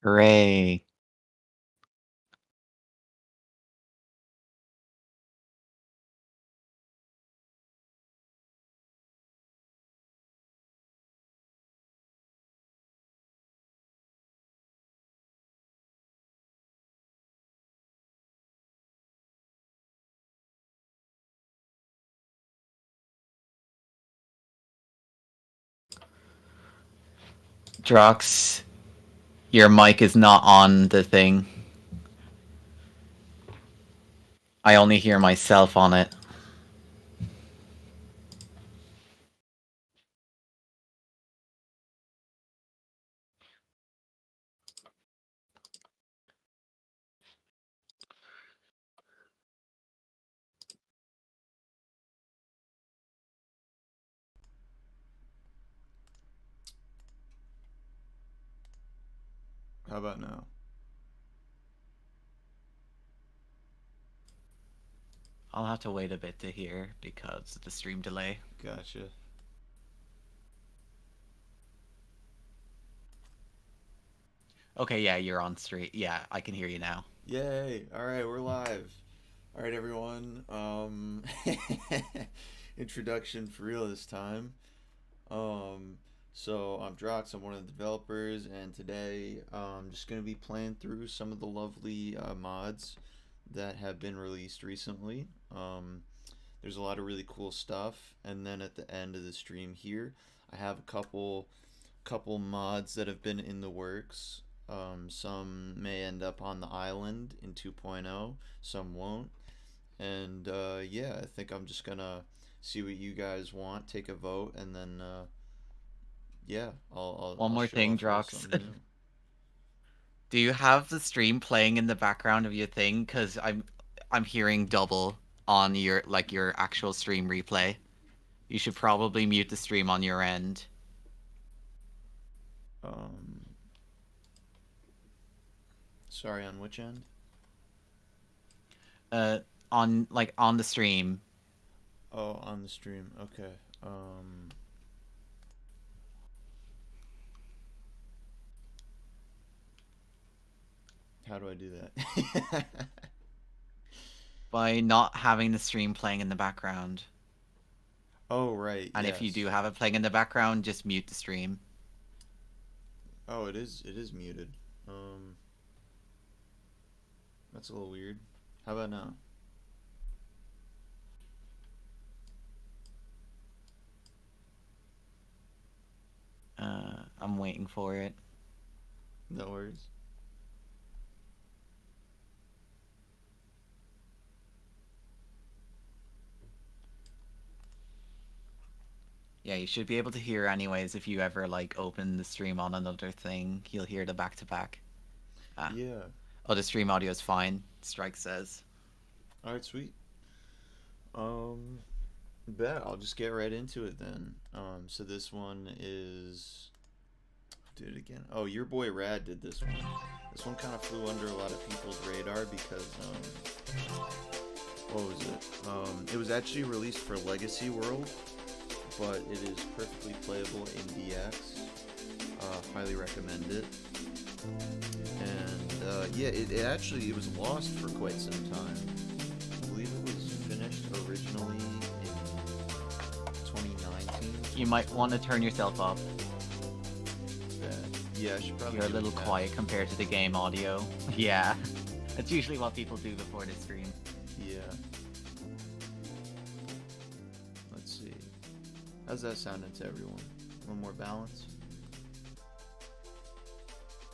Hooray. Drox, your mic is not on the thing. I only hear myself on it. How about now? I'll have to wait a bit to hear because of the stream delay. Gotcha. Okay, yeah, you're on straight. Yeah, I can hear you now. Yay! Alright, we're live. Alright, everyone. Introduction for real this time. So I'm Drox, I'm one of the developers, and today I'm just going to be playing through some of the lovely mods that have been released recently. There's a lot of really cool stuff, and then at the end of the stream here, I have a couple mods that have been in the works. Some may end up on the island in 2.0, some won't. And yeah, I think I'm just gonna see what you guys want, take a vote, and then yeah, One I'll more show thing, off a little Drox. something new. Do you have the stream playing in the background of your thing? Because I'm hearing double on your actual stream replay. You should probably mute the stream on your end. Um, Sorry, on which end? Uh, on the stream. Oh, on the stream. Okay. How do I do that? By not having the stream playing in the background. Oh, right. And if you Yes. do have it playing in the background, just mute the stream. Oh, it is. It is muted. Um, that's a little weird. How about now? I'm waiting for it. No worries. Yeah, you should be able to hear anyways if you ever like open the stream on another thing. You'll hear the back to back. Ah. Yeah. Oh, the stream audio is fine, Strike says. All right, sweet. Um, Bet I'll just get right into it then. So this one is. Do it again. Oh, your boy Rad did this one. This one kind of flew under a lot of people's radar because what was it? It was actually released for Legacy World, but it is perfectly playable in DX. Highly recommend it. And yeah, it was lost for quite some time. I believe it was finished originally in 2019. You might want to turn yourself up. Yeah, I should probably. You're a little quiet compared to the game audio. Yeah, that's usually what people do before the stream. Yeah. Let's see. How's that sounding to everyone? A little more balance?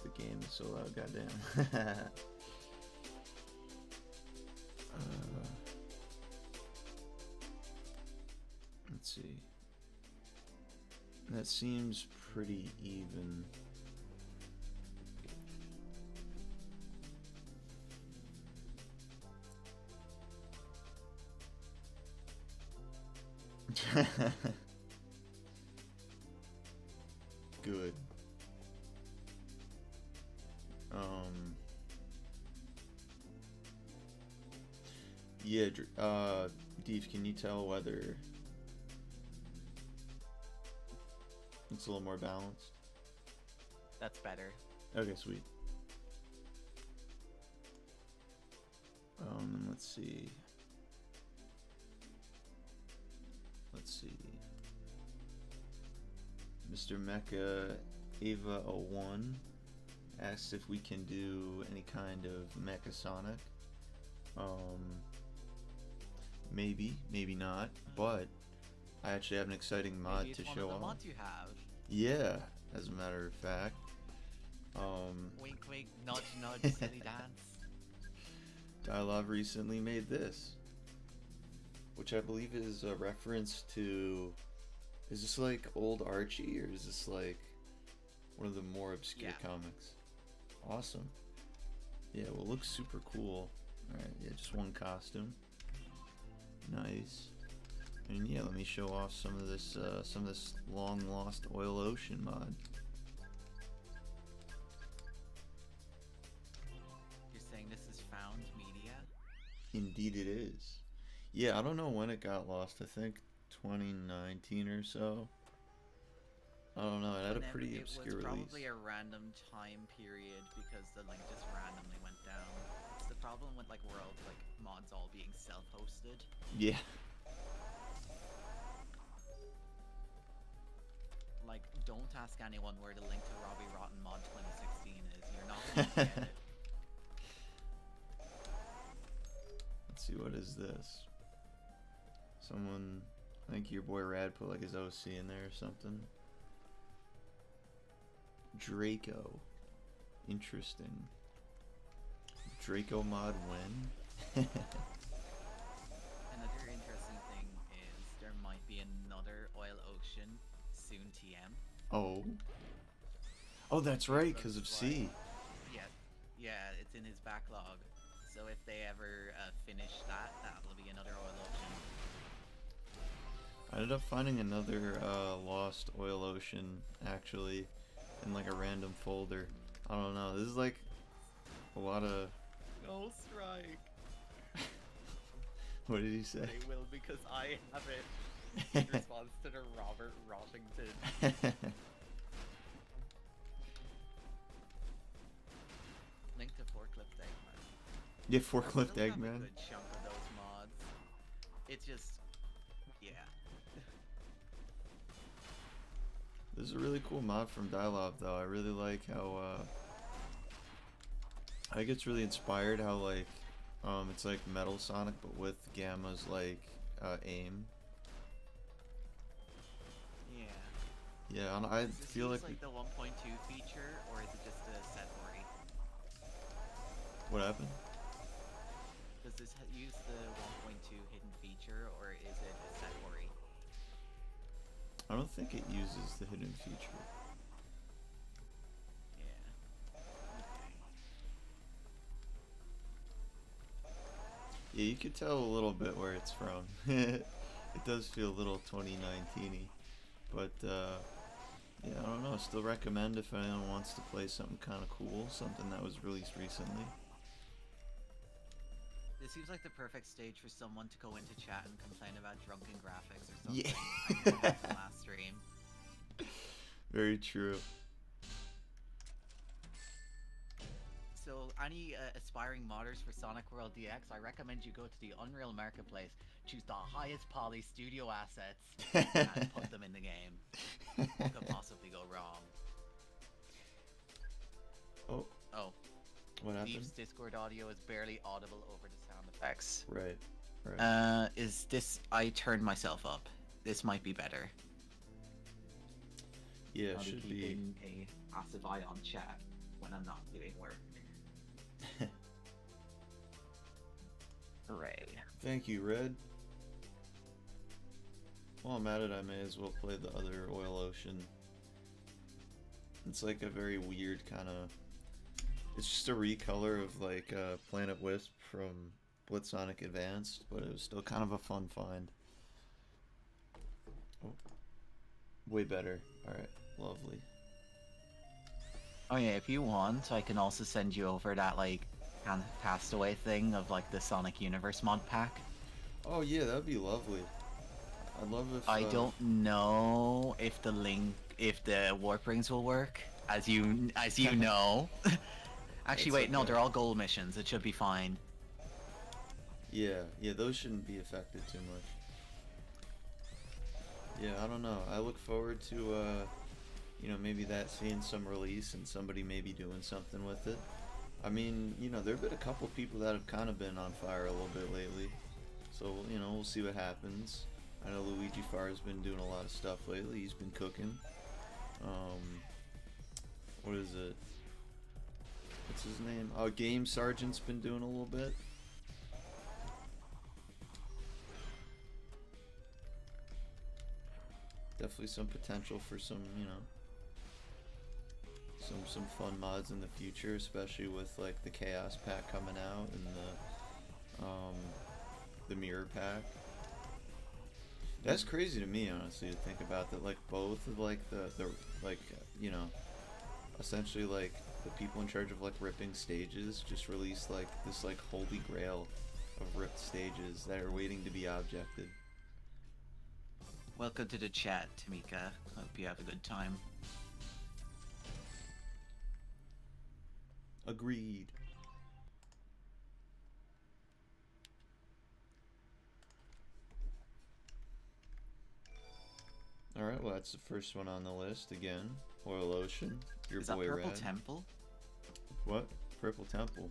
The game is so loud, goddamn. Let's see. That seems pretty even. Good. Yeah, Deef, can you tell whether it's a little more balanced? That's better. Okay, sweet. Let's see. Let's see. Mr. Mecha Ava01 asks if we can do any kind of Mecha Sonic. Maybe, maybe not, but I actually have an exciting mod Maybe to it's one show of the off. mods you have. Yeah, as a matter of fact. Wink, wink, nudge, nudge, silly dance. Dialog recently made this, which I believe is a reference to. Is this like old Archie, or is this like one of the more obscure comics? Awesome. Yeah, well, it looks super cool. Alright, yeah, just one costume. Nice. And yeah, let me show off some of this long lost Oil Ocean mod. You're saying this is found media? Indeed it is. Yeah, I don't know when it got lost. I think 2019 or so. I don't know. It had a pretty obscure release. It was probably a random time period because the link just randomly went down. It's the problem with like world like mods all being self-hosted. Yeah. Like, don't ask anyone where the link to Robbie Rotten Mod 2016 is. You're not gonna get it. Let's see, what is this? Someone, I think your boy Rad put like his OC in there or something. Draco. Interesting. Draco mod when? Another interesting thing is there might be another Oil Ocean soon TM. Oh. Oh, that's right, because of C. Yeah, yeah, it's in his backlog. So if they ever finish that, that'll be another Oil Ocean. I ended up finding another lost Oil Ocean, actually, in like a random folder. I don't know, this is like a lot of... No strike! What did he say? They will because I have it in response to the Robert Rossington. Link to Forklift Eggman. Yeah, Forklift Eggman. Eggman. A good chunk of those mods. It's just, yeah. This is a really cool mod from Dialog, though. I really like how I think it's really inspired how like it's like Metal Sonic but with Gamma's like aim. Yeah. Yeah, and I feel like the 1.2 feature, or is it just a set 40? What happened? Does this use the 1.2 hidden feature, or is it a set 40? I don't think it uses the hidden feature. Yeah. Okay. Yeah, you could tell a little bit where it's from. It does feel a little 2019-y. But, yeah, I don't know. Still recommend if anyone wants to play something kind of cool, something that was released recently. This seems like the perfect stage for someone to go into chat and complain about drunken graphics or something. Yeah. I remember that from last stream. Very true. So, any aspiring modders for Sonic World DX, I recommend you go to the Unreal Marketplace, choose the highest poly studio assets, and put them in the game. What could possibly go wrong? Oh. Oh. What happened? Deef's Discord audio is barely audible over the sound effects. Right. Right. Is this... I turned myself up. This might be better. Yeah, I'll should be. keeping a passive eye on chat when I'm not doing work. Hooray. Thank you, Red. While I'm at it, I may as well play the other Oil Ocean. It's like a very weird kind of... It's just a recolor of like Planet Wisp from BlitzSonic Advanced, but it was still kind of a fun find. Oh. Way better. Alright, lovely. Oh yeah, if you want, I can also send you over that like kind of castaway thing of like the Sonic Universe mod pack. Oh yeah, that'd be lovely. I'd love if... I don't know if the link, if the warp rings will work, as you know. Actually, It's wait, no, okay. they're all gold missions. It should be fine. Yeah, yeah, those shouldn't be affected too much. Yeah, I don't know. I look forward to maybe that seeing some release and somebody maybe doing something with it. I mean, there've been a couple people that have kind of been on fire a little bit lately. So, we'll see what happens. I know Luigi Farr's been doing a lot of stuff lately. He's been cooking. Um, what is it? What's his name? Oh, Game Sergeant's been doing a little bit. Definitely some potential for some fun mods in the future, especially with like the Chaos Pack coming out and the Mirror Pack. That's crazy to me, honestly, to think about that. Like both of like the like essentially like the people in charge of like ripping stages just released like this like holy grail of ripped stages that are waiting to be objected. Welcome to the chat, Tamika. Hope you have a good time. Agreed. Alright, well that's the first one on the list again. Oil Ocean, your Is that boy Purple Rad. Temple? What? Purple Temple.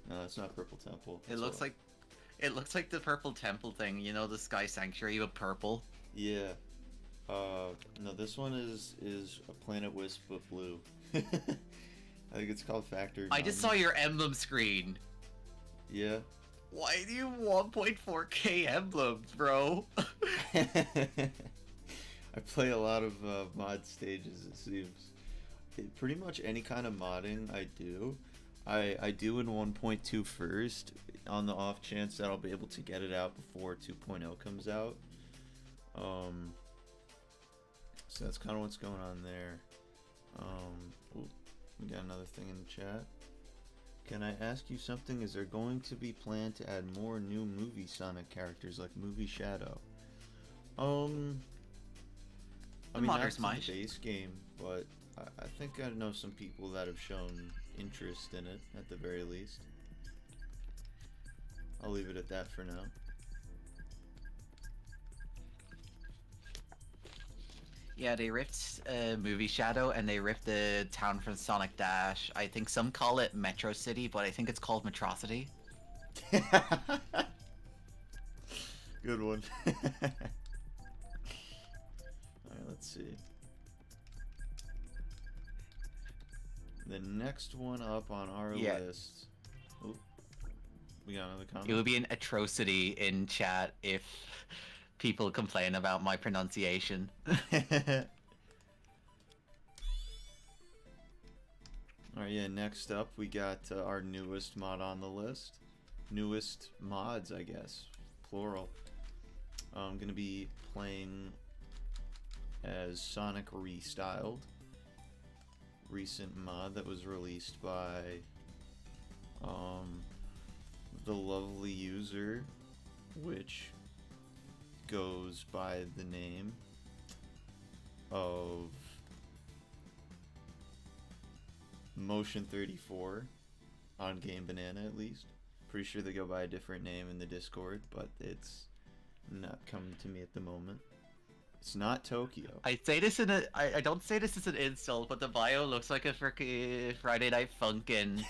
No, that's not Purple Temple. It looks like the Purple Temple thing, you know, the Sky Sanctuary with purple. Yeah. No, this one is a Planet Wisp but blue. I think it's called Factory. I just saw your emblem screen. Yeah. Why do you 1.4K emblems, bro? I play a lot of mod stages, it seems. Pretty much any kind of modding I do. I do in 1.2 first, on the off chance that I'll be able to get it out before 2.0 comes out. So that's kind of what's going on there. Ooh, we got another thing in the chat. Can I ask you something? Is there going to be planned to add more new movie Sonic characters like Movie Shadow? I mean, modders not might. the base game, but I think I know some people that have shown interest in it, at the very least. I'll leave it at that for now. Yeah, they ripped Movie Shadow and they ripped the town from Sonic Dash. I think some call it Metro City, but I think it's called Metrocity. Good one. Alright, let's see. The next one up on our list. Oh, we got another comment. It would be an atrocity in chat if people complain about my pronunciation. Alright, yeah, next up we got our newest mod on the list. Newest mods, I guess. Plural. I'm gonna be playing as Sonic Restyled. Recent mod that was released by the lovely user, which goes by the name of Motion 34 on Game Banana, at least. Pretty sure they go by a different name in the Discord, but it's not coming to me at the moment. It's not Tokyo. I don't say this as an insult, but the bio looks like a freaking Friday Night Funkin'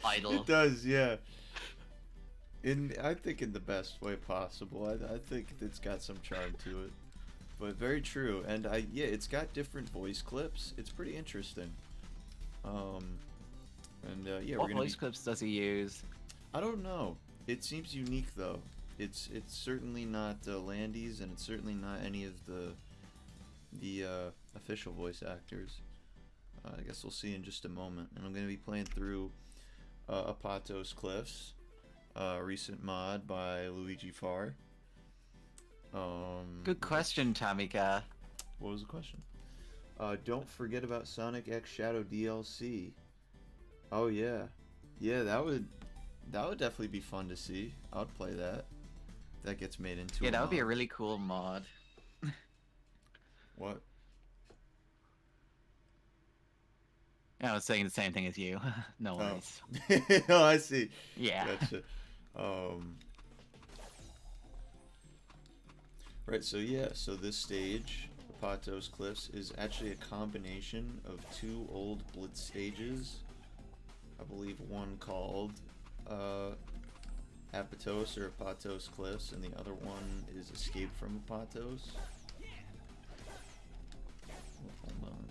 idol. It does, yeah. I think in the best way possible. I think it's got some charm to it, but very true. And yeah, it's got different voice clips. It's pretty interesting. Yeah, what voice clips does he use? I don't know. It seems unique though. It's certainly not Landy's, and it's certainly not any of the official voice actors. I guess we'll see in just a moment. And I'm going to be playing through Apotos Cliffs, recent mod by Luigi Farr. Good question, Tamika. What was the question? Don't forget about Sonic.exe Shadow DLC. Oh yeah, yeah, that would definitely be fun to see. I would play that. That gets made into Yeah, a that would be a mod. really cool mod. What? Yeah, I was saying the same thing as you. No worries. Oh, I see. Yeah. Gotcha. Right, so yeah, so this stage, Apotos Cliffs, is actually a combination of two old Blitz stages. I believe one called Apotos or Apotos Cliffs, and the other one is Escape from Apotos. Oh, hold on.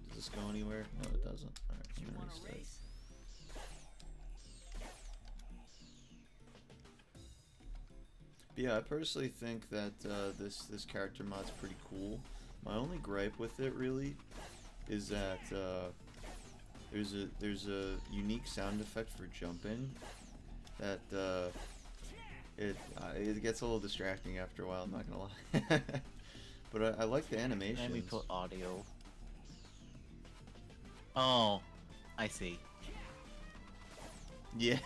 Does this go anywhere? No, it doesn't. Alright, I'm gonna restart. But yeah, I personally think that this character mod's pretty cool. My only gripe with it really is that there's a unique sound effect for jumping that it gets a little distracting after a while. I'm not gonna lie, but I like the animations. Let me put audio. Oh, I see. Yeah,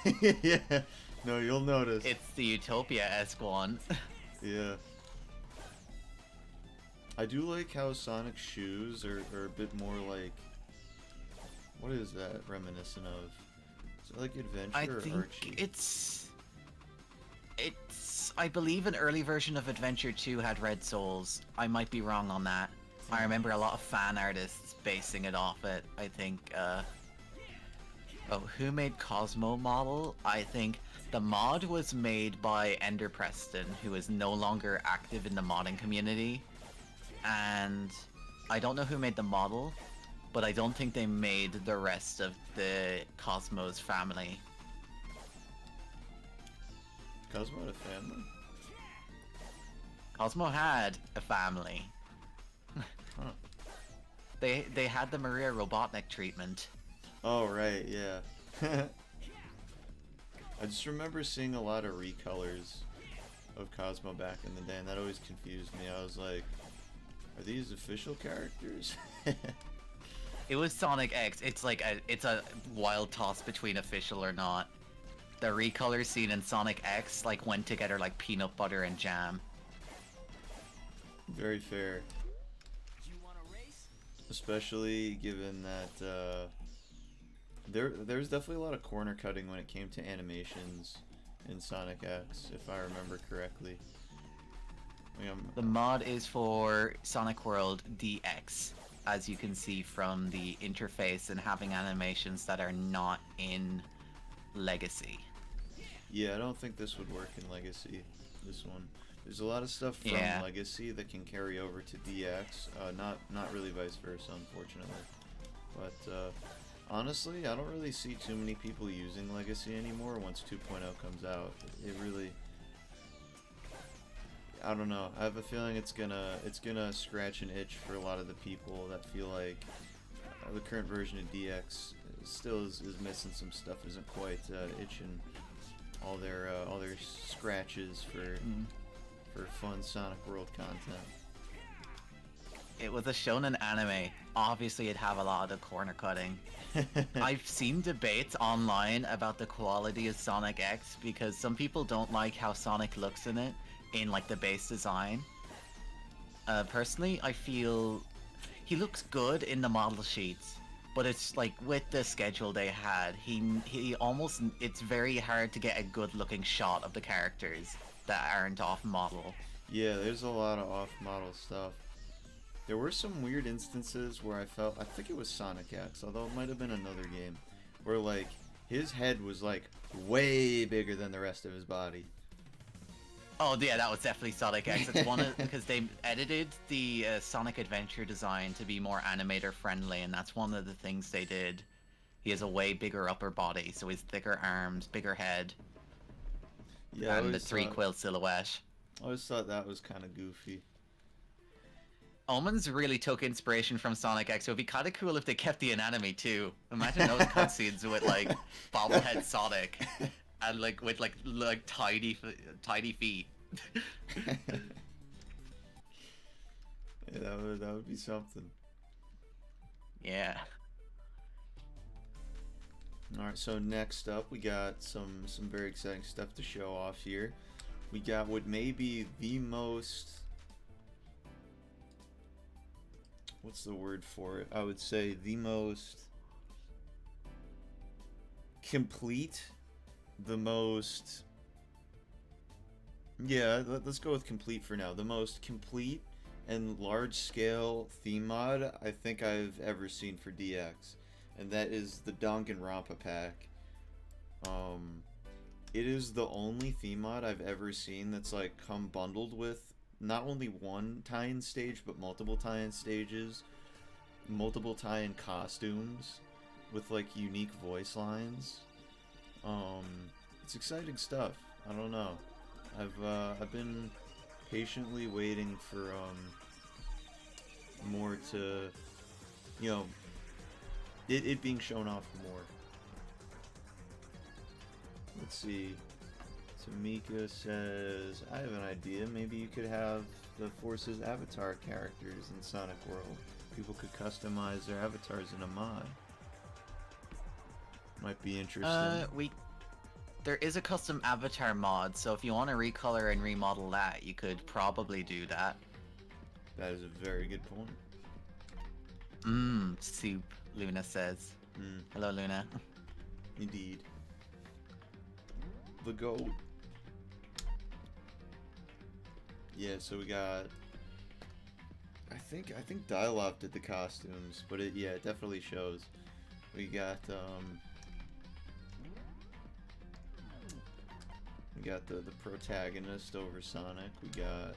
yeah. No, you'll notice. It's the Utopia-esque one. Yeah. I do like how Sonic's shoes are a bit more like... What is that reminiscent of? Is it like Adventure I or think Archie? it's... I believe an early version of Adventure 2 had red soles. I might be wrong on that. I remember a lot of fan artists basing it off it. I think, Oh, who made Cosmo model? I think the mod was made by Ender Preston, who is no longer active in the modding community. And I don't know who made the model, but I don't think they made the rest of the Cosmos family. Cosmo had a family? Cosmo had a family. Huh. They had the Maria Robotnik treatment. Oh, right, yeah. I just remember seeing a lot of recolors of Cosmo back in the day, and that always confused me. I was like, are these official characters? It was Sonic.exe. It's like it's a wild toss between official or not. The recolor scene in Sonic.exe like went together like peanut butter and jam. Very fair. Especially given that there's definitely a lot of corner cutting when it came to animations in Sonic.exe, if I remember correctly. The mod is for Sonic World DX, as you can see from the interface and having animations that are not in Legacy. Yeah, I don't think this would work in Legacy, this one. There's a lot of stuff from Legacy that can carry over to DX, not really vice versa, unfortunately. But honestly, I don't really see too many people using Legacy anymore once 2.0 comes out. It really, I don't know. I have a feeling it's gonna scratch an itch for a lot of the people that feel like the current version of DX still is missing some stuff, isn't quite itching all their scratches for fun Sonic World content. It was a shonen anime. Obviously, it'd have a lot of the corner cutting. I've seen debates online about the quality of Sonic.exe because some people don't like how Sonic looks in it, in like the base design. Personally, I feel he looks good in the model sheets, but it's like with the schedule they had, he almost, it's very hard to get a good looking shot of the characters that aren't off model. Yeah, there's a lot of off model stuff. There were some weird instances where I think it was Sonic.exe, although it might have been another game, where like his head was like way bigger than the rest of his body. Oh yeah, that was definitely Sonic.exe. It's one of, because they edited the Sonic Adventure design to be more animator friendly, and that's one of the things they did. He has a way bigger upper body, so he's thicker arms, bigger head, Yeah, and the three-quill silhouette. I always thought that was kind of goofy. Omens really took inspiration from Sonic.exe, so it'd be kind of cool if they kept the anatomy too. Imagine those cutscenes with like bobblehead Sonic and like with like tiny feet. Yeah, that would be something. Yeah. All right, so next up we got some very exciting stuff to show off here. We got what may be the most, what's the word for it? I would say the most complete, the most Yeah, let's go with complete for now. The most complete and large-scale theme mod I think I've ever seen for DX, and that is the Danganronpa Pack. Um, it is the only theme mod I've ever seen that's like come bundled with not only one tie-in stage but multiple tie-in stages, multiple tie-in costumes with like unique voice lines. Um, it's exciting stuff. I don't know. I've been patiently waiting for more to, you know, it being shown off more. Let's see. Tamika says, I have an idea. Maybe you could have the Force's avatar characters in Sonic World. People could customize their avatars in a mod. Might be interesting. There is a custom avatar mod, so if you want to recolor and remodel that, you could probably do that. That is a very good point. Soup, Luna says. Hello, Luna. Indeed. The goat. Yeah, so we got. I think Dialogue did the costumes, but it definitely shows. We got the protagonist over Sonic. We got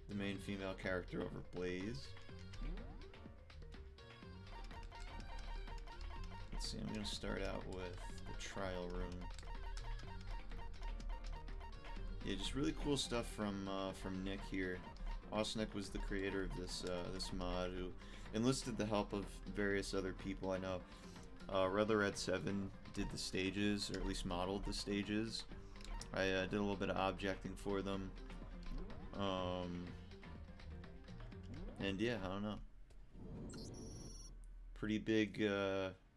the main female character over Blaze. Let's see, I'm gonna start out with the trial room. Yeah, just really cool stuff from Nick here. Osnick was the creator of this mod, who enlisted the help of various other people I know. Red7 did the stages, or at least modeled the stages. I did a little bit of objecting for them. And yeah, I don't know. Pretty big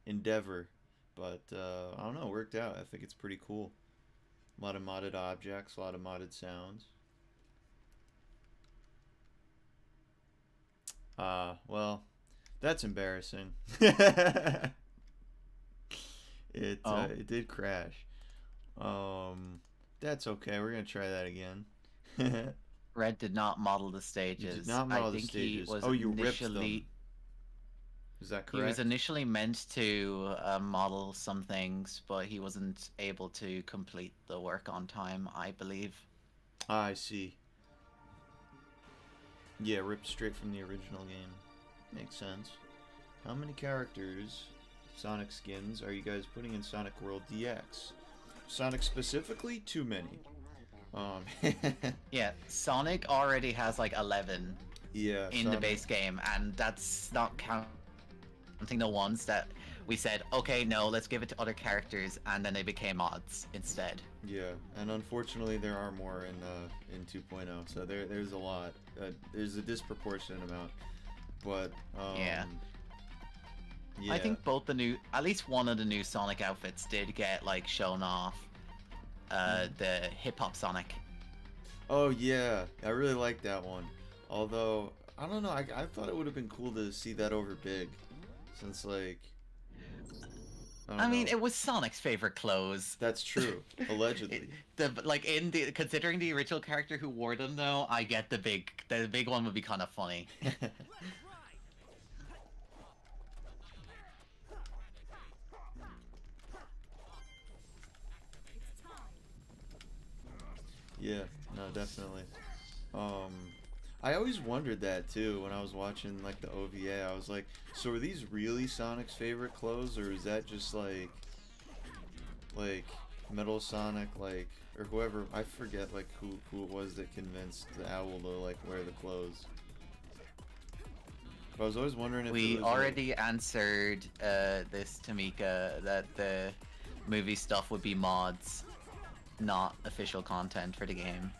endeavor, but I don't know, it worked out. I think it's pretty cool. A lot of modded objects, a lot of modded sounds. Well, that's embarrassing. It did crash. That's okay. We're gonna try that again. Red did not model the stages. He did not model the stages. Oh, you ripped them. Is that correct? He was initially meant to model some things, but he wasn't able to complete the work on time, I believe. Ah, I see. Yeah, ripped straight from the original game. Makes sense. How many characters, Sonic skins, are you guys putting in Sonic World DX? Sonic specifically? Too many. Yeah, Sonic already has like 11 in the base game, and that's not counting the ones that we said, okay, no, let's give it to other characters, and then they became mods instead. Yeah, and unfortunately there are more in 2.0, so there's a lot. There's a disproportionate amount, but yeah. I think at least one of the new Sonic outfits did get like shown off. The hip hop Sonic. Oh yeah, I really like that one. Although I don't know, I thought it would have been cool to see that over Big, since like. I mean, it was Sonic's favorite clothes. That's true, allegedly. Considering the original character who wore them, though, I get the big one would be kind of funny. Yeah, no, definitely. I always wondered that too when I was watching like the OVA. I was like, so are these really Sonic's favorite clothes, or is that just like Metal Sonic, like, or whoever, I forget like who it was that convinced the owl to like wear the clothes. But I was always wondering if we already answered this, Tamika, that the movie stuff would be mods, not official content for the game.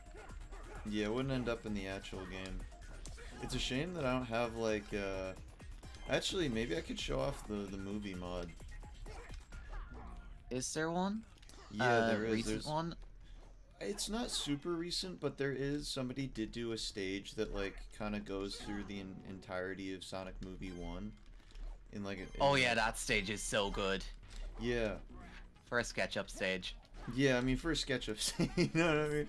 Yeah, it wouldn't end up in the actual game. It's a shame that I don't have like actually maybe I could show off the movie mod. Is there one? Yeah, there is. There's one. It's not super recent, but there is. Somebody did do a stage that like kind of goes through the entirety of Sonic Movie 1 in like oh yeah, that stage is so good. Yeah. For a SketchUp stage. Yeah, I mean for a sketch of, you know what I mean.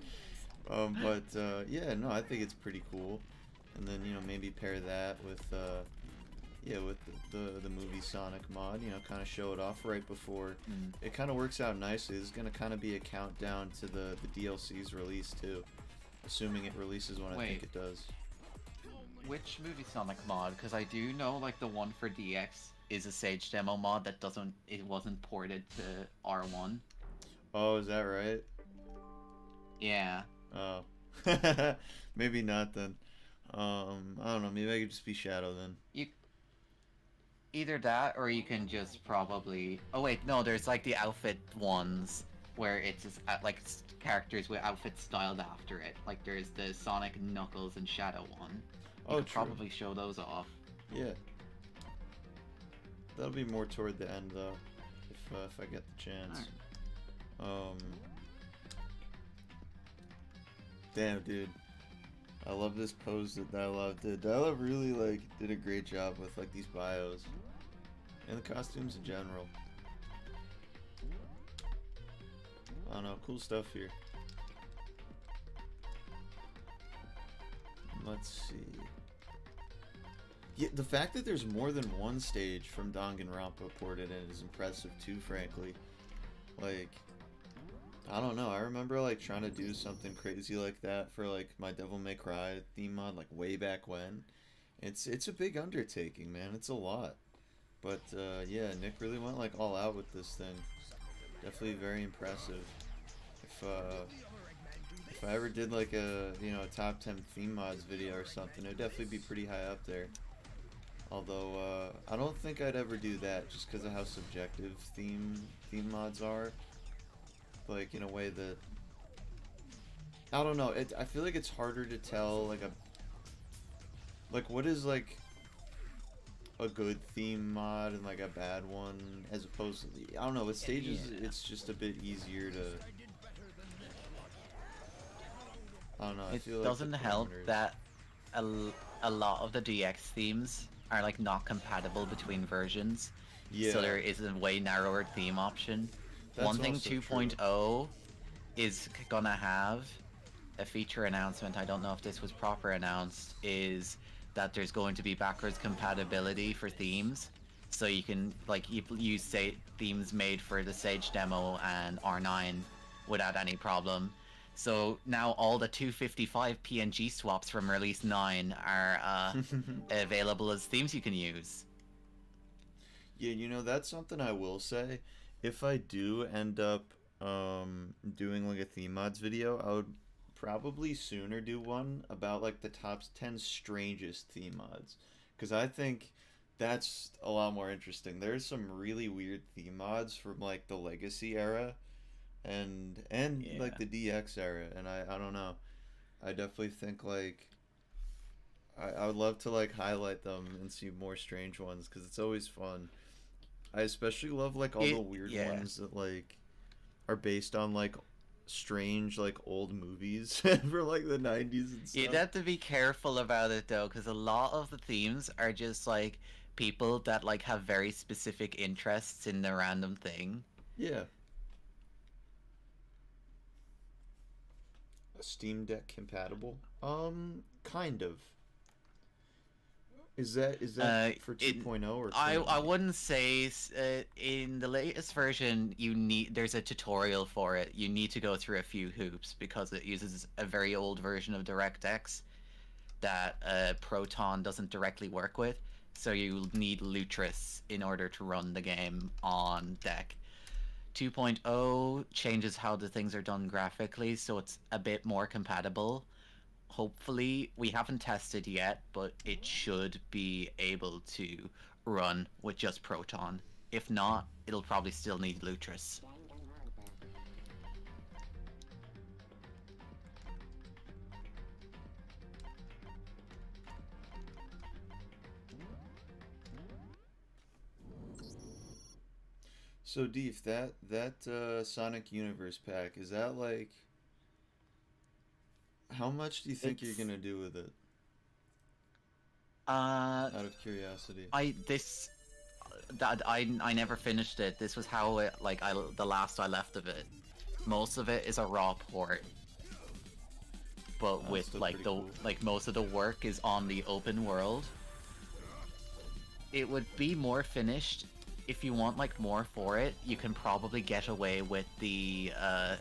Yeah, no, I think it's pretty cool. And then maybe pair that with yeah, with the movie Sonic mod. Kind of show it off right before. Mm. It kind of works out nicely. This is gonna kind of be a countdown to the DLC's release too, assuming it releases when I think Wait, it does. which movie Sonic mod? Because I do know like the one for DX is a Sage demo mod that it wasn't ported to R1. Oh, is that right? Yeah. Oh, maybe not then. I don't know. Maybe I could just be Shadow then. You either that or you can just probably. Oh wait, no. There's like the outfit ones where it's just, characters with outfits styled after it. Like there's the Sonic, Knuckles, and Shadow one. You Oh, could true. probably show those off. Yeah, that'll be more toward the end though, if I get the chance. Um, damn, dude. I love this pose that Dialog did. Dialog really did a great job with these bios and the costumes in general. I don't know, cool stuff here. Let's see. Yeah, the fact that there's more than one stage from Danganronpa ported in is impressive too, frankly. Like, I don't know. I remember trying to do something crazy like that for my Devil May Cry theme mod way back when. It's a big undertaking, man. It's a lot. But yeah, Nick really went all out with this thing. Definitely very impressive. If I ever did a top 10 theme mods video or something, it'd definitely be pretty high up there. Although I don't think I'd ever do that just because of how subjective theme mods are. In a way that I don't know. I feel like it's harder to tell what is a good theme mod and a bad one as opposed to I don't know. With stages, it's just a bit easier to. I don't know. I feel It doesn't help that a lot of the DX themes are not compatible between versions. Yeah. So there is a way narrower theme option. That's One thing also 2.0 is gonna have a feature announcement. I don't know if this was proper announced. Is that there's going to be backwards compatibility for themes, so you can use themes made for the Sage demo and R9 without any problem. So now all the 255 PNG swaps from release 9 are available as themes you can use. Yeah, that's something I will say. If I do end up doing a theme mods video, I would probably sooner do one about the top 10 strangest theme mods, because I think that's a lot more interesting. There's some really weird theme mods from the Legacy era and Yeah. the DX era, and I don't know. I definitely think I would love to highlight them and see more strange ones because it's always fun. I especially love all the weird ones that are based on strange old movies for the 90s and stuff. You'd have to be careful about it though, because a lot of the themes are just people that have very specific interests in the random thing. Yeah. Steam Deck compatible? Kind of. Is that for 2.0 or 3.0? I wouldn't say in the latest version there's a tutorial for it. You need to go through a few hoops because it uses a very old version of DirectX that Proton doesn't directly work with. So you need Lutris in order to run the game on deck. 2.0 changes how the things are done graphically, so it's a bit more compatible. Hopefully, we haven't tested yet, but it should be able to run with just Proton. If not, it'll probably still need Lutris. So Deef, that Sonic Universe pack, is that how much do you think you're gonna do with it? Out of curiosity. I never finished it. This was how the last I left of it. most of it is a raw port, but That's with still like pretty the cool. like most of the work is on the open world. It would be more finished if you want like more for it. You can probably get away with the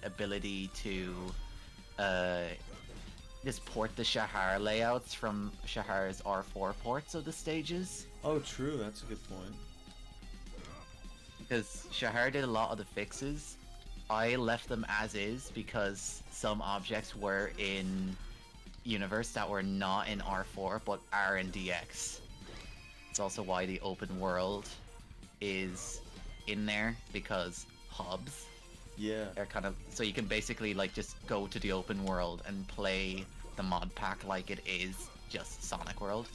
ability to uh, just port the Shahar layouts from Shahar's R4 ports of the stages. Oh, true. That's a good point. Because Shahar did a lot of the fixes. I left them as is because some objects were in Universe that were not in R4 but are in DX. It's also why the open world is in there, because hubs Yeah. are kind of so you can basically like just go to the open world and play the mod pack like it is just Sonic World.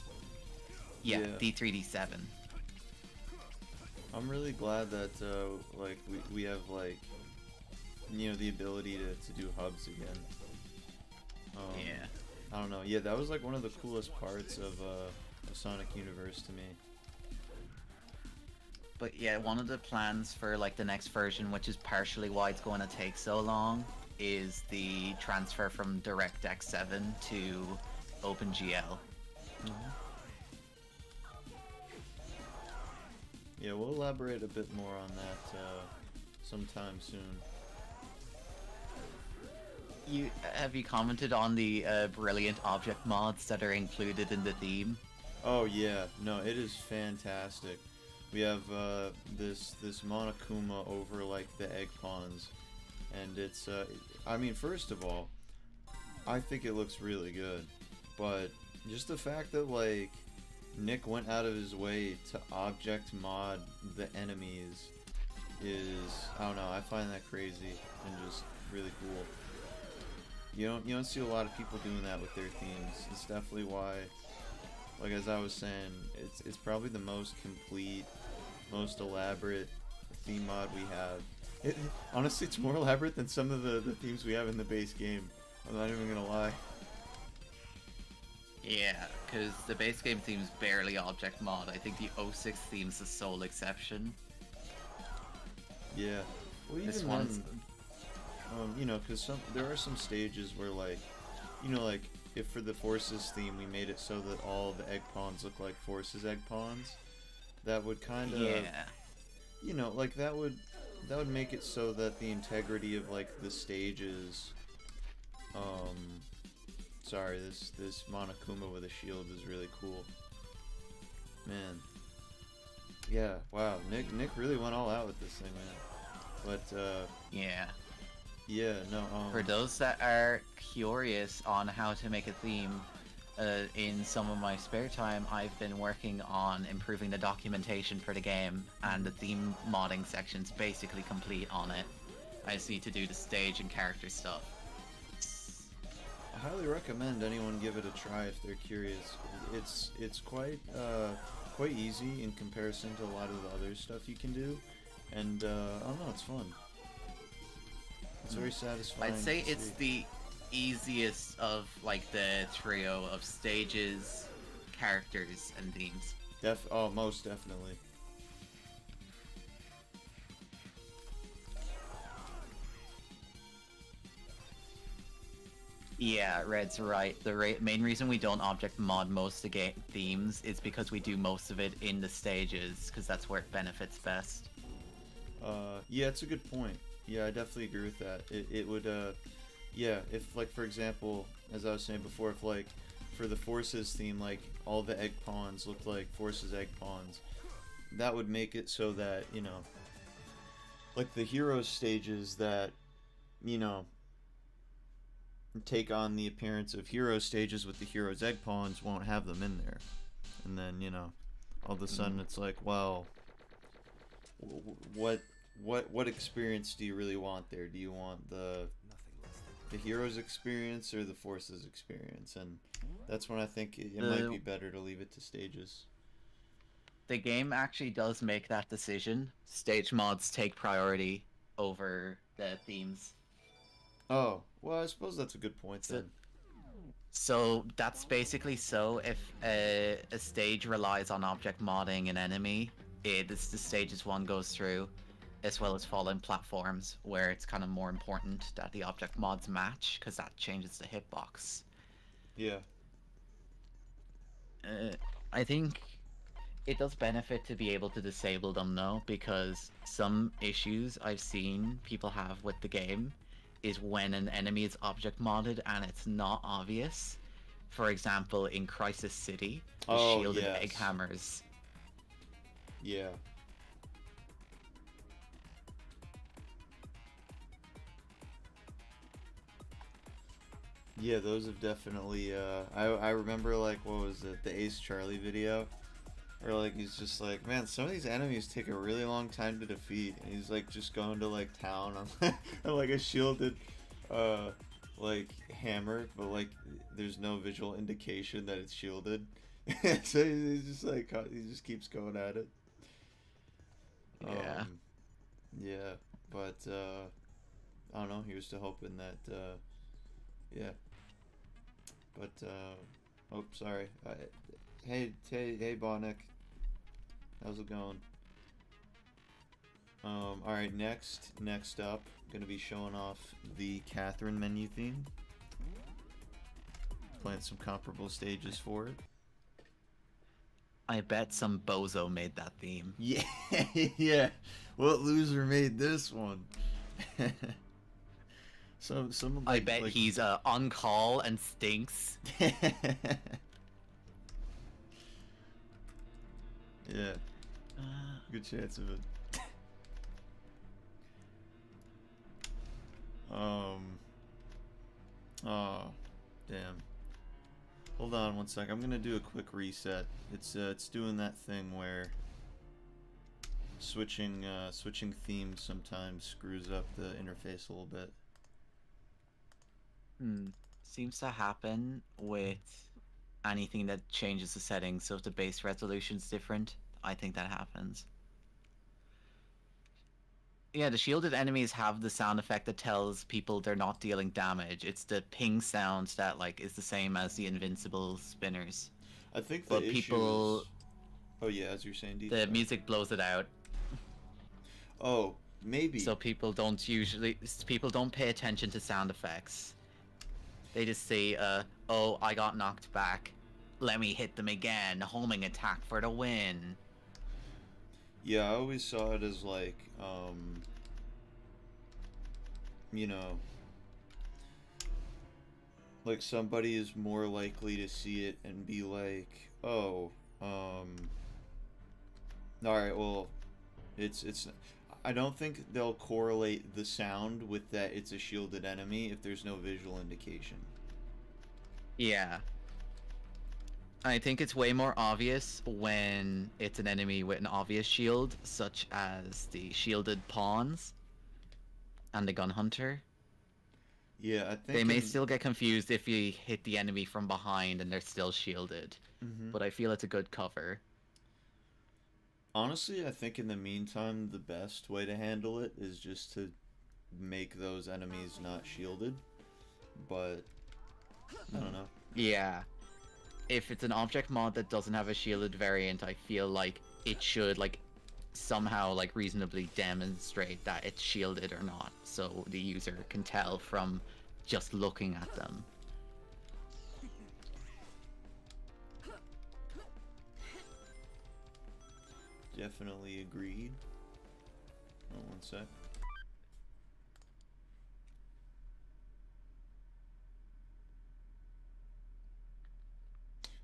Yeah, Yeah. D3D7. I'm really glad that like we have like the ability to do hubs again. Yeah. I don't know. Yeah, that was like one of the coolest parts of Sonic Universe to me. But yeah, one of the plans for like the next version, which is partially why it's going to take so long, is the transfer from DirectX 7 to OpenGL. Yeah, we'll elaborate a bit more on that sometime soon. Have you commented on the brilliant object mods that are included in the theme? Oh yeah, no, it is fantastic. We have this Monokuma over like the egg pawns, and it's I mean, first of all, I think it looks really good, but just the fact that like Nick went out of his way to object mod the enemies is, I don't know, I find that crazy and just really cool. You don't see a lot of people doing that with their themes. It's definitely why, like as I was saying, it's probably the most complete, most elaborate theme mod we have. Honestly, it's more elaborate than some of the themes we have in the base game. I'm not even gonna lie. Yeah, because the base game theme's barely object mod. I think the '06 theme's the sole exception. Yeah. Well, This even one's then, because there are some stages where like, like if for the Forces theme we made it so that all the egg pawns look like Forces egg pawns, that would kind of, yeah. like that would make it so that the integrity of like the stages, sorry, this Monokuma with a shield is really cool. Man. Yeah, wow, Nick really went all out with this thing, man. But Yeah. yeah, no, For those that are curious on how to make a theme, in some of my spare time, I've been working on improving the documentation for the game, and the theme modding section's basically complete on it. I just need to do the stage and character stuff. I highly recommend anyone give it a try if they're curious. It's quite easy in comparison to a lot of the other stuff you can do, and I don't know, it's fun. It's very satisfying. I'd say to it's see. the easiest of like the trio of stages, characters, and themes. Oh, most definitely. Yeah, Red's right. The main reason we don't object mod most of the game themes is because we do most of it in the stages, because that's where it benefits best. Yeah, it's a good point. Yeah, I definitely agree with that. It would, yeah, if, like, for example, as I was saying before, if, like, for the Forces theme, like, all the egg pawns looked like Forces egg pawns, that would make it so that, like, the heroes stages that, you know, take on the appearance of hero stages with the heroes egg pawns won't have them in there. And then, all of a sudden it's like, well, what experience do you really want there? Do you want the hero's experience or the Forces experience? And that's when I think it might be better to leave it to stages. The game actually does make that decision. Stage mods take priority over the themes. Oh, well, I suppose that's a good point then. So that's basically so if a stage relies on object modding an enemy, the stages one goes through. as well as fallen platforms, where it's kind of more important that the object mods match, because that changes the hitbox. Yeah. I think it does benefit to be able to disable them though, because some issues I've seen people have with the game is when an enemy is object modded and it's not obvious. For example, in Crisis City, the Oh, shielded yes. egg hammers. Yeah. Yeah, those have definitely, I remember, like, what was it, the Ace Charlie video? Where, like, he's just like, man, some of these enemies take a really long time to defeat, and he's, like, just going to, like, town on, on like, a shielded, like, hammer, but, like, there's no visual indication that it's shielded. So he's just, like, he just keeps going at it. Yeah. Yeah, but, I don't know, here's to hoping that, yeah. But, oh, sorry. Hey, Bonnick. How's it going? Alright, next up, gonna be showing off the Catherine menu theme. Playing some comparable stages for it. I bet some bozo made that theme. Yeah, yeah. What loser made this one? Someone I bet he's on call and stinks. Yeah. Good chance of it. Oh, damn. Hold on one sec. I'm gonna do a quick reset. It's doing that thing where switching themes sometimes screws up the interface a little bit. Seems to happen with anything that changes the settings. So if the base resolution's different, I think that happens. Yeah, the shielded enemies have the sound effect that tells people they're not dealing damage. It's the ping sound that like is the same as the invincible spinners. I think but people, oh yeah, as you're saying, Deef, the music blows it out. Oh, maybe. So people don't pay attention to sound effects. They just say, oh, I got knocked back. Let me hit them again. Homing attack for the win. Yeah, I always saw it as like, you know, like somebody is more likely to see it and be like, oh, alright, well, it's, I don't think they'll correlate the sound with that it's a shielded enemy if there's no visual indication. Yeah. I think it's way more obvious when it's an enemy with an obvious shield, such as the shielded pawns and the gun hunter. Yeah, I think they may still get confused if you hit the enemy from behind and they're still shielded. But I feel it's a good cover. Honestly, I think in the meantime, the best way to handle it is just to make those enemies not shielded. But, I don't know. Yeah. If it's an object mod that doesn't have a shielded variant, I feel like it should, like, somehow, like, reasonably demonstrate that it's shielded or not, so the user can tell from just looking at them. Definitely agreed. Oh, one sec.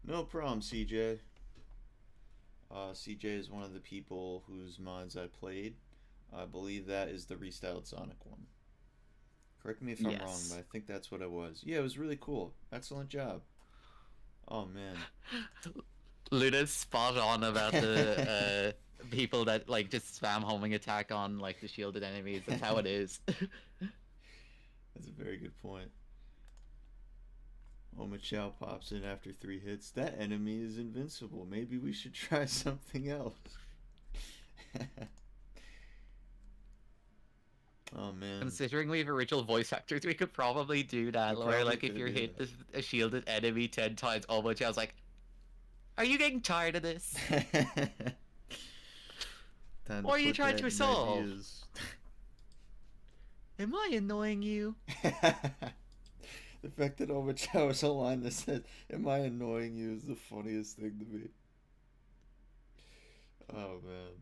No problem, CJ. CJ is one of the people whose mods I played. I believe that is the Restyled Sonic one. Correct me if I'm wrong, but I think that's what it was. Yeah, it was really cool. Excellent job. Oh, man. Luna's spot on about the people that like just spam homing attack on like the shielded enemies. That's how it is. That's a very good point. Omachow pops in after 3 hits. That enemy is invincible. Maybe we should try something else. Oh man. Considering we have original voice actors, we could probably do that. Where like if you're hit a shielded enemy 10 times, Omachow's like, are you getting tired of this? Time to Why are you put trying that to in that resolve? is. Am I annoying you? The fact that Omachow was a line that said, "Am I annoying you?" is the funniest thing to me. Oh man.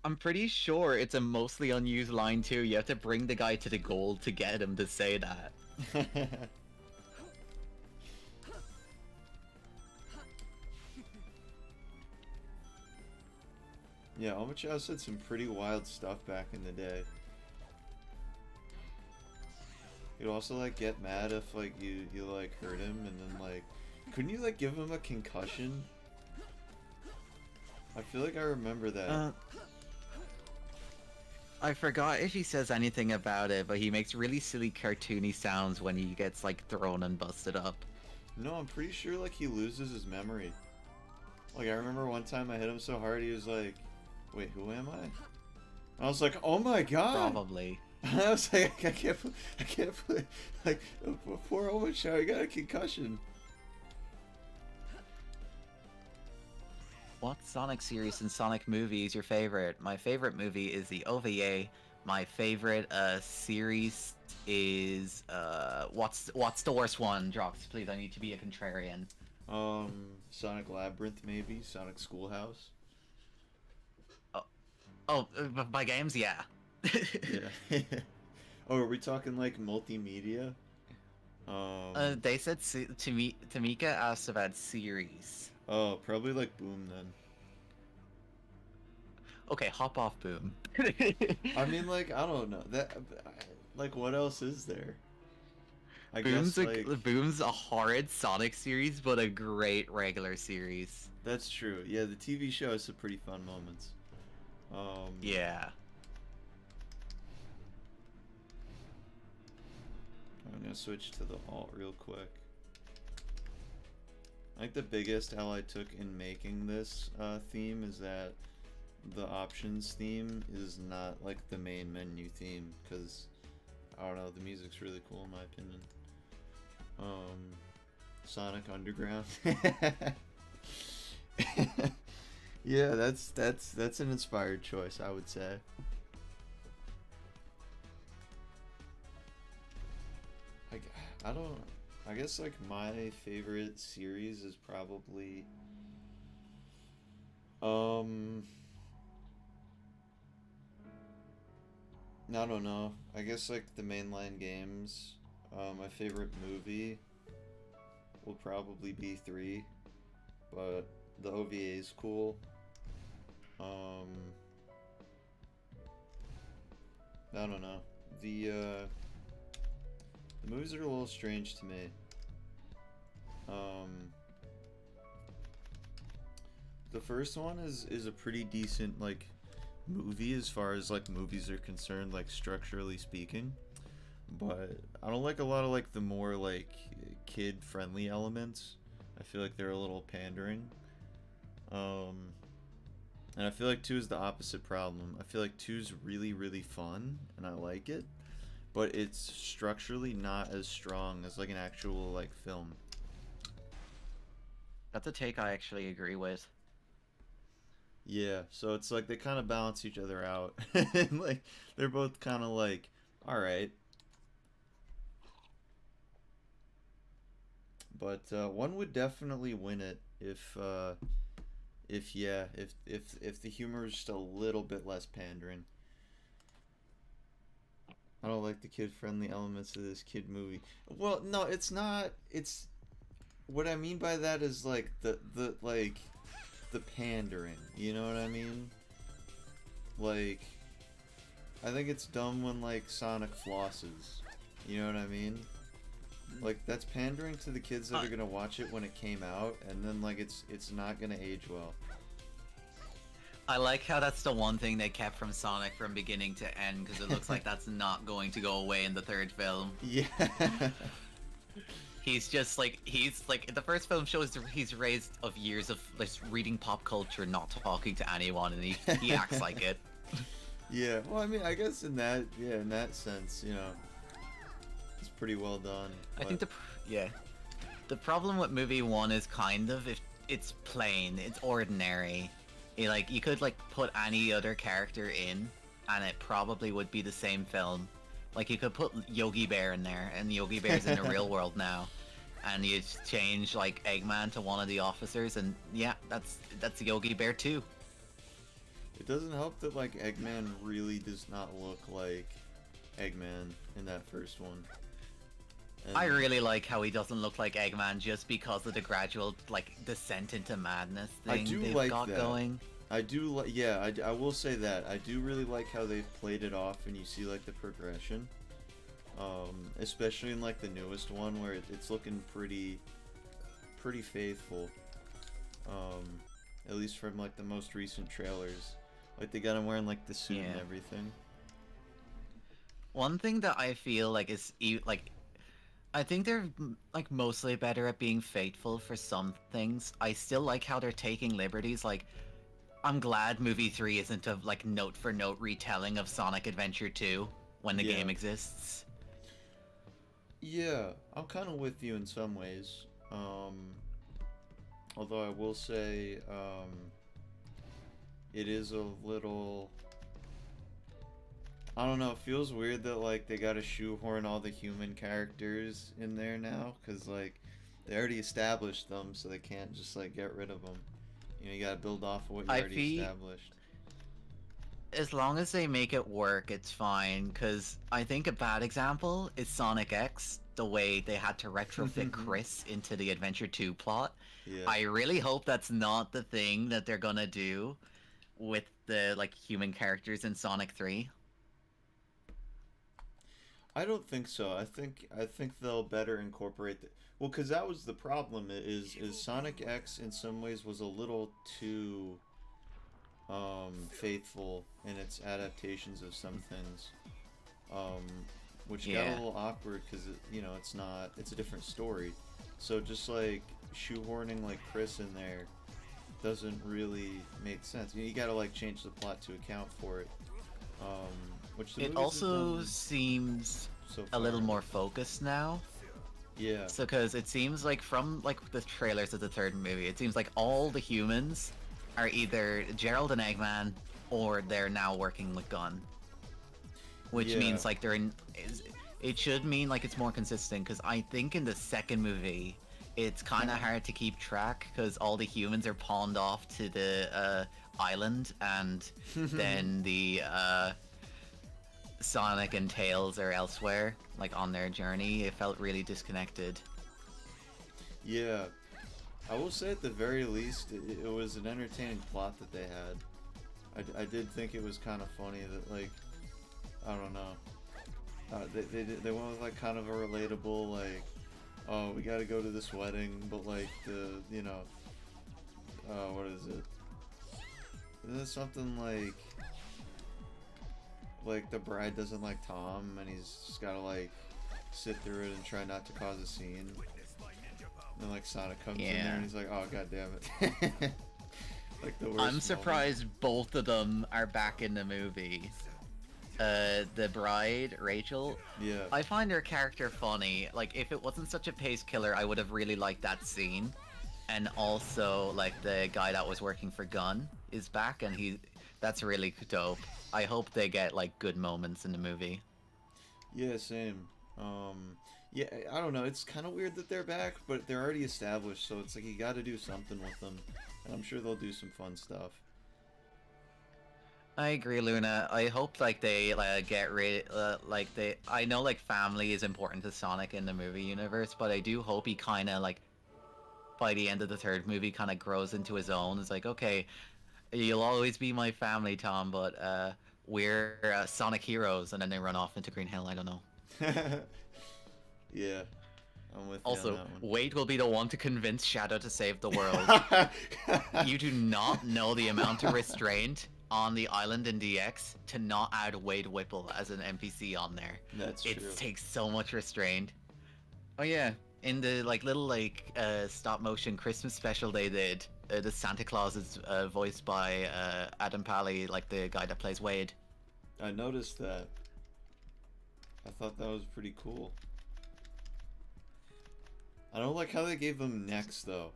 I'm pretty sure it's a mostly unused line too. You have to bring the guy to the goal to get him to say that. Yeah, Omachow said some pretty wild stuff back in the day. You'd also like get mad if like you like hurt him and then like couldn't you like give him a concussion? I feel like I remember that. I forgot if he says anything about it, but he makes really silly cartoony sounds when he gets like thrown and busted up. No, I'm pretty sure like he loses his memory. Like I remember one time I hit him so hard he was like, "Wait, who am I?" I was like, "Oh my god!" Probably. I was like, I can't play. Like, poor Omachow, he got a concussion. What Sonic series and Sonic movie is your favorite? My favorite movie is the OVA. My favorite series is what's the worst one? Drox, please. I need to be a contrarian. Sonic Labyrinth maybe, Sonic Schoolhouse. Oh, by games, yeah. Yeah. Oh, are we talking like multimedia? They said Tamika asked about series. Oh, probably like Boom then. Okay, hop off, Boom. I mean, like I don't know that. Like, what else is there? I Boom's guess like Boom's a horrid Sonic series, but a great regular series. that's true. Yeah, the TV show has some pretty fun moments. Yeah. I'm gonna switch to the alt real quick. I think the biggest L I took in making this theme is that the options theme is not like the main menu theme because I don't know, the music's really cool in my opinion. Sonic Underground. Yeah, that's an inspired choice, I would say. I don't. I guess like my favorite series is probably I don't know. I guess like the mainline games. My favorite movie will probably be 3, but the OVA is cool. I don't know. The movies are a little strange to me. The first one is a pretty decent like movie as far as like movies are concerned, like structurally speaking. But I don't like a lot of like the more like kid friendly elements. I feel like they're a little pandering. And I feel like 2 is the opposite problem. I feel like 2 is really, really fun, and I like it, but it's structurally not as strong as like an actual like film. That's a take I actually agree with. Yeah, so it's like they kind of balance each other out, and like they're both kind of like, all right. But one would definitely win it if the humor is just a little bit less pandering. I don't like the kid-friendly elements of this kid movie. Well, no, it's not. It's what I mean by that is like the like the pandering. You know what I mean? Like, I think it's dumb when like Sonic flosses. You know what I mean? Like that's pandering to the kids that are gonna watch it when it came out, and then like it's not gonna age well. I like how that's the one thing they kept from Sonic from beginning to end, because it looks like that's not going to go away in the 3rd film. Yeah. He's like the first film shows he's raised of years of like reading pop culture, not talking to anyone, and he acts like it. Yeah. Well, I mean, I guess in that sense, you know, it's pretty well done. I think the problem with movie 1 is kind of if it's plain, it's ordinary. Like you could like put any other character in, and it probably would be the same film. Like you could put Yogi Bear in there, and Yogi Bear's in the real world now, and you change like Eggman to one of the officers, and yeah, that's Yogi Bear too. It doesn't help that like Eggman really does not look like Eggman in that first one. I And really like how he doesn't look like Eggman just because of the gradual like descent into madness I thing do they've like got that. going. I do like, yeah, I will say that. I do really like how they've played it off and you see like the progression. Especially in like the newest one where it's looking pretty faithful. At least from like the most recent trailers. Like they got him wearing like the suit and Yeah. everything. One thing that I feel like is like I think they're like mostly better at being faithful for some things. I still like how they're taking liberties. Like I'm glad movie 3 isn't a like note for note retelling of Sonic Adventure 2 when the Yeah. game exists. Yeah, I'm kind of with you in some ways. Although I will say, it is a little. I don't know. It feels weird that like they got to shoehorn all the human characters in there now, cause like they already established them, so they can't just like get rid of them. You know, you gotta build off of what you I already feel established. as long as they make it work, it's fine. Because I think a bad example is Sonic.exe, the way they had to retrofit Chris into the Adventure 2 plot. Yeah. I really hope that's not the thing that they're gonna do with the like human characters in Sonic 3. I don't think so. I think they'll better incorporate the well, because that was the problem. Is Sonic X in some ways was a little too faithful in its adaptations of some things, um, which got a Yeah. little awkward because it's a different story. So just like shoehorning like Chris in there doesn't really make sense. You gotta like change the plot to account for it, um, which the It movies have also done seems so a little far. more focused now. Yeah. So, because it seems like from like the trailers of the third movie, it seems like all the humans are either Gerald and Eggman, or they're now working with Gunn, which Yeah. means like they're in. It should mean like it's more consistent because I think in the second movie, it's kind of hard to keep track because all the humans are pawned off to the island, and then the Sonic and Tails are elsewhere, like on their journey. It felt really disconnected. Yeah. I will say at the very least, it was an entertaining plot that they had. I did think it was kind of funny that, like, I don't know. They went with, like, kind of a relatable, like, oh, we gotta go to this wedding, but, like, what is it? Isn't it something like the bride doesn't like Tom, and he's just gotta, like, sit through it and try not to cause a scene? And like Sonic comes in there and he's like, "Oh god damn it!" Like the worst. I'm moment. surprised both of them are back in the movie. The bride, Rachel. Yeah. I find her character funny. Like, if it wasn't such a pace killer, I would have really liked that scene. And also, like, the guy that was working for Gunn is back, and that's really dope. I hope they get, like, good moments in the movie. Yeah. Same. Yeah. I don't know. It's kind of weird that they're back, but they're already established, so it's like you got to do something with them, and I'm sure they'll do some fun stuff. I agree, Luna. I hope, like, they, get rid, like, I know, like, family is important to Sonic in the movie universe, but I do hope he kind of, like, by the end of the third movie, kind of grows into his own. It's like, okay, you'll always be my family, Tom, but we're Sonic heroes, and then they run off into Green Hill. I don't know. Yeah. I'm with you on Also, that one. Wade will be the one to convince Shadow to save the world. You do not know the amount of restraint on the island in DX to not add Wade Whipple as an NPC on there. That's It true. takes so much restraint. Oh yeah, in the like little like stop motion Christmas special they did, the Santa Claus is voiced by Adam Pally, like the guy that plays Wade. I noticed that. I thought that was pretty cool. I don't like how they gave them necks though.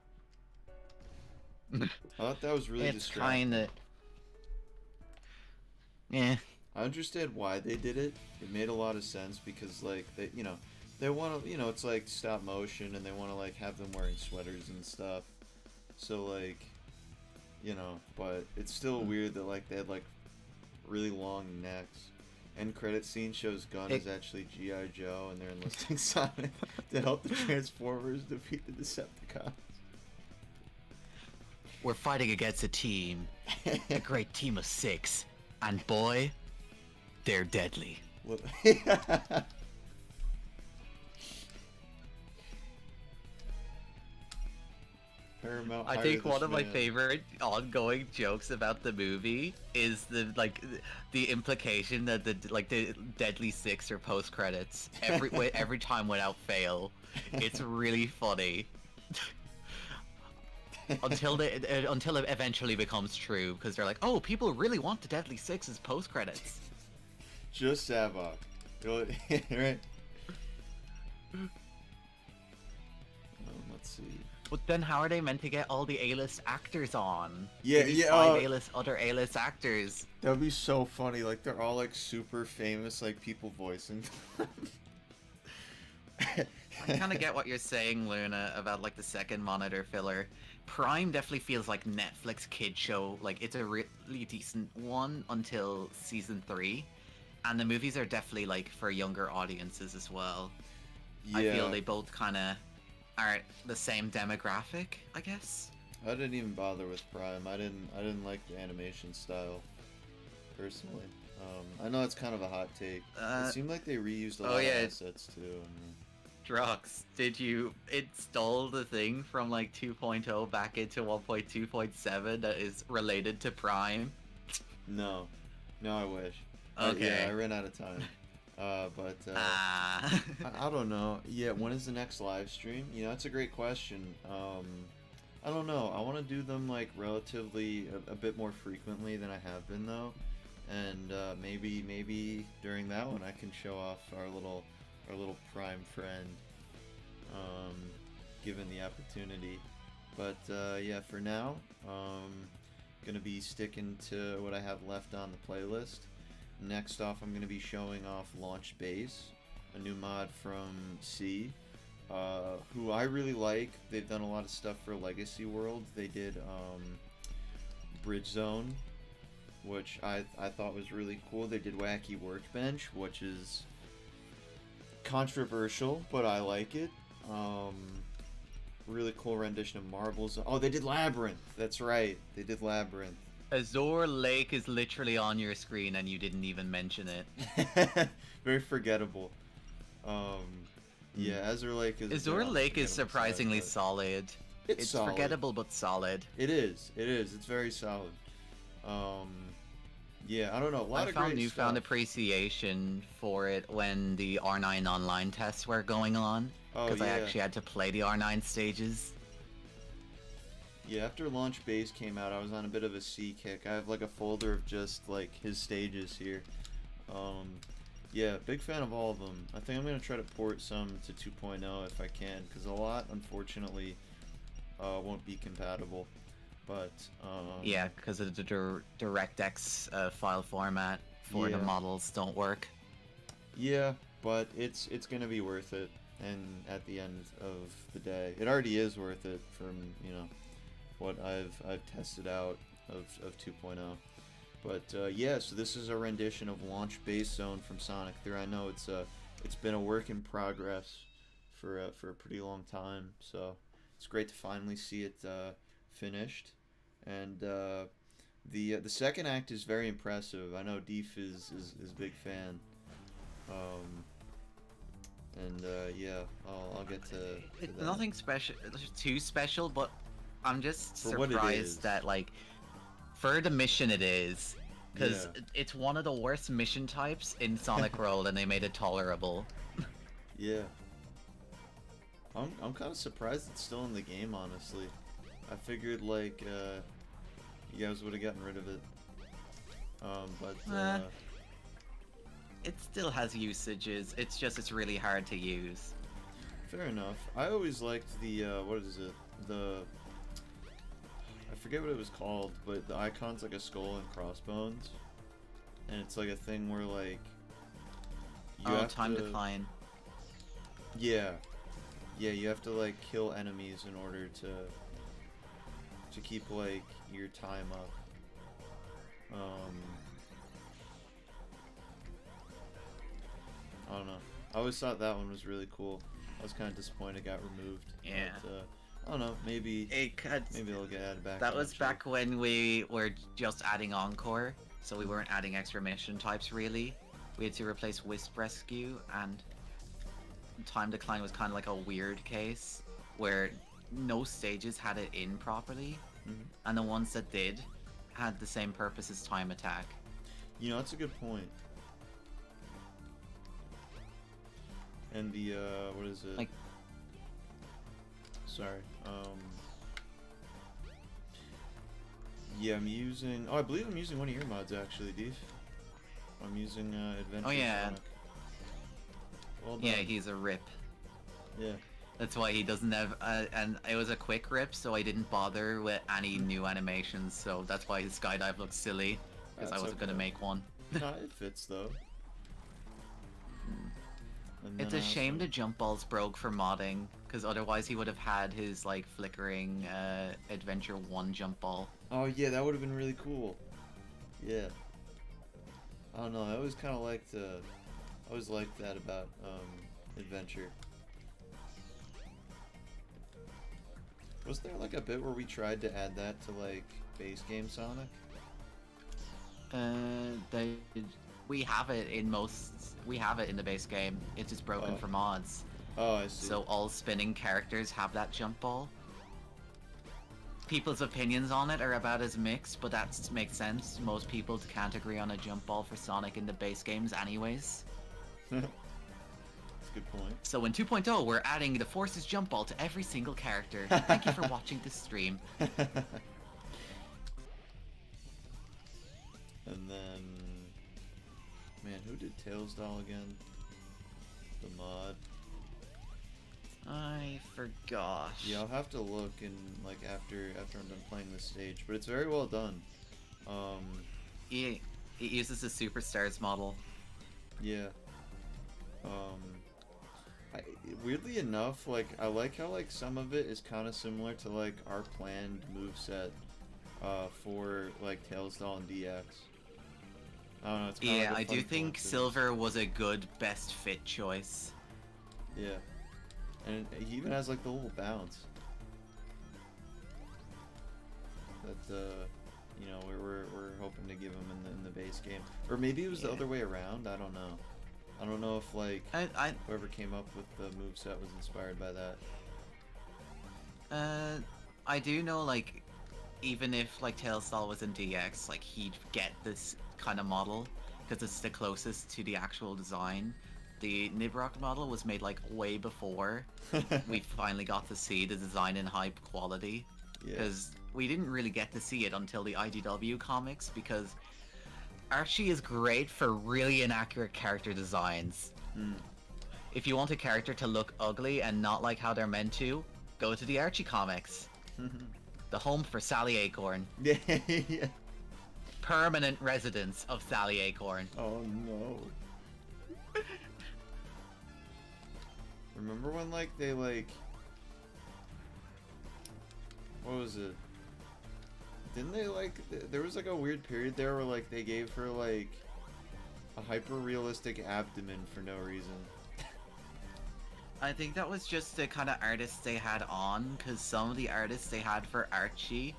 I thought that was really It's distracting. kind of, yeah. I understand why they did it. It made a lot of sense because like they want to it's like stop motion and they want to like have them wearing sweaters and stuff. So like but it's still weird that like they had like really long necks. End credit scene shows Gunn It, is actually G.I. Joe and they're enlisting Sonic to help the Transformers defeat the Decepticons. we're fighting against a great team of 6, and boy, they're deadly. Paramount I hired think one this of my man. favorite ongoing jokes about the movie is the implication that the Deadly Six are post credits every time without fail. It's really funny until it eventually becomes true because they're like, oh, people really want the Deadly Six as post credits. Just Savok. Right? Let's see. But then how are they meant to get all the A-list actors on? Yeah, They need yeah. 5 other A-list actors. That would be so funny. Like they're all like super famous, like people voicing them. I kind of get what you're saying, Luna, about like the second monitor filler. Prime definitely feels like Netflix kid show. Like it's a really decent one until season 3, and the movies are definitely like for younger audiences as well. Yeah. I feel they both kind of are the same demographic, I guess. I didn't even bother with Prime. I didn't like the animation style, personally. I know it's kind of a hot take. It seemed like they reused a lot of assets too. Drox, did you install the thing from like 2.0 back into 1.2.7 that is related to Prime? No, I wish. Okay. Yeah, I ran out of time. But Ah. I don't know. Yeah, when is the next live stream? That's a great question. I don't know. I want to do them like relatively a bit more frequently than I have been though, and maybe during that one I can show off our little Prime friend, given the opportunity. But yeah, for now, gonna be sticking to what I have left on the playlist. Next off, I'm gonna be showing off Launch Base, a new mod from C, who I really like. They've done a lot of stuff for Legacy World. They did Bridge Zone, which I thought was really cool. They did Wacky Workbench, which is controversial, but I like it. Really cool rendition of Marbles. Oh, they did Labyrinth. That's right. They did Labyrinth. Azure Lake is literally on your screen and you didn't even mention it. Very forgettable. Yeah, Azure Lake is. Azure Lake is surprisingly solid. It's solid. Forgettable but solid. It is. It's very solid. Yeah, I don't know. A lot of great stuff. Newfound appreciation for it when the R9 online tests were going on. Because I actually had to play the R9 stages. Yeah, after Launch Base came out, I was on a bit of a C kick. I have like a folder of just like his stages here. Yeah, big fan of all of them. I think I'm gonna try to port some to 2.0 if I can, because a lot, unfortunately, won't be compatible. But yeah, because of the DirectX file format for the models don't work. Yeah, but it's gonna be worth it. And at the end of the day, it already is worth it from what I've tested out of 2.0. But yeah, so this is a rendition of Launch Base Zone from Sonic 3. I know it's been a work in progress for a pretty long time, so it's great to finally see it finished. And the second act is very impressive. I know Deef is a big fan. And yeah, I'll get to it's that. nothing special, too special, but I'm just surprised that like for the mission it is, because it's one of the worst mission types in Sonic World, and they made it tolerable. Yeah. I'm kind of surprised it's still in the game, honestly. I figured like you guys would have gotten rid of it. But it still has usages. It's just it's really hard to use. Fair enough. I always liked the what is it? I forget what it was called, but the icon's like a skull and crossbones, and it's like a thing where like you Oh, have time to, decline. yeah, yeah, you have to like kill enemies in order to keep like your time up. I don't know. I always thought that one was really cool. I was kind of disappointed it got removed. Yeah. But, I don't know. Maybe maybe it'll get added back. That was eventually. back when we were just adding Encore, so we weren't adding extra mission types really. We had to replace Wisp Rescue, and Time Decline was kind of like a weird case where no stages had it in properly, and the ones that did had the same purpose as Time Attack. You know, that's a good point. And the what is it? Like, sorry. Yeah, I'm using. Oh, I believe I'm using one of your mods actually, Deef. I'm using Adventure. oh yeah, Sonic. Well done. yeah, he's a rip. Yeah. That's why he doesn't have, and it was a quick rip, so I didn't bother with any new animations. So that's why his skydive looks silly, because I That's wasn't okay. gonna make one. Nah, it fits though. And It's then a shame also- the jump balls broke for modding, because otherwise he would have had his like flickering Adventure 1 jump ball. Oh yeah, that would have been really cool. Yeah. I don't know. I always kind of liked. I always liked that about Adventure. Was there like a bit where we tried to add that to like base game Sonic? We have it in we have it in the base game. It's just broken Oh. for mods. Oh, I see. So all spinning characters have that jump ball. People's opinions on it are about as mixed, but that makes sense. Most people can't agree on a jump ball for Sonic in the base games anyways. That's a good point. So in 2.0, we're adding the Force's jump ball to every single character. Thank you for watching this stream. And then, man, who did Tails Doll again? The mod. I forgot. Yeah, I'll have to look and like after I'm done playing this stage, but it's very well done. It uses the Superstars model. Yeah. Weirdly enough, like I like how like some of it is kind of similar to like our planned moveset for like Tails Doll and DX. I don't know. It's kinda Yeah, like a I do funny think coincidence. Silver was a good best fit choice. Yeah. And he even has like the little bounce. That you know, we're hoping to give him in the base game, or maybe it was the Yeah. other way around. I don't know. I don't know if like I whoever came up with the moveset was inspired by that. I do know, like, even if like Tailstall was in DX, like he'd get this kind of model because it's the closest to the actual design. The Nibrock model was made like way before we finally got to see the design in high quality, Yeah. because we didn't really get to see it until the IDW comics, because Archie is great for really inaccurate character designs. Mm. If you want a character to look ugly and not like how they're meant to, go to the Archie comics. The home for Sally Acorn. Yeah. Yeah. Permanent residence of Sally Acorn. Oh no. Remember when like they like what was it? Didn't they like there was like a weird period there where like they gave her like a hyper realistic abdomen for no reason. I think that was just the kind of artists they had on, because some of the artists they had for Archie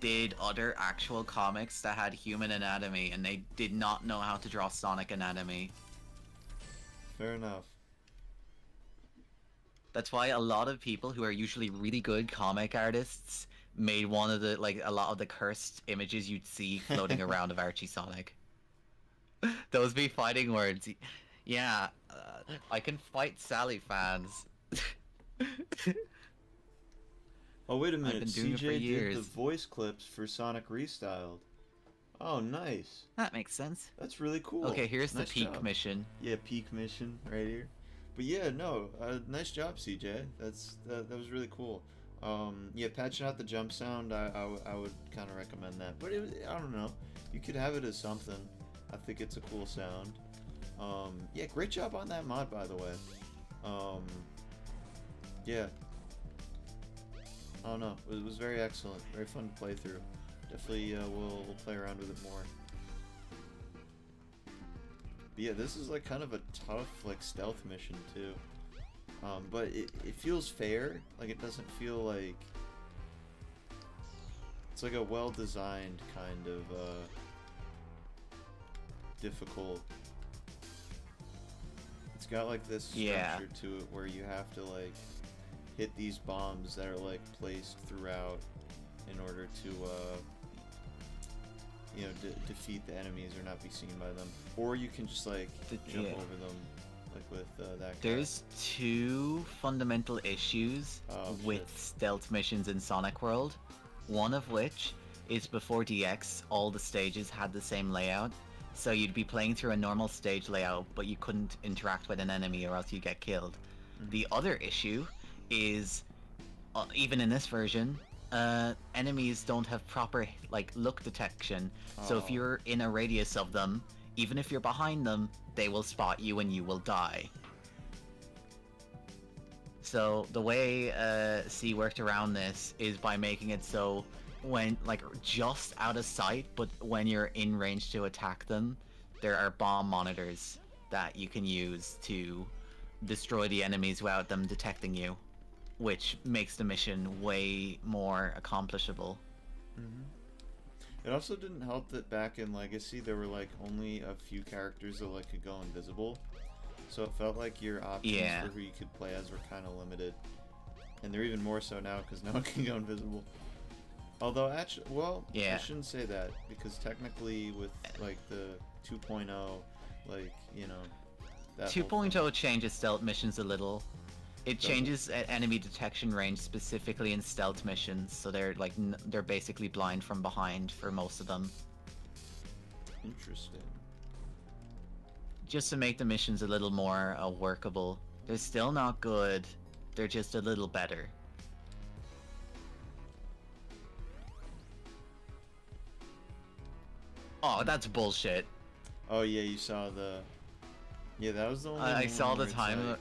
did other actual comics that had human anatomy, and they did not know how to draw Sonic anatomy. Fair enough. That's why a lot of people who are usually really good comic artists made one of the, like, a lot of the cursed images you'd see floating around of Archie Sonic. Those be fighting words. Yeah, I can fight Sally fans. Oh wait a I've minute, been doing it for CJ did the years. voice clips for Sonic Restyled. Oh nice. That makes sense. That's really cool. Okay, here's Nice the peak job. mission. Yeah, peak mission right here. But yeah, no, nice job, CJ. That was really cool. Yeah, patching out the jump sound, I would kind of recommend that. But I don't know. You could have it as something. I think it's a cool sound. Yeah, great job on that mod, by the way. Yeah. I don't know. It was very excellent. Very fun to play through. Definitely, we'll play around with it more. But yeah, this is like kind of a tough like stealth mission too. But it feels fair. Like it doesn't feel like it's like a well-designed kind of difficult. It's got like this structure to it where you have to like hit these bombs that are like placed throughout in order to you know, defeat the enemies or not be seen by them, or you can just like jump over them, like with that. There's two fundamental issues with stealth missions in Sonic World. One of which is before DX, all the stages had the same layout, so you'd be playing through a normal stage layout, but you couldn't interact with an enemy or else you'd get killed. The other issue is, even in this version, enemies don't have proper like look detection. So if you're in a radius of them, even if you're behind them, they will spot you and you will die. So the way C worked around this is by making it so when like just out of sight, but when you're in range to attack them, there are bomb monitors that you can use to destroy the enemies without them detecting you, which makes the mission way more accomplishable. It also didn't help that back in Legacy there were like only a few characters that like could go invisible, so it felt like your options for who you could play as were kind of limited, and they're even more so now because no one can go invisible. Although actually, well, I shouldn't say that, because technically with like the 2.0, like, you know, that 2.0 changes stealth missions a little. It changes enemy detection range specifically in stealth missions, so they're like they're basically blind from behind for most of them. Interesting. Just to make the missions a little more workable. They're still not good. They're just a little better. Oh, that's bullshit. Oh yeah, you saw the. Yeah, that was the only. I saw the time. Like...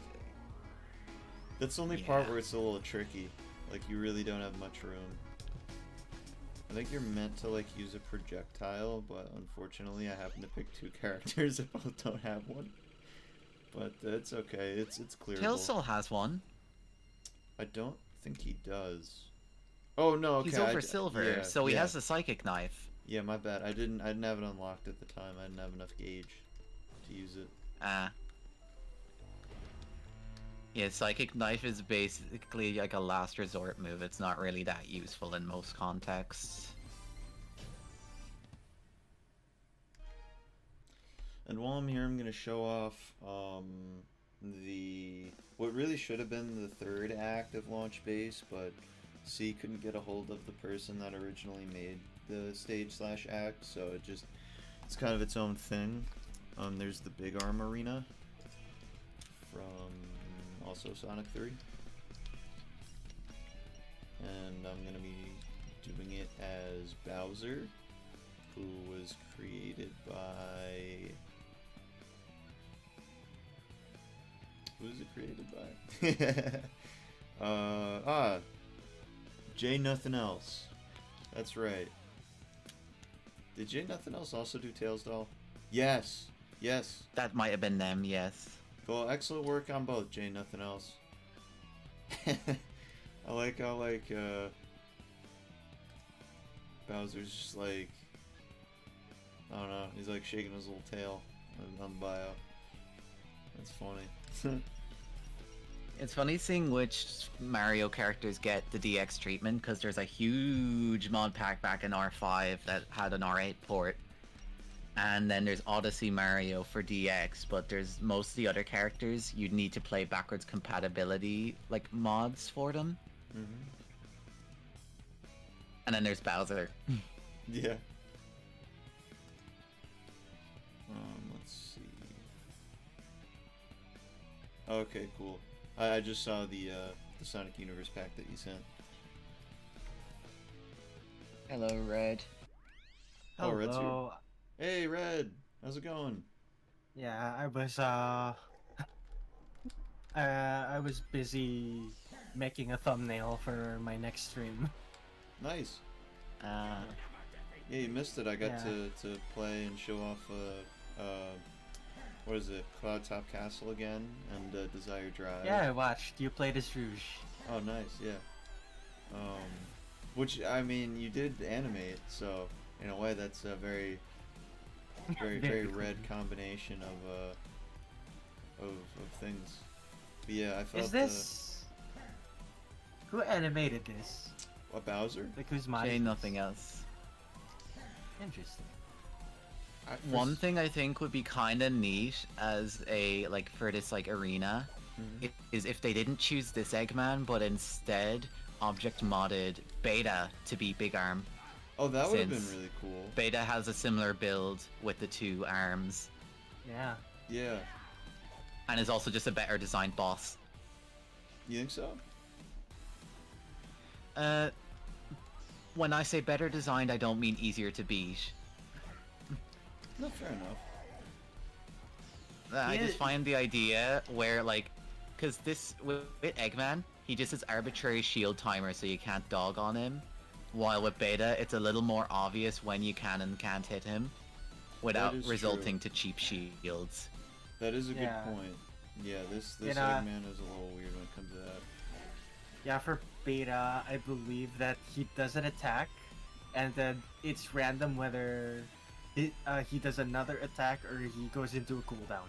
That's the only part where it's a little tricky. Like, you really don't have much room. I think you're meant to, like, use a projectile, but unfortunately I happen to pick two characters that both don't have one. But it's okay. It's clearable. Tails still has one. I don't think he does. Oh, no, okay. He's over silver, so he has a psychic knife. Yeah, my bad. I didn't have it unlocked at the time. I didn't have enough gauge to use it. Yeah, Psychic Knife is basically like a last resort move. It's not really that useful in most contexts. And while I'm here, I'm going to show off what really should have been the third act of Launch Base, but C couldn't get a hold of the person that originally made the stage/act, so it's kind of its own thing. There's the Big Arm Arena from also Sonic 3, and I'm gonna be doing it as Bowser, who was created by... Who is it created by? J Nothing Else. That's right. Did J Nothing Else also do Tails Doll? Yes. Yes. That might have been them, yes. Well, excellent work on both, J Nothing Else. I like how, like, Bowser's just like, I don't know, he's like shaking his little tail on the bio. That's funny. It's funny seeing which Mario characters get the DX treatment, because there's a huge mod pack back in R5 that had an R8 port. And then there's Odyssey Mario for DX, but there's most of the other characters, you'd need to play backwards compatibility, like, mods for them. And then there's Bowser. Yeah. Let's see. Okay, cool. I just saw the Sonic Universe pack that you sent. Hello, Red. Oh, Red's here. Hello. Hey, Red. How's it going? Yeah, I was busy making a thumbnail for my next stream. Nice. Uh, Yeah, you missed it. I got Yeah. to play and show off what is it? Cloud Top Castle again and Desire Drive. Yeah, I watched. You played as Rouge. Oh, nice. Yeah. Um, which I mean, you did animate, so in a way, that's a very, very, very Very red cool. combination of things. But yeah, I felt Is this who animated this? a Bowser. Like who's say modding nothing this? else. Interesting. One thing I think would be kind of neat as a like for this like arena Mhm. is if they didn't choose this Eggman, but instead object modded Beta to be Big Arm. Oh, that would have been since really cool. Beta has a similar build with the two arms, Yeah. Yeah. and is also just a better designed boss. You think so? Uh, when I say better designed, I don't mean easier to beat. No, fair enough. I Yeah. just find the idea where like, cause this with Eggman, he just has arbitrary shield timer, so you can't dog on him. While with Beta, it's a little more obvious when you can and can't hit him, without is resulting true. to cheap shields. That is a Yeah. good point. Yeah, this You know, Eggman is a little weird when it comes to that. Yeah, for Beta, I believe that he doesn't attack, and then it's random whether he does another attack or he goes into a cooldown.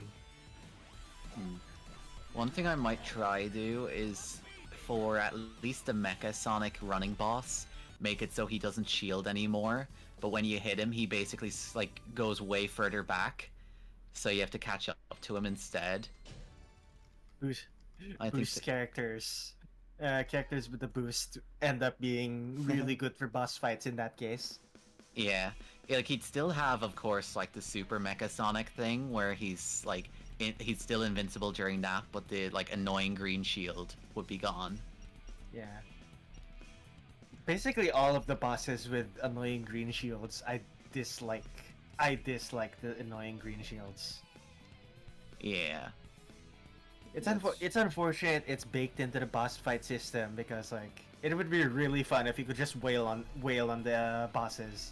One thing I might try do is for at least the Mecha Sonic running boss, make it so he doesn't shield anymore. But when you hit him, he basically like goes way further back, so you have to catch up to him instead. Boost, I think boost that- characters with the boost end up being really good for boss fights in that case. Yeah, like he'd still have, of course, like the Super Mecha Sonic thing where he's like he's still invincible during that, but the like annoying green shield would be gone. Yeah. Basically, all of the bosses with annoying green shields, I dislike. I dislike the annoying green shields. Yeah. It's unfortunate it's baked into the boss fight system because like it would be really fun if you could just wail on the bosses.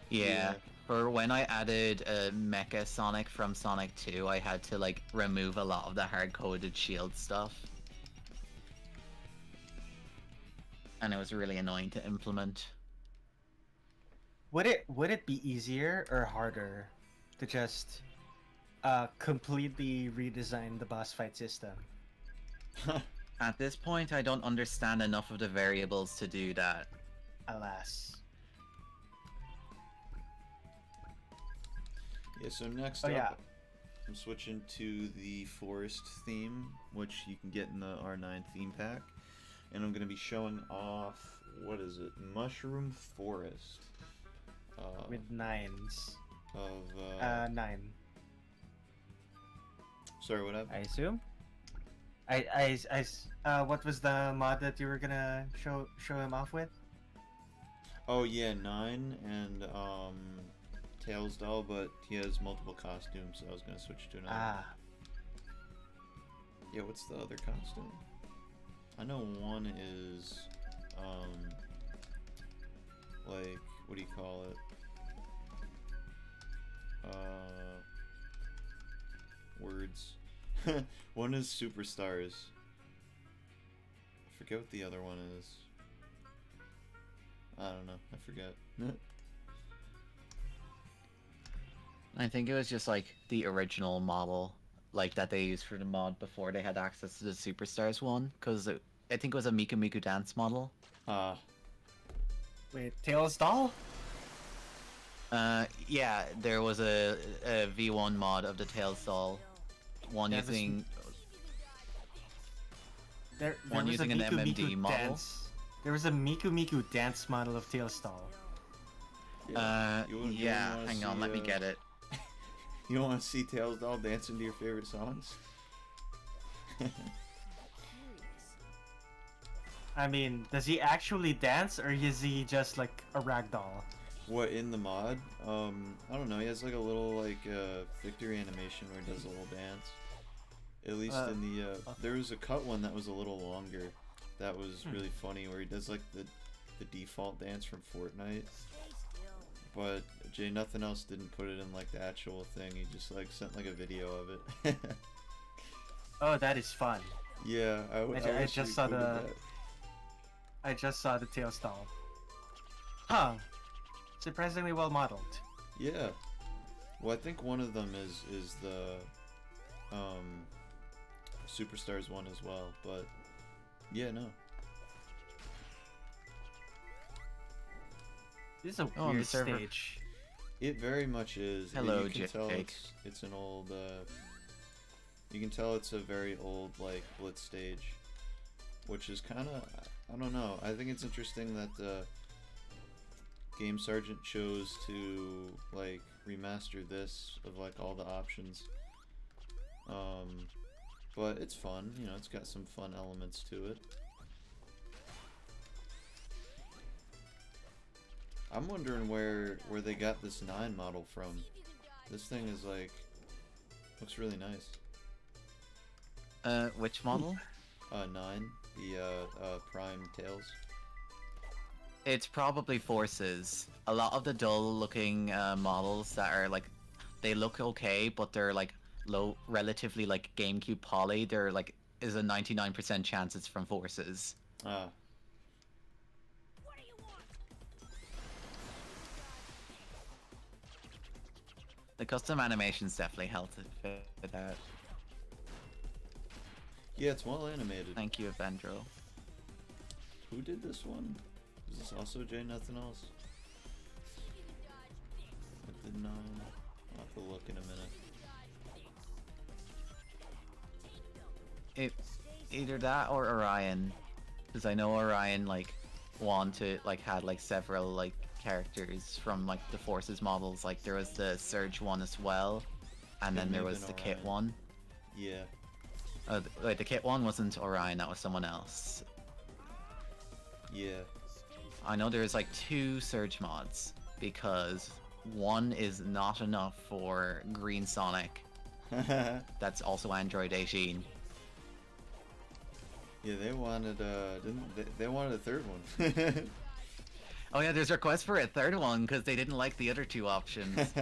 Yeah. Yeah. For when I added Mecha Sonic from Sonic 2, I had to like remove a lot of the hard-coded shield stuff. And it was really annoying to implement. Would it be easier or harder to just completely redesign the boss fight system? At this point, I don't understand enough of the variables to do that. Alas. Yeah, so next Oh, up, yeah. I'm switching to the forest theme, which you can get in the R9 theme pack. And I'm going to be showing off, what is it? Mushroom Forest. With nines. Of, 9. sorry, what happened? I assume. What was the mod that you were gonna show him off with? Oh, yeah, 9 and, Tails doll, but he has multiple costumes, so I was going to switch to another. Ah, Yeah, what's the other costume? I know one is, like, what do you call it? Words. One is Superstars. I forget what the other one is. I don't know. I forget. I think it was just like the original model, like that they used for the mod before they had access to the Superstars one, because I think it was a Miku Miku dance model. Ah, wait, Tails doll? Yeah, there was a V1 mod of the Tails doll, one Yeah, this- using There One was using a an Miku MMD Miku model? dance. There was a Miku Miku dance model of Tails doll. yeah. You yeah. wanna Hang on, see, let me get it. You don't want to see Tails doll dancing to your favorite songs? I mean, does he actually dance, or is he just like a ragdoll? What, in the mod? I don't know. He has like a little like victory animation where he does a little dance. At least in the there was a cut one that was a little longer. That was really funny where he does like the default dance from Fortnite. But Jay Nothing Else didn't put it in like the actual thing. He just like sent like a video of it. Oh, that is fun. Yeah, I wish just we saw included the- that. I just saw the tail stall. Huh. Surprisingly well modeled. Yeah. Well, I think one of them is the Superstars one as well, but yeah, no. This is a Oh, on the weird server. stage. It very much is. Hello, you can tell Jake. it's an old you can tell it's a very old like Blitz stage, which is kind of, I don't know. I think it's interesting that Game Sergeant chose to like remaster this of like all the options. But it's fun, you know, it's got some fun elements to it. I'm wondering where they got this 9 model from. This thing is like, looks really nice. Which model? 9, the Prime Tails. It's probably Forces. A lot of the dull-looking models that are like, they look okay, but they're like relatively like GameCube poly. They're like, is a 99% chance it's from Forces. Ah. The custom animations definitely helped it fit out. Yeah, it's well animated. Thank you, Evandro. Who did this one? Is this also Jay Nothing Else? I didn't know. I'll have to look in a minute. Either that or Orion, because I know Orion like had like several like characters from like the Forces models. Like there was the Surge one as well, and It then may there have was been the Kit Orion. one. Yeah. Wait, the Kit one wasn't Orion, that was someone else. Yeah. I know there's like 2 Surge mods, because one is not enough for Green Sonic. That's also Android 18. Yeah, they wanted they wanted a third one. Oh yeah, there's requests for a third one because they didn't like the other 2 options.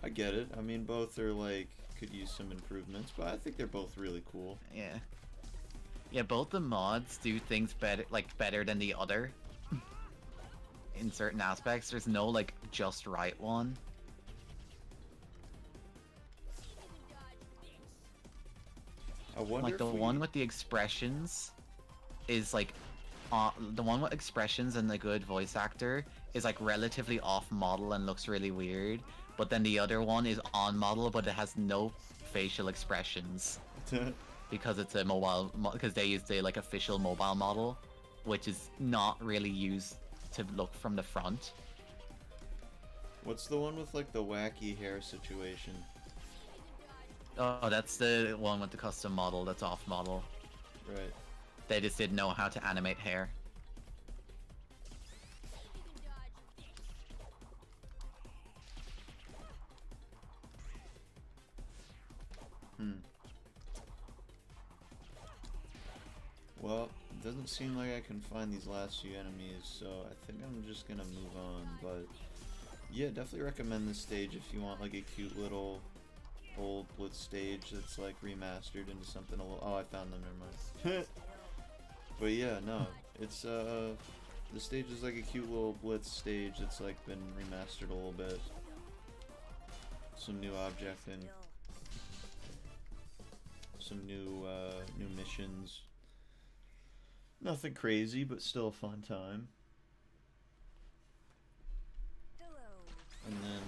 I get it. I mean, both are like could use some improvements, but I think they're both really cool. Yeah. Yeah, both the mods do things better than the other. In certain aspects, there's no like just right one. I wonder Like if the we... one with the expressions is like the one with expressions and the good voice actor is like relatively off model and looks really weird, but then the other one is on model but it has no facial expressions because it's a mobile because they use the like official mobile model, which is not really used to look from the front. What's the one with like the wacky hair situation? Oh, that's the one with the custom model that's off model. Right. They just didn't know how to animate hair. Well, it doesn't seem like I can find these last few enemies, so I think I'm just gonna move on, but yeah, definitely recommend this stage if you want like a cute little old Blitz stage that's like remastered into something a little... Oh, I found them, never mind. But yeah, no, it's the stage is like a cute little Blitz stage that's like been remastered a little bit. Some new objecting, some new missions. Nothing crazy, but still a fun time. And then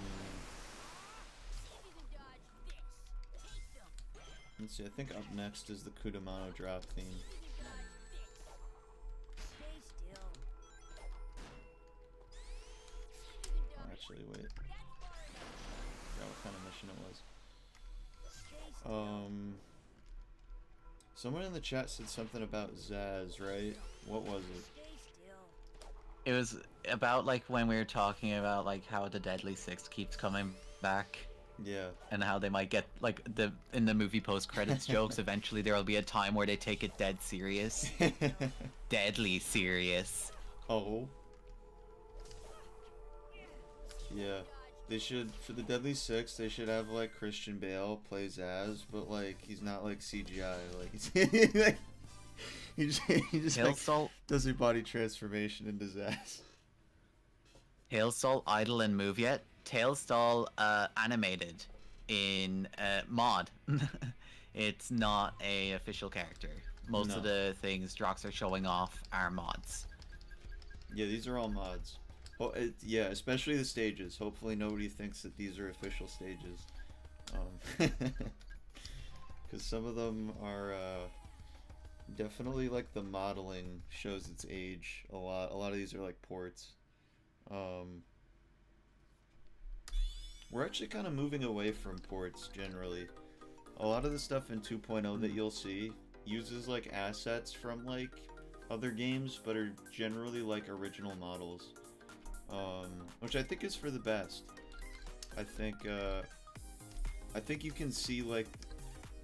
let's see, I think up next is the Kudamono drop theme. Oh, actually, wait. Forgot what kind of mission it was. Someone in the chat said something about Zaz, right? What was it? It was about like when we were talking about like how the Deadly Six keeps coming back. Yeah. And how they might get like in the movie post credits jokes. Eventually, there will be a time where they take it dead serious, deadly serious. Oh. Yeah. They should, for the Deadly Six, they should have like Christian Bale play Zaz, but like he's not like CGI. Like he's like, he just like, does a body transformation into Zaz. Tailstall idle and move yet? Tailstall animated in mod. It's not a official character. Most of the things Drox are showing off are mods. Yeah, these are all mods. Oh, yeah, especially the stages. Hopefully nobody thinks that these are official stages. Because some of them are definitely like the modeling shows its age a lot. A lot of these are like ports. We're actually kind of moving away from ports generally. A lot of the stuff in 2.0 that you'll see uses like assets from like other games, but are generally like original models, which I think is for the best. I think you can see like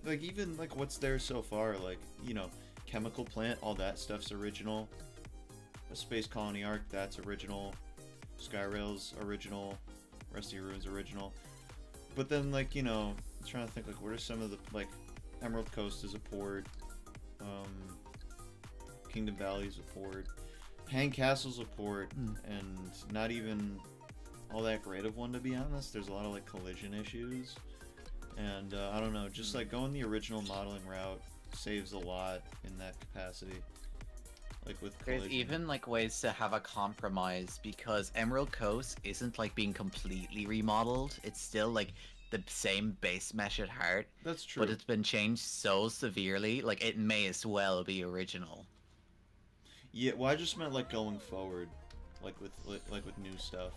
even like what's there so far, like, you know, Chemical Plant, all that stuff's original. A Space Colony Arc, that's original. Skyrail's original. Rusty Ruins original. But then, like, you know, I'm trying to think, like, what are some of the, like, Emerald Coast is a port. Kingdom Valley is a port. Hang Castle's a port, and not even all that great of one, to be honest. There's a lot of, like, collision issues. And, I don't know, just, like, going the original modeling route saves a lot in that capacity. Like with collision. There's even like ways to have a compromise, because Emerald Coast isn't like being completely remodeled. It's still like the same base mesh at heart. That's true. But it's been changed so severely, like it may as well be original. Yeah, well, I just meant like going forward, like with new stuff.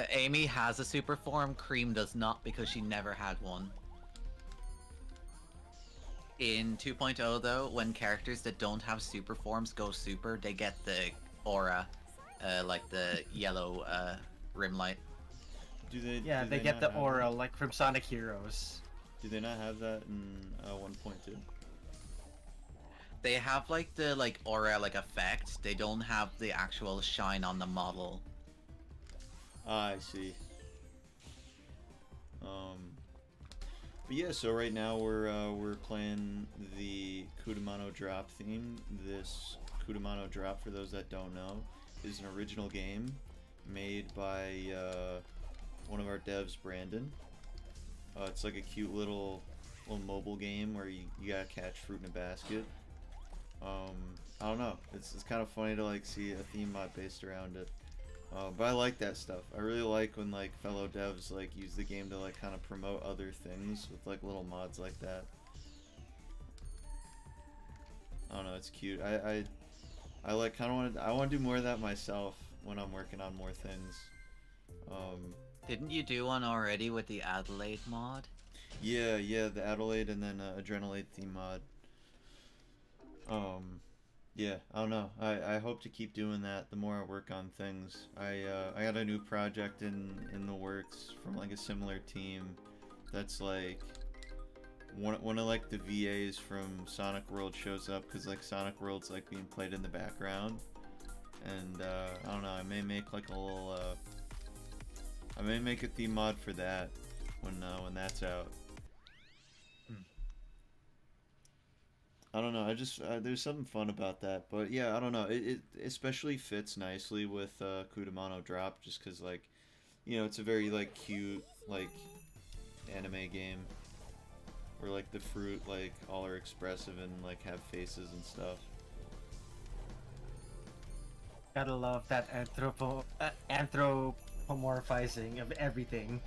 Amy has a super form. Cream does not, because she never had one. In 2.0 though, when characters that don't have super forms go super, they get the aura, like the yellow rim light. Do they? Yeah, do they get the aura that? like from Sonic Heroes. Do they not have that in 1.2? They have like the aura effect. They don't have the actual shine on the model. Ah, I see. But yeah, so right now we're playing the Kudamono drop theme. This Kudamono drop, for those that don't know, is an original game made by one of our devs, Brandon. It's like a cute little mobile game where you gotta catch fruit in a basket. I don't know. It's kind of funny to like see a theme mod based around it. But I like that stuff. I really like when like fellow devs like use the game to like kind of promote other things with like little mods like that. I don't know, it's cute. I like kind of want to do more of that myself when I'm working on more things. Didn't you do one already with the Adelaide mod? Yeah, the Adelaide and then Adrenalate theme mod. Yeah, I don't know. I hope to keep doing that the more I work on things. I got a new project in the works from like a similar team that's like one of like the VAs from Sonic World shows up, because like Sonic World's like being played in the background, and I don't know, I may make like a little I may make a theme mod for that when that's out. I don't know, I just, there's something fun about that, but yeah, I don't know, it especially fits nicely with Kudamono Drop, just because, like, you know, it's a very, like, cute, like, anime game, where, like, the fruit, like, all are expressive and, like, have faces and stuff. Gotta love that anthropomorphizing of everything.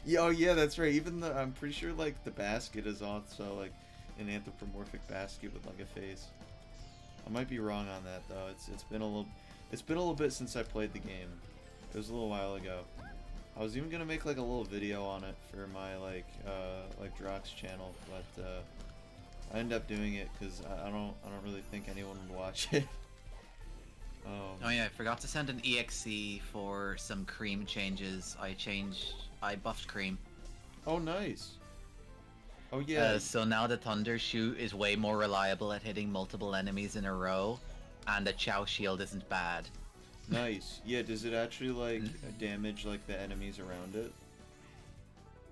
Yeah, oh yeah, that's right, even I'm pretty sure, like, the basket is also, like, an anthropomorphic basket with like a face. I might be wrong on that though. It's been a little bit since I played the game. It was a little while ago. I was even gonna make like a little video on it for my like Drox channel, but I end up doing it because I don't really think anyone would watch it. Oh yeah, I forgot to send an EXE for some cream changes. I buffed cream. Oh, nice. Oh yeah. So now the Thunder Shoot is way more reliable at hitting multiple enemies in a row, and the Chow Shield isn't bad. Nice. Yeah, does it actually like damage like the enemies around it?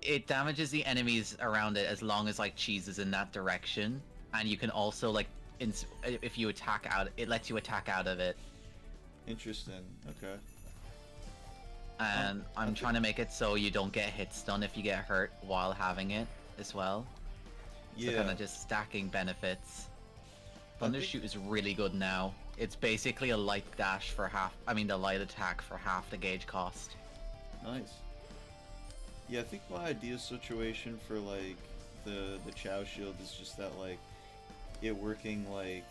It damages the enemies around it as long as like cheese is in that direction, and you can also like if you attack out, it lets you attack out of it. Interesting. Okay. And I'm trying to make it so you don't get hit stun if you get hurt while having it as well. Yeah. So kind of just stacking benefits. Thunder Shoot is really good now. It's basically a light dash for half. I mean, the light attack for half the gauge cost. Nice. Yeah, I think my ideal situation for like the Chow Shield is just that like it working like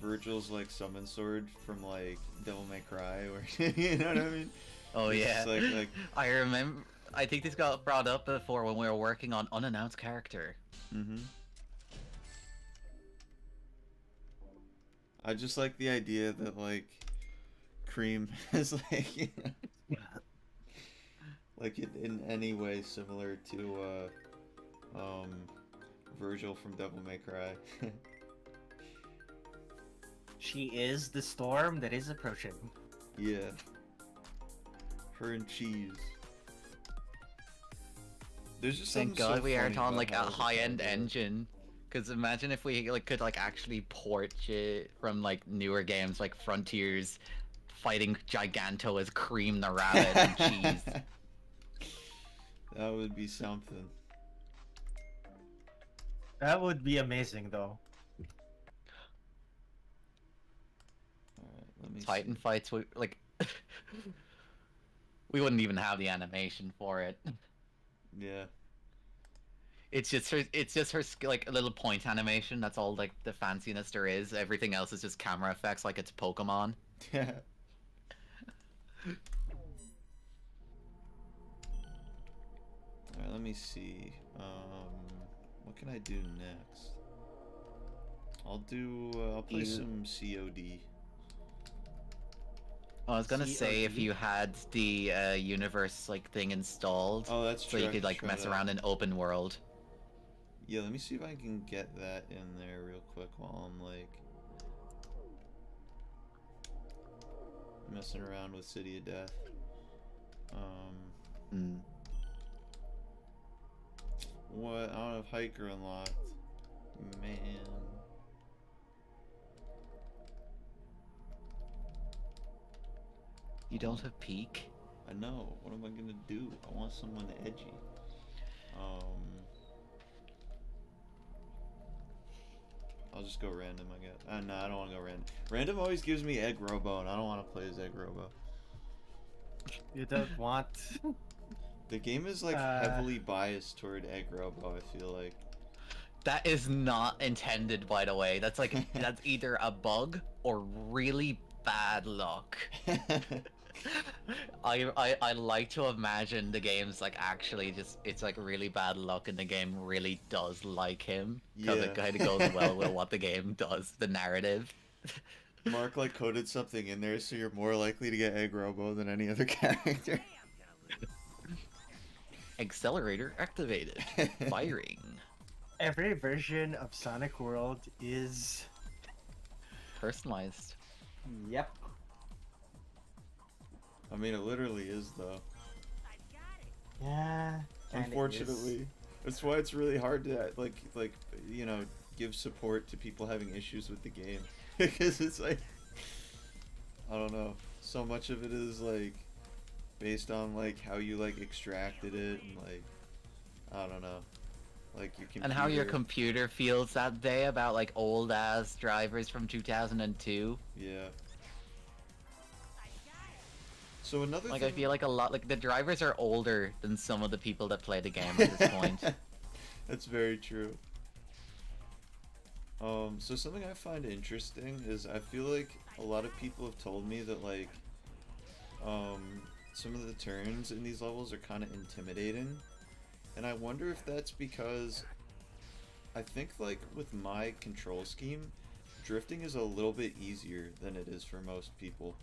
Virgil's like summon sword from like Devil May Cry, or you know what I mean? Oh It's yeah. just, like I remember. I think this got brought up before when we were working on unannounced character. I just like the idea that like Cream is like you know, like in any way similar to Virgil from Devil May Cry. She is the storm that is approaching. Yeah. Her and cheese. There's just Thank something God so we aren't funny on about like a how it's high-end done. engine. Because imagine if we like could like actually port shit from like newer games like Frontiers, fighting Giganto as Cream the Rabbit and cheese. That would be something. That would be amazing, though. Alright, let me Titan see. fights would like we wouldn't even have the animation for it. Yeah. It's just her like a little point animation. That's all like the fanciness there is. Everything else is just camera effects like it's Pokemon. Yeah. Alright, let me see. What can I do next? I'll play some COD. I was gonna say if COD? you had the universe like thing installed, Oh, that's so true. you I could can like try mess that. around in open world. Yeah, let me see if I can get that in there real quick while I'm like messing around with City of Death. What? I don't have Hiker unlocked. Man. You don't have peak. I know. What am I gonna do? I want someone edgy. I'll just go random, I guess. No, I don't want to go random. Random always gives me Egg Robo, and I don't want to play as Egg Robo. You don't want. The game is like heavily biased toward Egg Robo, I feel like. That is not intended, by the way. That's like that's either a bug or really bad luck. I like to imagine the game's like actually just it's like really bad luck and the game really does like him because Yeah. it kind of goes well with what the game does, the narrative. Mark like coded something in there so you're more likely to get Egg Robo than any other character. Accelerator activated. Firing. Every version of Sonic World is. Personalized. Yep. I mean, it literally is though. Yeah. kinda Unfortunately, that's why it's really hard to like you know give support to people having issues with the game because it's like I don't know. So much of it is like based on like how you like extracted it and like I don't know, like your computer. And how your computer feels that day about like old ass drivers from 2002. Yeah. So another Like thing... I feel like a lot like the drivers are older than some of the people that play the game at this point. That's very true. So something I find interesting is I feel like a lot of people have told me that like some of the turns in these levels are kind of intimidating. And I wonder if that's because I think like with my control scheme, drifting is a little bit easier than it is for most people.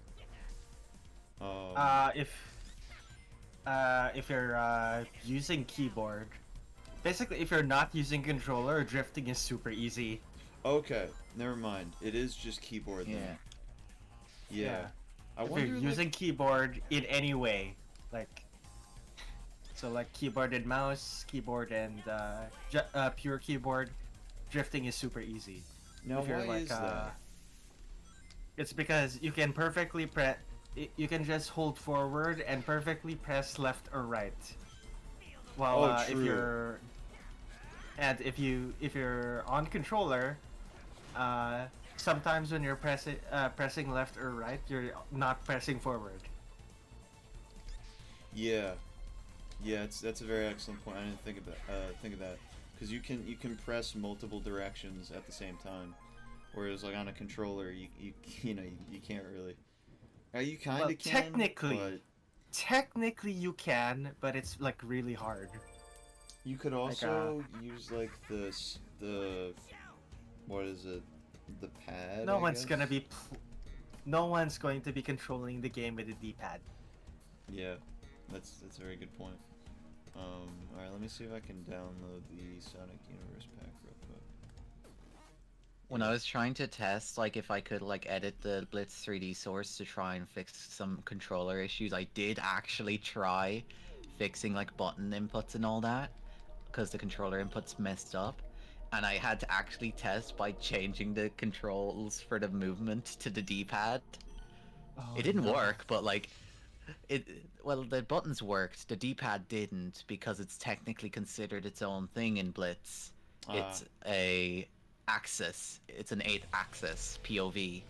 Um, Uh, if if you're using keyboard, basically if you're not using controller, drifting is super easy. okay, never mind. It is just keyboard Yeah. then. Yeah. I If wonder you're like using keyboard in any way, like so like keyboard and mouse, keyboard and pure keyboard, drifting is super easy. now If you're why like is that? it's because you can perfectly press. You can just hold forward and perfectly press left or right. While Oh, if true. you're and if you're on controller, sometimes when you're pressing left or right, you're not pressing forward. Yeah. Yeah, that's a very excellent point. I didn't think of that because you can press multiple directions at the same time, whereas like on a controller you know you can't really. You kind of Well, can, technically, technically you can, but it's like really hard. but you could also use like the what is it, the pad? No I one's guess? gonna be no one's going to be controlling the game with a D-pad. Yeah, that's a very good point. All right, let me see if I can download the Sonic Universe pack real quick. When I was trying to test, like, if I could, like, edit the Blitz 3D source to try and fix some controller issues, I did actually try fixing, like, button inputs and all that, because the controller inputs messed up. And I had to actually test by changing the controls for the movement to the D-pad. Oh, It didn't no. work, but, like, well, the buttons worked, the D-pad didn't, because it's technically considered its own thing in Blitz. It's a axis. It's an 8th axis POV.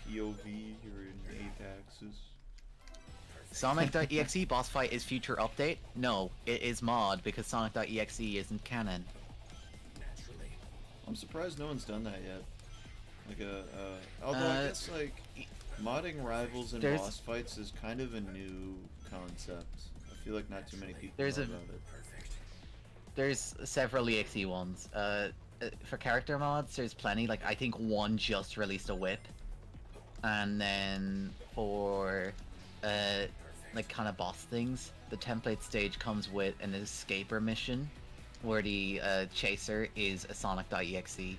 POV, you're in 8 axis. Sonic.exe boss fight is future update? No, it is mod because Sonic.exe isn't canon. I'm surprised no one's done that yet. Like although I guess like modding rivals and there's- boss fights is kind of a new concept. I feel like not too many people There's know a- about it. There's several EXE ones. For character mods, there's plenty. Like, I think one just released a whip. And then for, like, kind of boss things, the template stage comes with an escaper mission where the chaser is a Sonic.exe.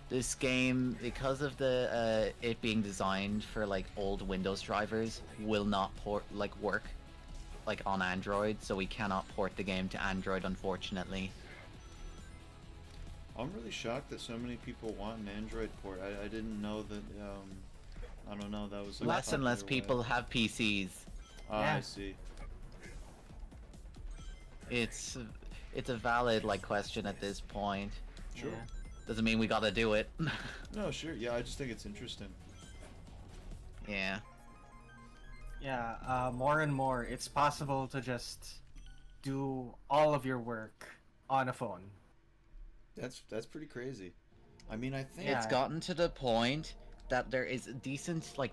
This game, because of the it being designed for like old Windows drivers, will not work like on Android, so we cannot port the game to Android, unfortunately. I'm really shocked that so many people want an Android port. I didn't know that. I don't know. That was like a Less and less popular way. people have PCs. Ah, Yeah. I see. It's a valid like question at this point. Sure. Yeah. Doesn't mean we gotta do it. No, sure. Yeah, I just think it's interesting. Yeah. Yeah, more and more, it's possible to just do all of your work on a phone. That's pretty crazy. I mean, I think. Yeah. It's gotten to the point that there is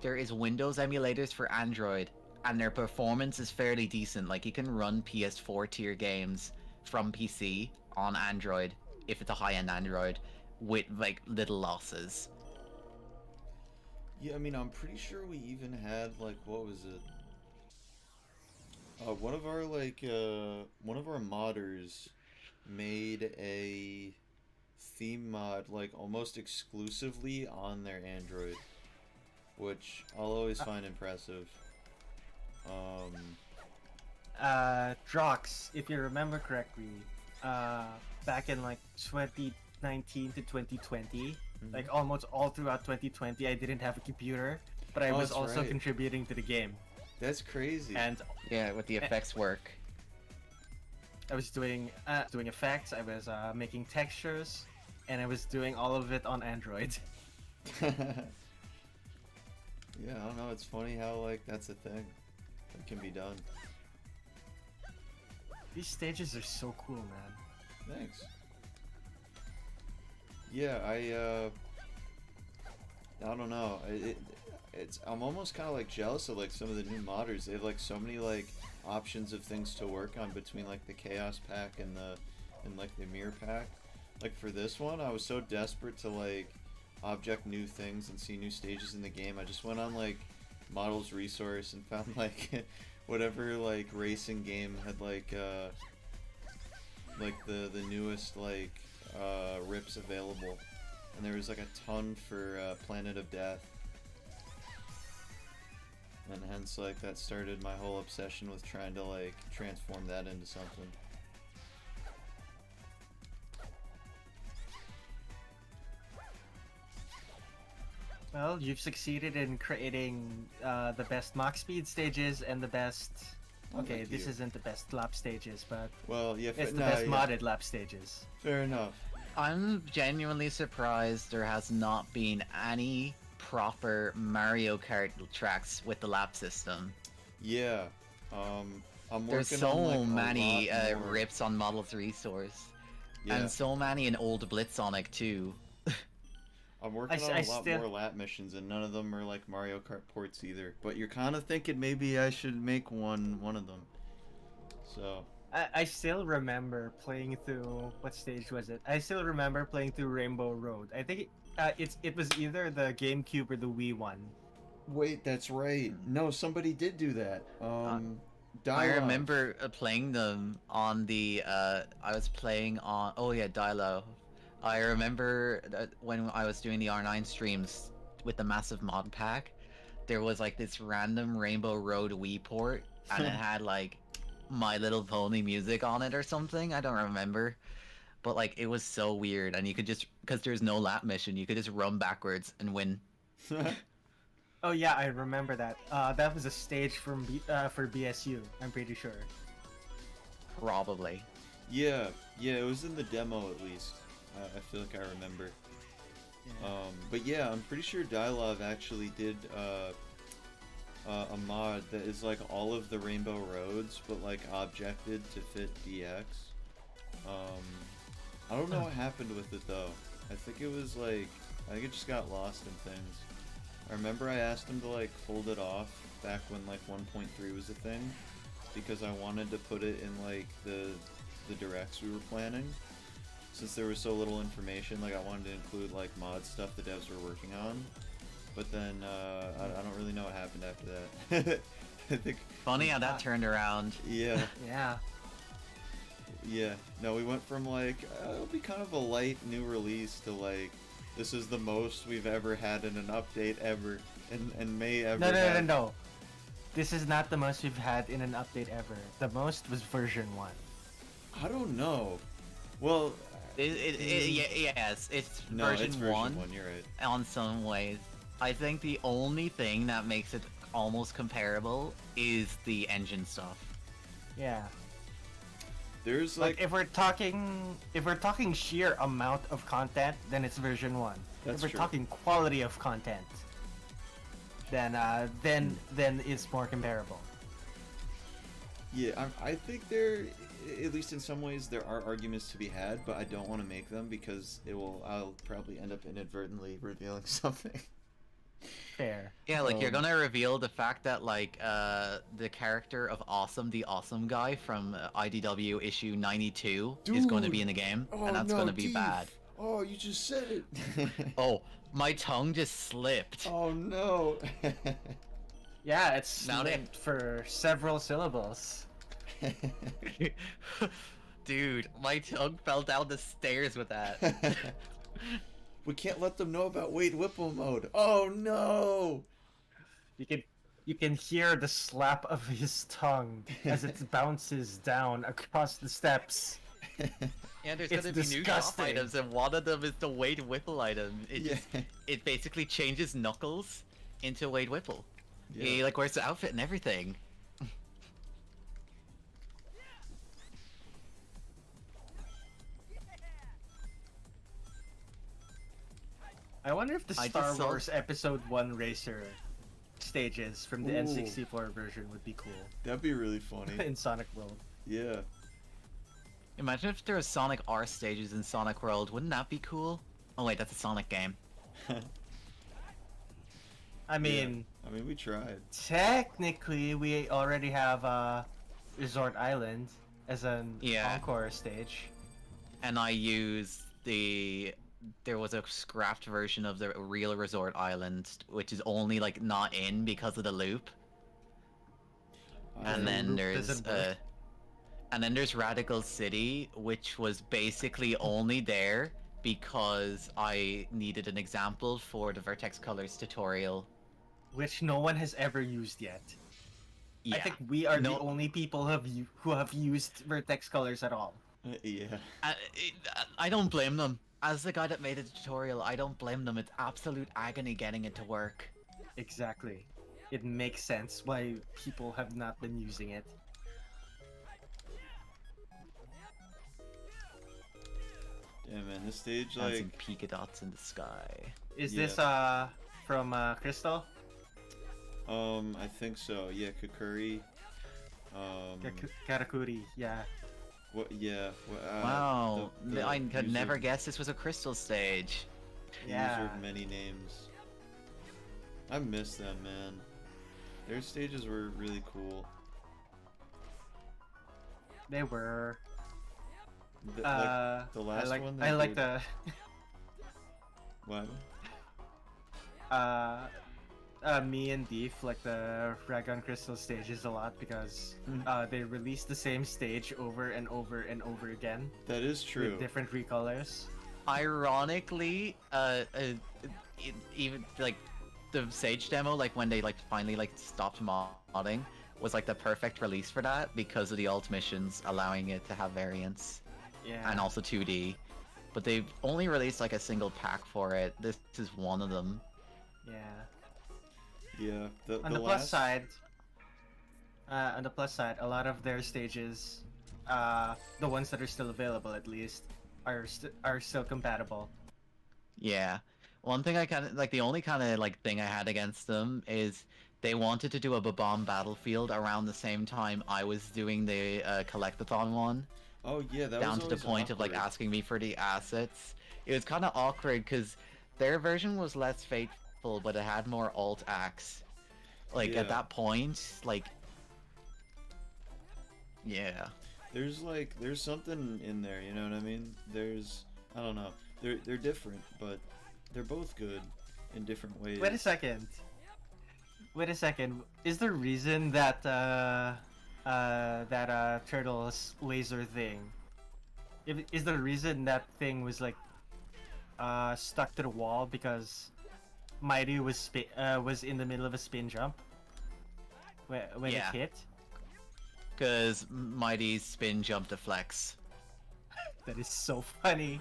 there is Windows emulators for Android, and their performance is fairly decent. Like, you can run PS4 tier games from PC on Android, if it's a high-end Android, with, like, little losses. Yeah, I mean, I'm pretty sure we even had like what was it? One of our modders made a theme mod like almost exclusively on their Android, which I'll always find impressive. Drox, if you remember correctly, back in like 2019 to 2020, like almost all throughout 2020, I didn't have a computer, but I Oh, was that's also right. contributing to the game. That's crazy. And Yeah, with the effects work. I was doing effects, I was making textures, and I was doing all of it on Android. Yeah, I don't know. It's funny how like that's a thing that can be done. These stages are so cool, man. Thanks. Yeah, I don't know. It's I'm almost kind of like jealous of like some of the new modders. They have like so many like options of things to work on between like the Chaos Pack and like the Mirror Pack. Like for this one, I was so desperate to like object new things and see new stages in the game. I just went on like Models Resource and found like whatever like racing game had like the newest like rips available, and there was like a ton for Planet of Death, and hence like that started my whole obsession with trying to like transform that into something. Well, you've succeeded in creating the best Mach speed stages and the best. Oh, Okay, thank this you. isn't the best lap stages, but Well, yeah, it's the nah, best yeah, modded lap stages. fair enough. I'm genuinely surprised there has not been any proper Mario Kart tracks with the lap system. Yeah, I'm There's working so on like many a lot more. rips on Models Resource, Yeah, and so many in old BlitzSonic too. I'm working on I a lot still- more lap missions, and none of them are like Mario Kart ports either. But you're kind of thinking maybe I should make one of them. So I still remember playing through what stage was it? I still remember playing through Rainbow Road. I think it was either the GameCube or the Wii one. wait, that's right. No, somebody did do that. I Dialogue. remember playing them on the. I was playing on. Oh yeah, Dialo. I remember that when I was doing the R9 streams with the massive mod pack, there was like this random Rainbow Road Wii port, and it had like My Little Pony music on it or something. I don't remember, but like it was so weird, and you could just because there's no lap mission, you could just run backwards and win. Oh yeah, I remember that. That was a stage from for BSU. I'm pretty sure. Probably. Yeah, it was in the demo at least. I feel like I remember. But yeah, I'm pretty sure Dialog actually did a mod that is like all of the Rainbow Roads, but like objected to fit DX. I don't know what happened with it though. I think it was like, I think it just got lost in things. I remember I asked him to like hold it off back when like 1.3 was a thing, because I wanted to put it in like the directs we were planning. Since there was so little information, like I wanted to include like mod stuff the devs were working on. But then I don't really know what happened after that. I think. Funny how that turned around. Yeah. Yeah. No, we went from like it'll be kind of a light new release to like this is the most we've ever had in an update ever, and may ever. have. No. This is not the most we've had in an update ever. The most was version 1. I don't know. Well, Yes, it's no, version it's version 1 1. You're right. on some ways. I think the only thing that makes it almost comparable is the engine stuff. Yeah. There's Like if we're talking sheer amount of content, then it's version 1. That's if we're true. talking quality of content, then it's more comparable. Yeah, I think there, at least in some ways, there are arguments to be had, but I don't want to make them because I'll probably end up inadvertently revealing something. Fair. Yeah, like you're gonna reveal the fact that like the character of Awesome, the Awesome guy from IDW issue 92 is going to be in the game, and that's going to be bad. Oh, you just said it. Oh, my tongue just slipped. Oh no. Yeah, it's Now they- linked for several syllables. Dude, my tongue fell down the stairs with that. We can't let them know about Wade Whipple mode. Oh no. You can hear the slap of his tongue as it bounces down across the steps. Yeah, there's It's gonna be new shop disgusting. items, and one of them is the Wade Whipple item. Yeah. It basically changes Knuckles into Wade Whipple. Yeah. He like wears the outfit and everything. I wonder if the I Star just saw- Wars Episode 1 racer stages from the Ooh. N64 version would be cool That'd be really funny. in Sonic World. Yeah. Imagine if there was Sonic R stages in Sonic World. Wouldn't that be cool? Oh wait, that's a Sonic game. I mean, I mean, we tried. technically, we already have Resort Island as an Yeah. encore stage. And I used there was a scrapped version of the real Resort Island, which is only like not in because of the loop. And the then loop there's doesn't work. and then there's Radical City, which was basically only there because I needed an example for the Vertex Colors tutorial. Which no one has ever used yet. Yeah. I think we are No- the only people who have used Vertex colors at all. Yeah. I don't blame them. As the guy that made the tutorial, I don't blame them. It's absolute agony getting it to work. Exactly. It makes sense why people have not been using it. Yeah, man, this stage, And some like, Polka Dots in the sky. Is Yeah. this from Crystal? I think so. Yeah, Kakuri. Karakuri, yeah. What? Yeah. Wow, I could user- never guess this was a crystal stage. the Yeah. User of many names. I miss them, man. Their stages were really cool. They were. Like the last one. They I like did- the What? me and Deef like the Dragon Crystal stages a lot because they release the same stage over and over and over again That is true. with different recolors. Ironically, even like the Sage demo, like when they like finally like stopped modding, was like the perfect release for that because of the alt missions allowing it to have variants Yeah. and also 2D. But they've only released like a single pack for it. This is one of them. Yeah. Yeah. On the plus side, a lot of their stages, the ones that are still available at least, are still compatible. Yeah. One thing I kind of like, the only kind of like thing I had against them is they wanted to do a Babam Battlefield around the same time I was doing the collectathon one, Oh yeah, that down was to the always point of like awkward. asking me for the assets. It was kind of awkward because their version was less faithful, but it had more alt acts. Like Yeah. at that point, like, yeah. There's something in there, you know what I mean? I don't know. They're different, but they're both good in different ways. Wait a second. Wait a second. Is the reason that turtle's laser thing? Is the reason that thing was like stuck to the wall because Mighty was in the middle of a spin jump when Yeah. it hit? Because Mighty's spin jump deflects. That is so funny.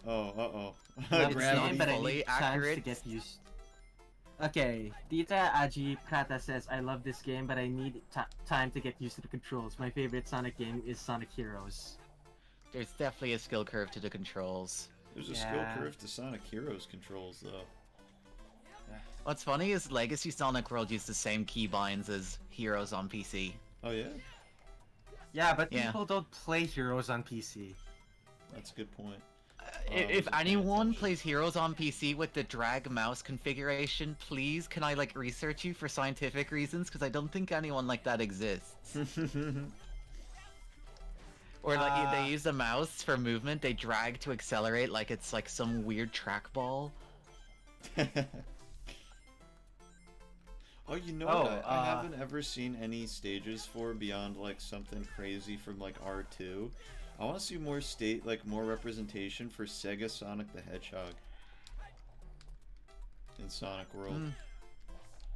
Oh, uh-oh. Love It's this not game, but I fully need chance accurate. to get used. Okay, Tita Aji Prata says, I love this game, but I need time to get used to the controls. My favorite Sonic game is Sonic Heroes. There's definitely a skill curve to the controls. There's a Yeah. skill curve to Sonic Heroes controls, though. What's funny is Legacy Sonic World used the same keybinds as Heroes on PC. Oh yeah? Yeah, but Yeah. people don't play Heroes on PC. That's a good point. If wasn't paying anyone attention. plays Heroes on PC with the drag mouse configuration, please can I like research you for scientific reasons? Because I don't think anyone like that exists. Or like they use the mouse for movement, they drag to accelerate like it's like some weird trackball. Oh, you know Oh, what? I haven't ever seen any stages for beyond like something crazy from like R2. I want to see more representation for Sega Sonic the Hedgehog in Sonic World.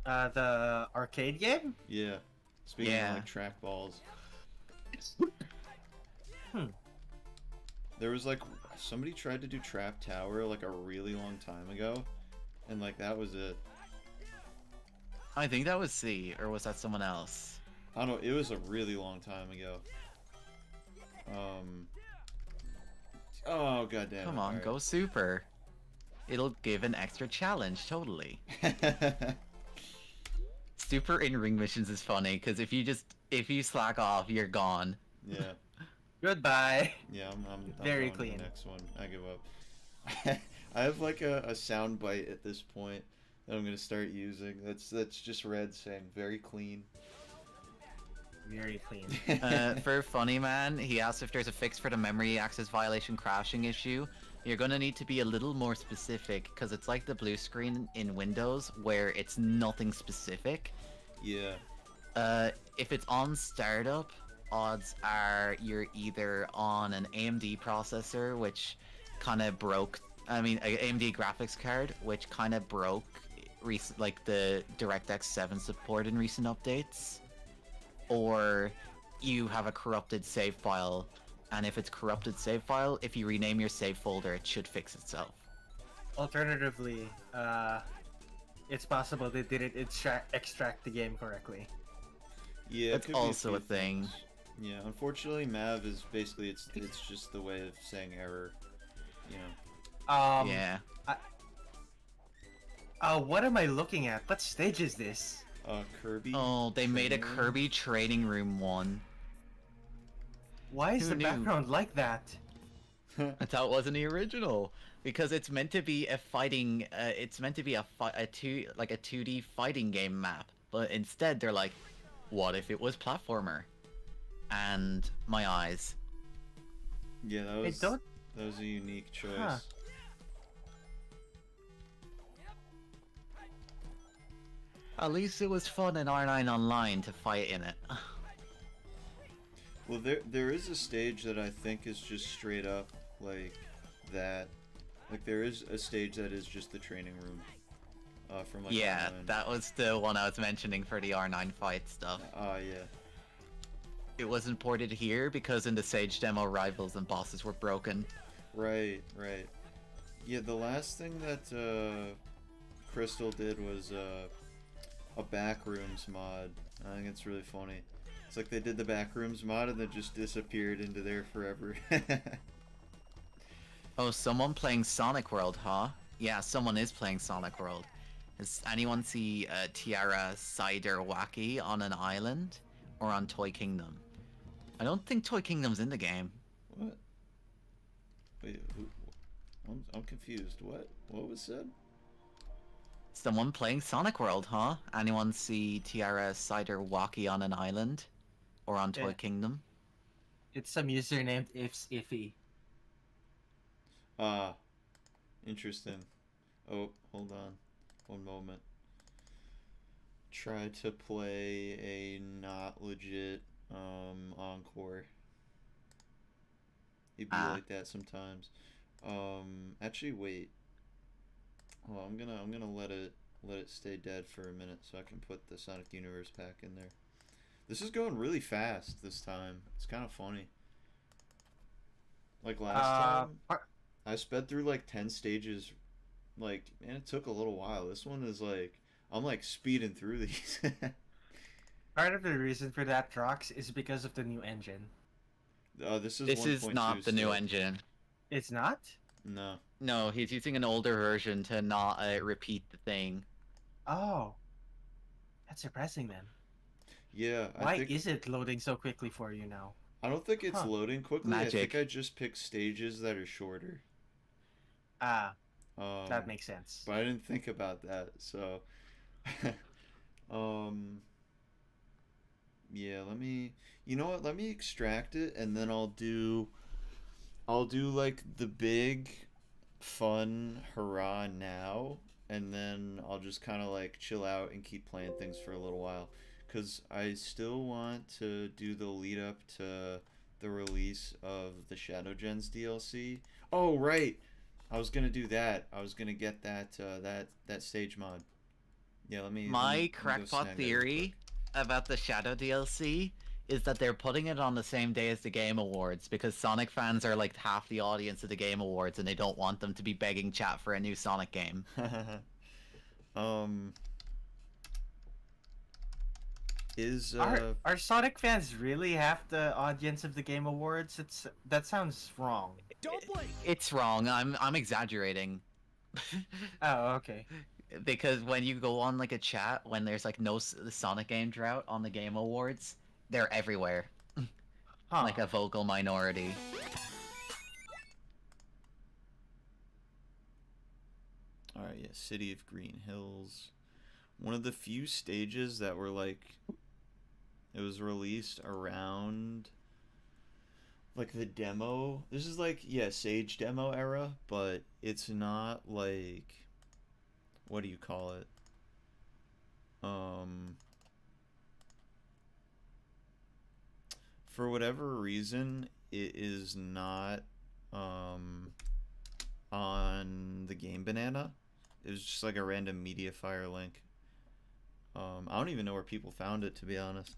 The arcade game? Yeah. Speaking Yeah. of like trackballs, Hmm. there was like somebody tried to do Trap Tower like a really long time ago, and like that was it. I think that was C, or was that someone else? I don't know. It was a really long time ago. Oh goddamn! Come on, go super. It'll give an extra challenge, totally. Super in-ring missions is funny, because if you slack off, you're gone. Yeah, Goodbye. yeah. I'm Very going to clean. the next one. I give up. I have like a sound bite at this point that I'm gonna start using. That's just Red saying very clean. Very clean. For Funny Man, he asked if there's a fix for the memory access violation crashing issue. You're gonna need to be a little more specific, because it's like the blue screen in Windows, where it's nothing specific. Yeah. If it's on startup, odds are you're either on an AMD processor, which kind of broke. I mean, a AMD graphics card, which kind of broke, like the DirectX 7 support in recent updates, or you have a corrupted save file. And if it's corrupted save file, if you rename your save folder, it should fix itself. Alternatively, it's possible they didn't extract the game correctly. Yeah, That's also a thing. Things. Yeah, unfortunately, Mav is basically it's just the way of saying error. You know. Yeah. What am I looking at? What stage is this? Kirby. Oh, they made a training room? Kirby training room one. Why is Who the knew? background like that? I thought it wasn't the original, because it's meant to be a fighting. It's meant to be a 2D fighting game map, but instead they're like, what if it was platformer? And my eyes. Yeah, that Hey, was don't. that was a unique choice. Huh. At least it was fun in R9 Online to fight in it. Well, there is a stage that I think is just straight up like that. Like there is a stage that is just the training room. From like Yeah, online. that was the one I was mentioning for the R9 fight stuff. Yeah. It wasn't ported here because in the Sage demo, rivals and bosses were broken. Right, right. Yeah, the last thing that Crystal did was a backrooms mod. I think it's really funny. It's like they did the backrooms mod and then just disappeared into there forever. Oh, someone playing Sonic World, huh? Yeah, someone is playing Sonic World. Does anyone see Tiara Cider Wacky on an island? Or on Toy Kingdom? I don't think Toy Kingdom's in the game. What? Wait, I'm confused. What was said? Someone playing Sonic World, huh? Anyone see Tiara Cider Wacky on an island? Or on Toy Yeah. Kingdom? It's some user named Ifs Iffy. Interesting. Oh, hold on. One moment. Try to play a not legit encore. It'd be like that sometimes. Actually wait. Oh, I'm gonna let it stay dead for a minute so I can put the Sonic Universe pack in there. This is going really fast this time. It's kind of funny. Like last time, I sped through like 10 stages. Like, man, it took a little while. This one is like, I'm like speeding through these. Part of the reason for that, Drox, is because of the new engine. This is This is 1.2 not the new still. engine. It's not? No. No, he's using an older version to not repeat the thing. Oh. That's surprising then. Yeah, Why is it loading so quickly for you now? I don't think it's Huh. loading quickly. I think Magic. I just picked stages that are shorter. That makes sense. But I didn't think about that, so yeah, you know what, let me extract it and then I'll do like the big fun hurrah now, and then I'll just kind of like chill out and keep playing things for a little while, because I still want to do the lead up to the release of the Shadow Gens DLC. Oh right, I was gonna do that. I was gonna get that that stage mod. Yeah, let me. My let me go crackpot snag that real theory about the Shadow DLC is that they're putting it on the same day as the Game Awards because Sonic fans are like half the audience of the Game Awards and they don't want them to be begging chat for a new Sonic game. quick. Is Are Sonic fans really half the audience of the Game Awards? That sounds wrong. It's wrong. I'm exaggerating. Oh, okay. Because when you go on like a chat when there's like no the Sonic game drought on the Game Awards, they're everywhere. Huh. Like a vocal minority. City of Green Hills. One of the few stages that were like, it was released around like the demo. This is like, yeah, Sage demo era, but it's not like, what do you call it? For whatever reason, it is not on the Game Banana. It was just like a random Mediafire link. I don't even know where people found it, to be honest.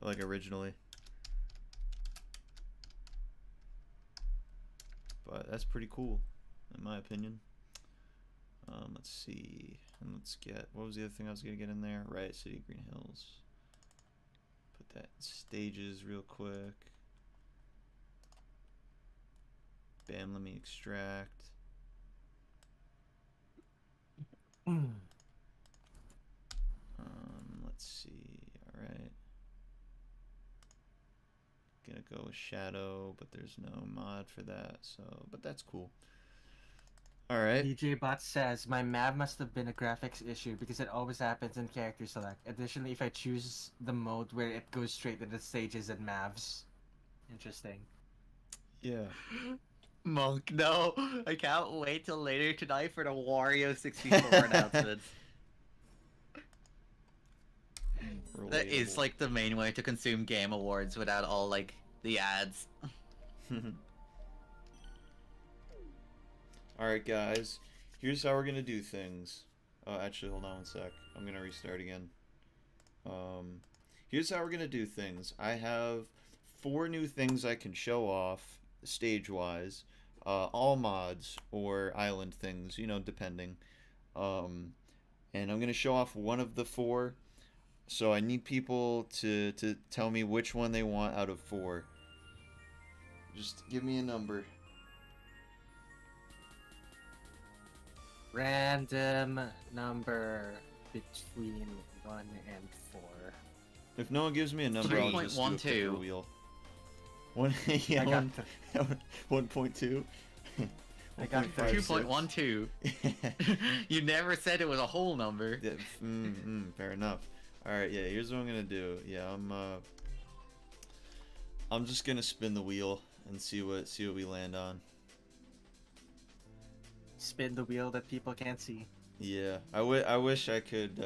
Like originally. But that's pretty cool, in my opinion. Let's see. And let's get, what was the other thing I was going to get in there? Right, City of Green Hills. Put that in stages real quick. Bam, let me extract. Let's see. Alright. Gonna go with Shadow, but there's no mod for that, so, but that's cool. Alright. DJ Bot says, my map must have been a graphics issue because it always happens in character select. Additionally, if I choose the mode where it goes straight to the stages and mavs. Interesting. Yeah. Monk, no. I can't wait till later tonight for the Wario 64 announcements. That is like the main way to consume Game Awards without all like the ads. Alright guys, here's how we're gonna do things. Actually, hold on one sec. I'm gonna restart again. Here's how we're gonna do things. I have 4 new things I can show off, stage-wise. All mods, or island things, you know, depending. And I'm gonna show off one of the 4. So I need people to tell me which one they want out of 4. Just give me a number. Random number between 1 and 4. If no one gives me a number, I'll just do a clicker wheel. One, yeah, I got 1.2. I got 2.12. You never said it was a whole number. Yeah, fair enough. All right, yeah. Here's what I'm gonna do. Yeah, I'm just gonna spin the wheel and see what we land on. Spin the wheel that people can't see. Yeah, I wish I could.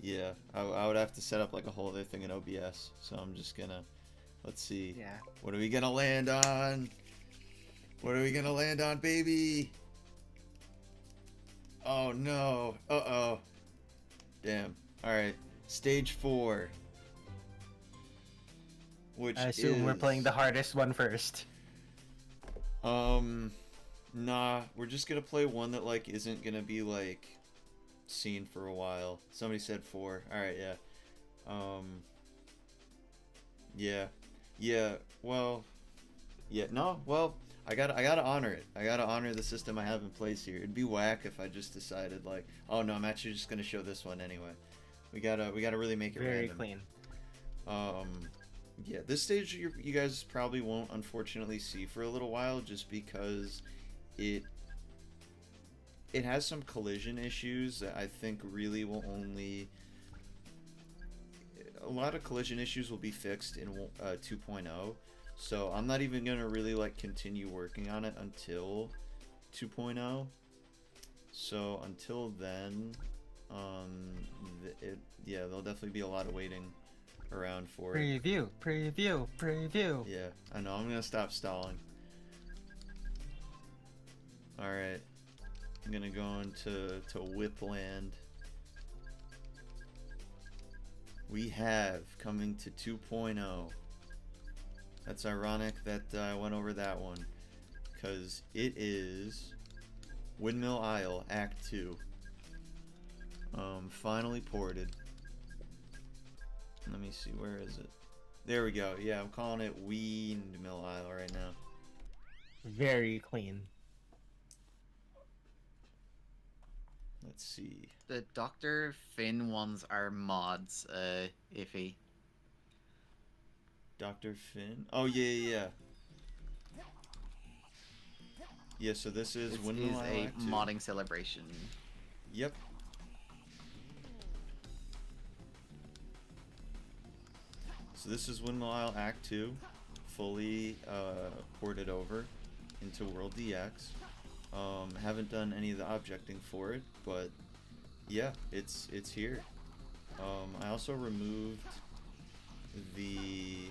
Yeah, I would have to set up like a whole other thing in OBS. So I'm just gonna. Let's see. Yeah. What are we gonna land on? What are we gonna land on, baby? Oh no. Uh-oh. Damn. Alright. Stage 4. Which I assume we're playing the hardest one first. Nah. We're just gonna play one that, like, isn't gonna be, like, seen for a while. Somebody said 4. Alright, yeah. Yeah. Yeah, well... Yeah, no, well... I gotta honor it. I gotta honor the system I have in place here. It'd be whack if I just decided like, oh no, I'm actually just gonna show this one anyway. We gotta really make it very random. clean. Yeah, this stage you guys probably won't unfortunately see for a little while, just because it has some collision issues that I think really will only. A lot of collision issues will be fixed in 2.0. So I'm not even gonna really like continue working on it until 2.0. So until then, yeah, there'll definitely be a lot of waiting around for it. Preview. Yeah, I know. I'm gonna stop stalling. All right, I'm gonna go into Whipland. We have coming to 2.0. That's ironic that I went over that one, because it is Windmill Isle Act 2. Finally ported. Let me see, where is it? There we go. Yeah, I'm calling it Windmill Isle right now. Very clean. Let's see. The Dr. Finn ones are mods, iffy. Dr. Finn? Oh, yeah. Yeah, so this is This Windmill is Isle a Act 2. modding celebration. Yep. So this is Windmill Isle Act 2, fully ported over into World DX. Haven't done any of the objecting for it, but yeah, it's here. I also removed the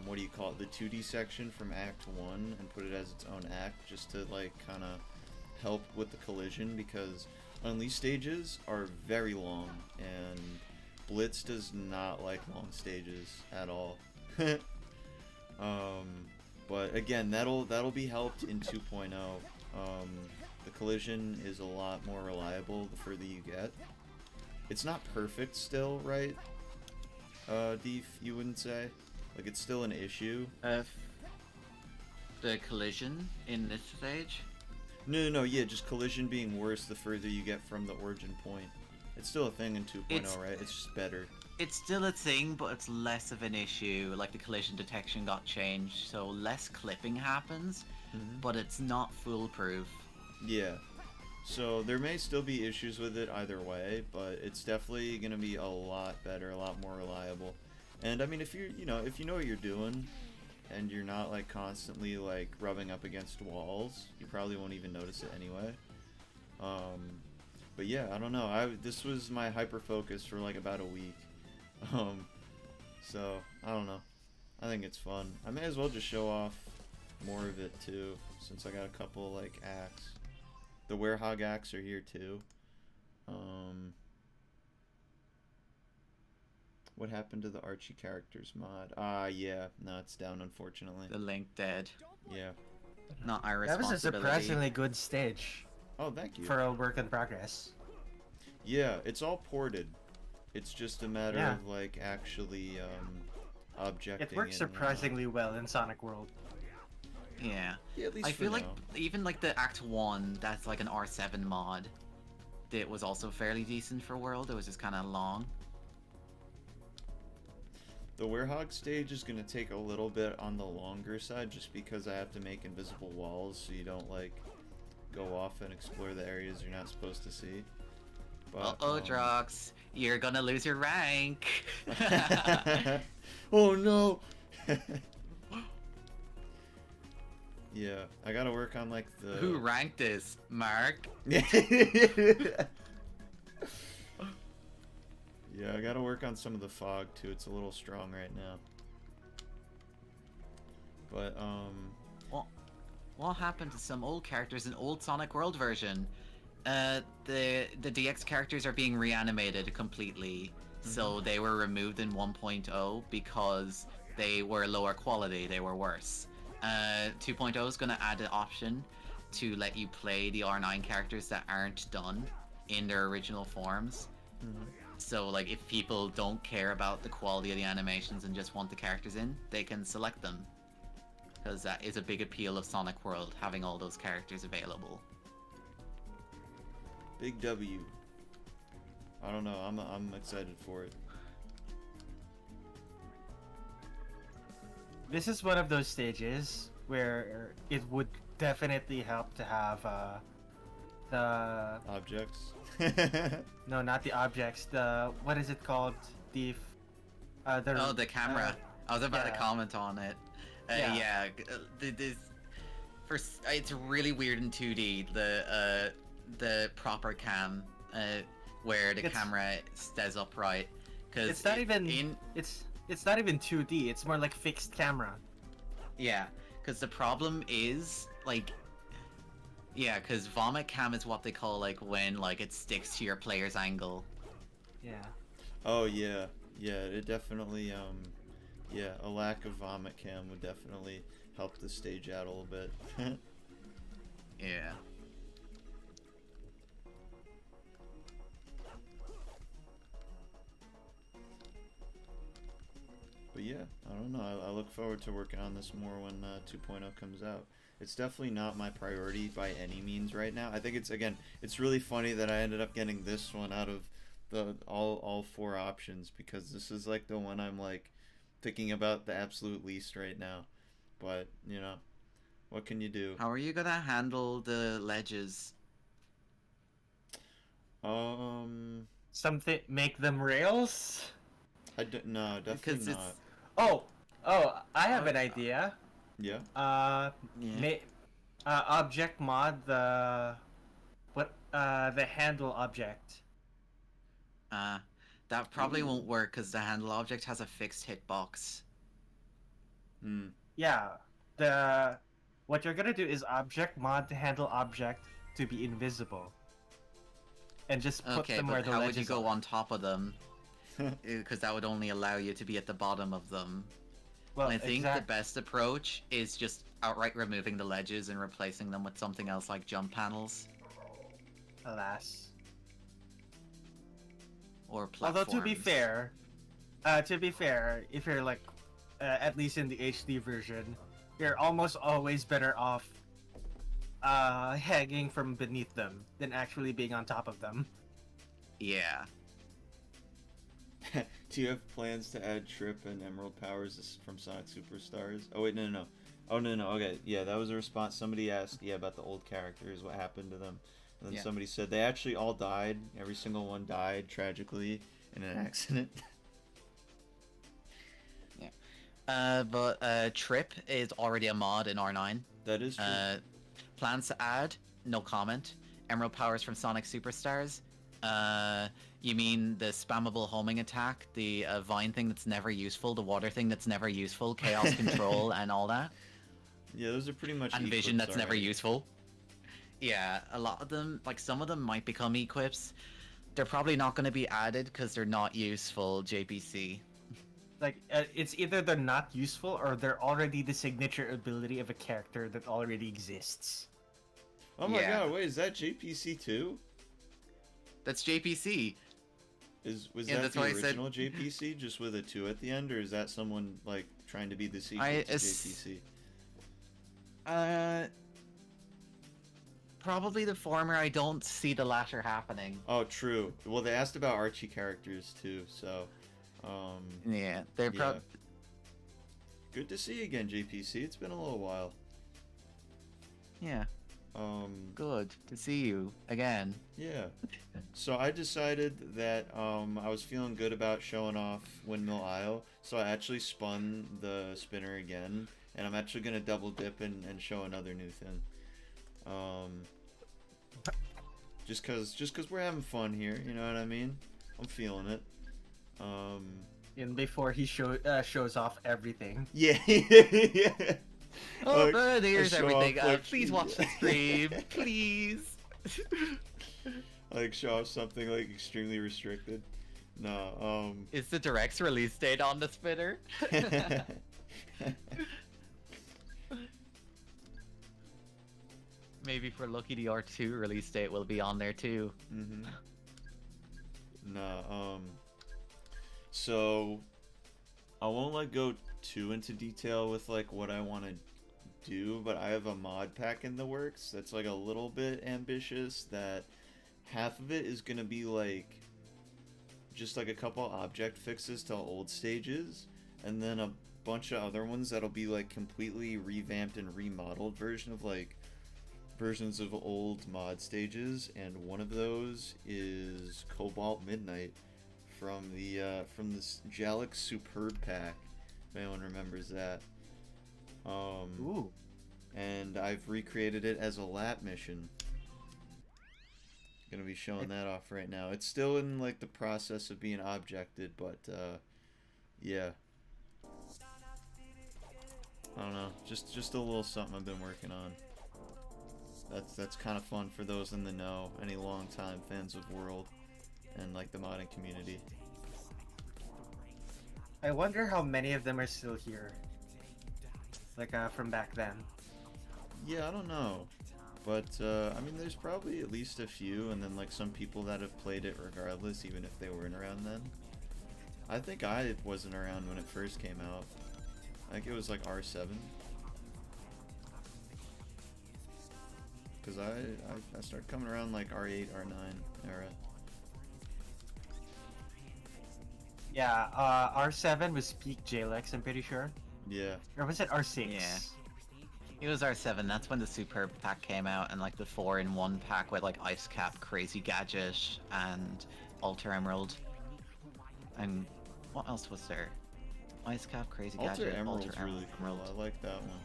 what do you call it, the 2D section from Act 1 and put it as its own act, just to like kind of help with the collision, because Unleashed stages are very long and Blitz does not like long stages at all. But again, that'll be helped in 2.0. The collision is a lot more reliable the further you get. It's not perfect still, right? Deef, you wouldn't say? Like, it's still an issue. The collision in this stage? No, yeah, just collision being worse the further you get from the origin point. It's still a thing in 2.0, right? It's just better. It's still a thing, but it's less of an issue. Like, the collision detection got changed, so less clipping happens, but it's not foolproof. Yeah. So there may still be issues with it either way, but it's definitely going to be a lot better, a lot more reliable. And I mean, if you know what you're doing and you're not like constantly like rubbing up against walls, you probably won't even notice it anyway. But yeah, I don't know. This was my hyper focus for like about a week. So I don't know. I think it's fun. I may as well just show off more of it too, since I got a couple like acts. The Werehog acts are here too. What happened to the Archie characters mod? Yeah, no, it's down unfortunately. The Link dead. Yeah. Not our That was a responsibility. surprisingly good stage Oh, thank you. for a work in progress. Yeah, it's all ported. It's just a matter Yeah. of like actually objecting. It works surprisingly well in Sonic World. Yeah. Yeah, at least I for feel like now. even like the Act 1, that's like an R7 mod, that was also fairly decent for World. It was just kind of long. The Werehog stage is gonna take a little bit on the longer side, just because I have to make invisible walls so you don't like go off and explore the areas you're not supposed to see. But, Uh-oh, Drox. You're gonna lose your rank. Oh no! Yeah, I gotta work on like the... Who ranked this? Mark? Yeah, I gotta work on some of the fog too. It's a little strong right now. But, What happened to some old characters in old Sonic World version? The DX characters are being reanimated completely. So they were removed in 1.0 because they were lower quality, they were worse. 2.0 is going to add an option to let you play the R9 characters that aren't done in their original forms. So like if people don't care about the quality of the animations and just want the characters in, they can select them. Because that is a big appeal of Sonic World, having all those characters available. Big W. I don't know, I'm excited for it. This is one of those stages where it would definitely help to have the Objects. no, not the objects. The what is it called? The The camera. I was about to yeah. comment on it. It's really weird in 2D. The proper cam, where the camera stays upright. Cause it's not it's not even 2D. It's more like fixed camera. Yeah, because the problem is like. Yeah, because vomit cam is what they call like when like it sticks to your player's angle. Yeah. Oh yeah, it definitely yeah, a lack of vomit cam would definitely help the stage out a little bit. Yeah. But yeah, I don't know. I look forward to working on this more when 2.0 comes out. It's definitely not my priority by any means right now. I think it's really funny that I ended up getting this one out of the all four options, because this is like the one I'm like thinking about the absolute least right now. But, you know, What can you do? How are you gonna handle the ledges? Um, Something make them rails. no, Because definitely not. it's Oh, I have Oh, an idea. Yeah. yeah. Ma object mod the handle object. Uh, that probably Ooh. won't work because the handle object has a fixed hitbox. Hmm. Yeah, the what you're gonna do is object mod the handle object to be invisible, and just put Okay, them where but the how would you ledges go are. on top of them? Because that would only allow you to be at the bottom of them. Well, I think the exact. best approach is just outright removing the ledges and replacing them with something else like jump panels Alas. or Although platforms. to be fair, if you're like, at least in the HD version, you're almost always better off hanging from beneath them than actually being on top of them. Yeah. Do you have plans to add Trip and Emerald powers from Sonic Superstars? Oh wait, no. Oh no. Okay, yeah, that was a response. Somebody asked, yeah, about the old characters, what happened to them, and then Yeah. somebody said they actually all died. Every single one died tragically in an accident. But Trip is already a mod in R9. That is true. Plans to add? No comment. Emerald powers from Sonic Superstars? You mean the spammable homing attack, the vine thing that's never useful, the water thing that's never useful, chaos control, and all that? Yeah, those are pretty much. And vision equips that's never already. useful? Yeah, a lot of them, like some of them might become equips. They're probably not going to be added because they're not useful JPC. Like, it's either they're not useful or they're already the signature ability of a character that already exists. Oh my Yeah. god, wait, is that JPC too? That's JPC. Was Yeah, that that's the why I said- original JPC just with a 2 at the end, or is that someone like trying to be the sequel to JPC? Probably the former. I don't see the latter happening. Oh, true. Well, they asked about Archie characters too, so Yeah, they're yeah. Good to see you again, JPC. It's been a little while. yeah, good to see you again. Yeah. So I decided that I was feeling good about showing off Windmill Isle, so I actually spun the spinner again, and I'm actually gonna double dip and show another new thing. Just cause we're having fun here, you know what I mean? I'm feeling it. And before he shows off everything. Yeah, yeah. Oh, Like, but here's I show everything. off, like, Please watch the stream, please. Like show off something like extremely restricted. No, Is the Drox release date on the spinner? Maybe if we're lucky, the R2 release date will be on there too. Mm-hmm. No, so I won't like go too into detail with like what I want to do, but I have a mod pack in the works that's like a little bit ambitious. That half of it is gonna be like just like a couple object fixes to old stages, and then a bunch of other ones that'll be like completely revamped and remodeled versions of old mod stages. And one of those is Cobalt Midnight from this Jalix Superb pack, if anyone remembers that. Ooh. And I've recreated it as a lap mission. Gonna be showing that off right now. It's still in like the process of being objected, but yeah. I don't know, just a little something I've been working on. That's kind of fun for those in the know, any long-time fans of World and like the modding community. I wonder how many of them are still here. Like, from back then. Yeah, I don't know, but I mean, there's probably at least a few, and then like some people that have played it regardless, even if they weren't around then. I think I wasn't around when it first came out. I think it was like R7. Because I started coming around like R8, R9 era. Yeah, R7 was peak JLX, I'm pretty sure. Yeah. Or was it R6? Yeah. It was R7. That's when the Superb pack came out, and like the 4-in-1 pack with like Ice Cap, Crazy Gadget, and Alter Emerald. And what else was there? Ice Cap, Crazy Alter Gadget, Emerald's Alter really cool. Emerald. I like that one.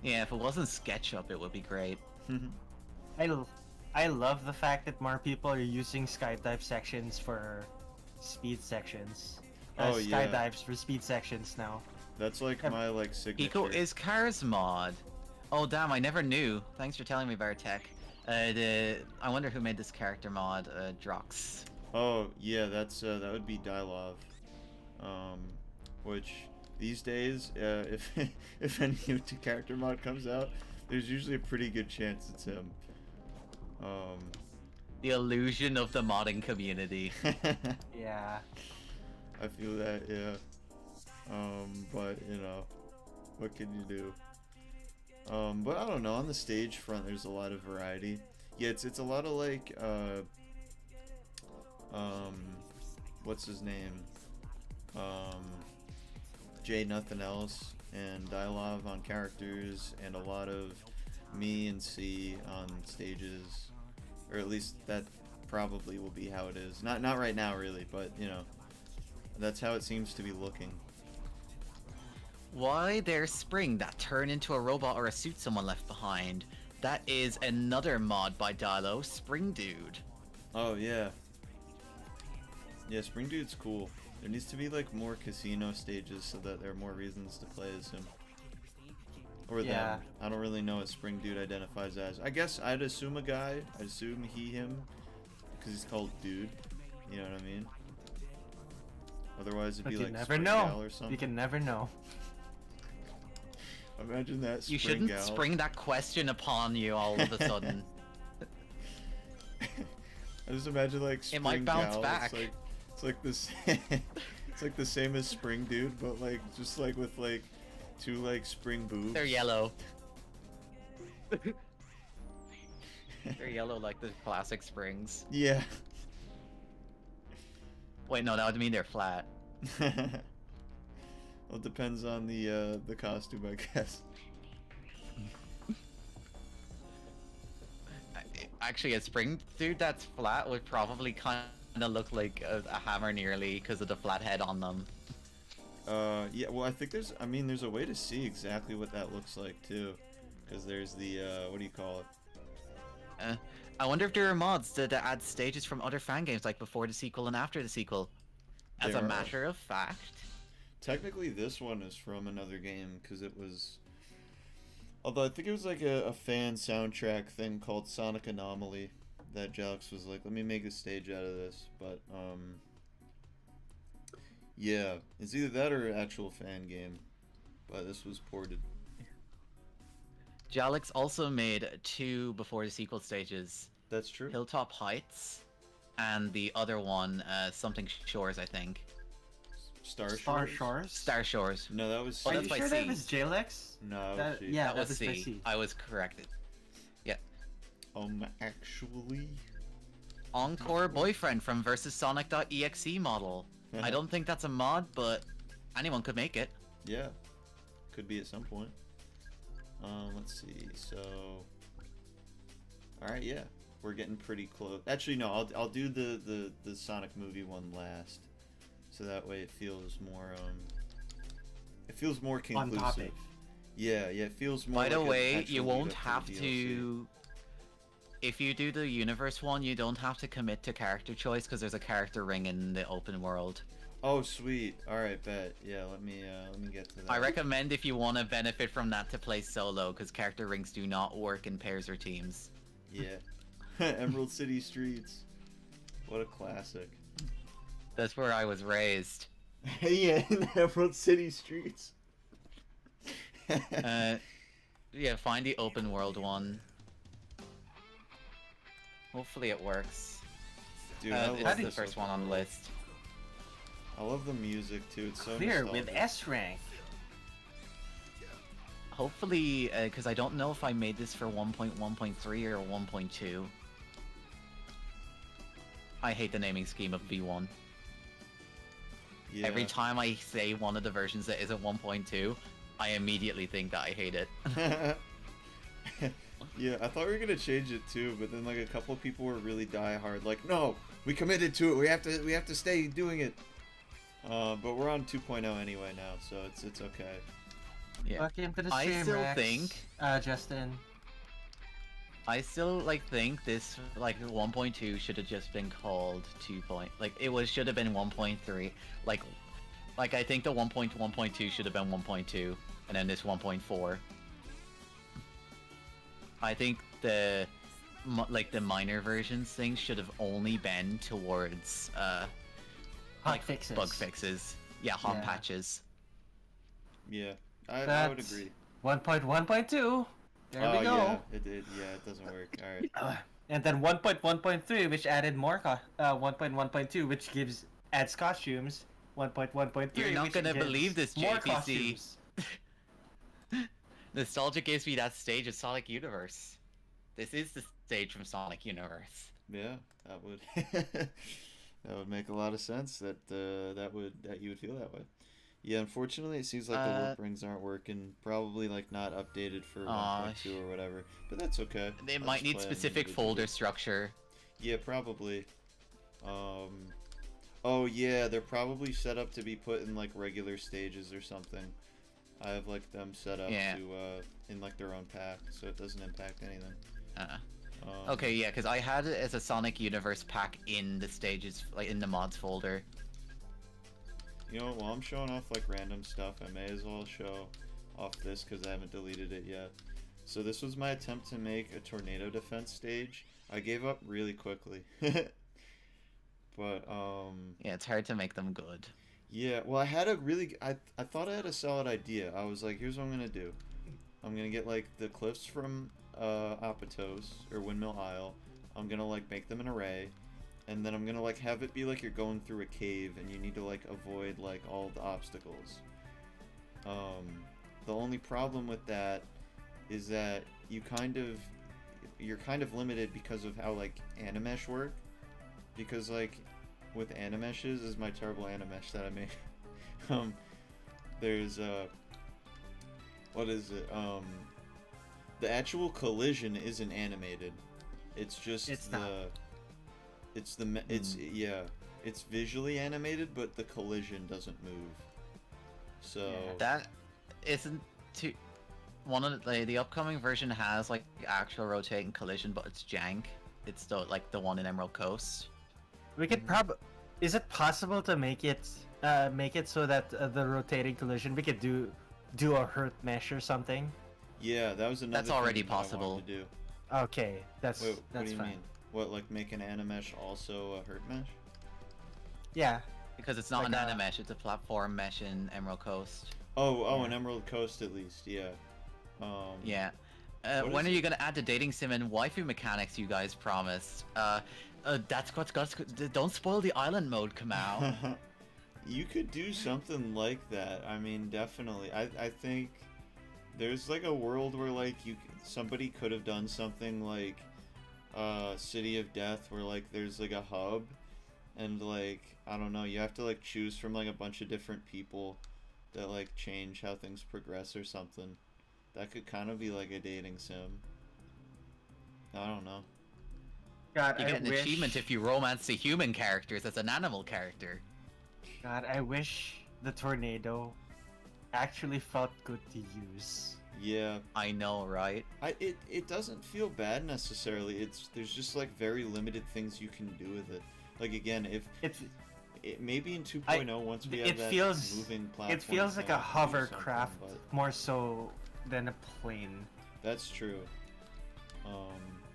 Yeah, if it wasn't SketchUp, it would be great. I love the fact that more people are using skydive sections for speed sections. Oh, yeah. Skydives for speed sections now. That's like my like signature. Pico is Cars mod. Oh damn, I never knew. Thanks for telling me, Bartek. I wonder who made this character mod, Drox. Oh yeah, that's that would be Dylov. Which these days, if if any new character mod comes out, there's usually a pretty good chance it's him. The illusion of the modding community. Yeah. I feel that, yeah. But you know, what can you do? But I don't know. On the stage front, there's a lot of variety. Yeah, it's a lot of like, what's his name? Jay Nothing Else and Dylov on characters, and a lot of me and C on stages, or at least that probably will be how it is. Not right now, really, but you know, that's how it seems to be looking. Why there's Spring that turn into a robot or a suit someone left behind? That is another mod by Dilo, Spring Dude. Oh yeah. Yeah, Spring Dude's cool. There needs to be like more casino stages so that there are more reasons to play as him. Or Yeah. them. I don't really know what Spring Dude identifies as. I guess I'd assume a guy. I'd assume he, him. Because he's called Dude. You know what I mean? Otherwise it'd But be you like never Spring know. Gal or something. You can never know. Imagine that, Spring You shouldn't Gal. spring that question upon you all of a sudden. I just imagine like Spring It might bounce Gal, back. It's like this. It's like the same as Spring Dude, but like just like with like two like spring boobs. They're yellow. They're yellow like the classic springs. Yeah. Wait, no, that would mean they're flat. Well, it depends on the costume, I guess. Actually, a spring dude that's flat would probably kind of look like a hammer nearly because of the flat head on them. Yeah. Well, I think there's a way to see exactly what that looks like too, because there's the what do you call it? I wonder if there are mods that add stages from other fan games, like before the sequel and after the sequel. As There a are. matter of fact. Technically, this one is from another game because it was. Although I think it was like a fan soundtrack thing called Sonic Anomaly that Jalex was like, let me make a stage out of this. But, yeah, it's either that or an actual fan game. But this was ported. Jalix also made 2 before the sequel stages. That's true. Hilltop Heights, and the other one, something Shores, I think. Star Star Shores? Shores? Star Shores. No, that was Oh, Are that's you by sure C. that was Jalex? No, That- she- yeah. That was by C. C. I was corrected. Yeah. Actually. Encore Boyfriend from versus Sonic.exe model. I don't think that's a mod, but anyone could make it. Yeah. Could be at some point. Let's see. So. All right. Yeah. We're getting pretty close. Actually, no. I'll do the Sonic movie one last, so that way it feels more On conclusive. topic. Yeah. Yeah. It feels more. By the like an way, actual you lead won't up have the DLC. to. If you do the universe one, you don't have to commit to character choice because there's a character ring in the open world. Oh, sweet. All right. Bet. Yeah. Let me get to that. I recommend if you want to benefit from that to play solo because character rings do not work in pairs or teams. Yeah. Emerald City Streets. What a classic. That's where I was raised. Yeah, in Emerald City Streets. Yeah, find the open world one. Hopefully it works. Dude, It's love the this first open one on the world. list. I love the music too. It's so Clear with nostalgic. S rank. Hopefully, because I don't know if I made this for 1.1.3 or 1.2. I hate the naming scheme of V1. Yeah. Every time I say one of the versions that isn't 1.2, I immediately think that I hate it. Yeah, I thought we were gonna change it too, but then like a couple people were really diehard, like, no, we committed to it. We have to stay doing it. But we're on 2.0 anyway now, so it's okay. Yeah. Welcome to the I stream, still Rex. think Justin. I still think this 1.2 should have just been called 2. Should have been 1.3. Like I think the 1.1.2 should have been 1.2, and then this 1.4. I think the minor versions thing should have only been towards Fixes. bug fixes. Yeah, hot patches. Yeah, I would agree. 1.1.2. There we go. Yeah, it doesn't work. All right. And then 1.1.3, which added more 1.1.2, adds costumes. 1.1.3. You're not which gonna gives believe this, more JPC. costumes. Nostalgia gives me that stage of Sonic Universe. This is the stage from Sonic Universe. Yeah, that would that would make a lot of sense. That you would feel that way. Yeah, unfortunately, it seems like the warp rings aren't working. Probably not updated for 1.2 or whatever. But that's okay. They I'll might just need play them specific individually. folder structure. Yeah, probably. Oh yeah, they're probably set up to be put in regular stages or something. I have them set up to in their own pack, so it doesn't impact anything. Okay, yeah, because I had it as a Sonic Universe pack in the stages, in the mods folder. You know, while I'm showing off random stuff, I may as well show off this because I haven't deleted it yet. So this was my attempt to make a tornado defense stage. I gave up really quickly. But yeah, it's hard to make them good. yeah, well, I had a really I thought I had a solid idea. I was like, here's what I'm gonna do. I'm gonna get the cliffs from Apotos or Windmill Isle. I'm gonna make them an array, and then I'm gonna have it be you're going through a cave and you need to avoid all the obstacles. The only problem with that is that you're kind of limited because of how Animesh work. Because with Animeshes is my terrible Animesh that I made. There's what is it? The actual collision isn't animated. It's just it's visually animated, but the collision doesn't move. So that isn't too. One of the upcoming version has actual rotating collision, but it's jank. It's the one in Emerald Coast. We could Is it possible to make it so that the rotating collision we could do a hurt mesh or something? Yeah, that was another. That's already thing that I wanted possible. to do. Okay, Wait, what that's do you fine. mean? What, make an Animesh also a hurt mesh? Yeah. Because it's not an Like, Animesh, it's a platform mesh in Emerald Coast. Oh, in Emerald Coast at least, yeah. Yeah. What When is are you gonna add the dating sim and waifu mechanics you guys promised? That's what's got. Don't spoil the island mode, Kamau. You could do something like that. I mean, definitely. I think there's a world where somebody could have done something like City of Death, where there's a hub, and I don't know, you have to choose from a bunch of different people that change how things progress or something. That could kind of be a dating sim. I don't know. God, You I get an wish... achievement if you romance the human characters as an animal character. God, I wish the tornado actually felt good to use. Yeah, I know, right? it doesn't feel bad necessarily. There's just very limited things you can do with it. Again, if maybe in 2.0 once we have that moving platform. It feels like thing, a we can do hovercraft something, more so than a plane. That's true.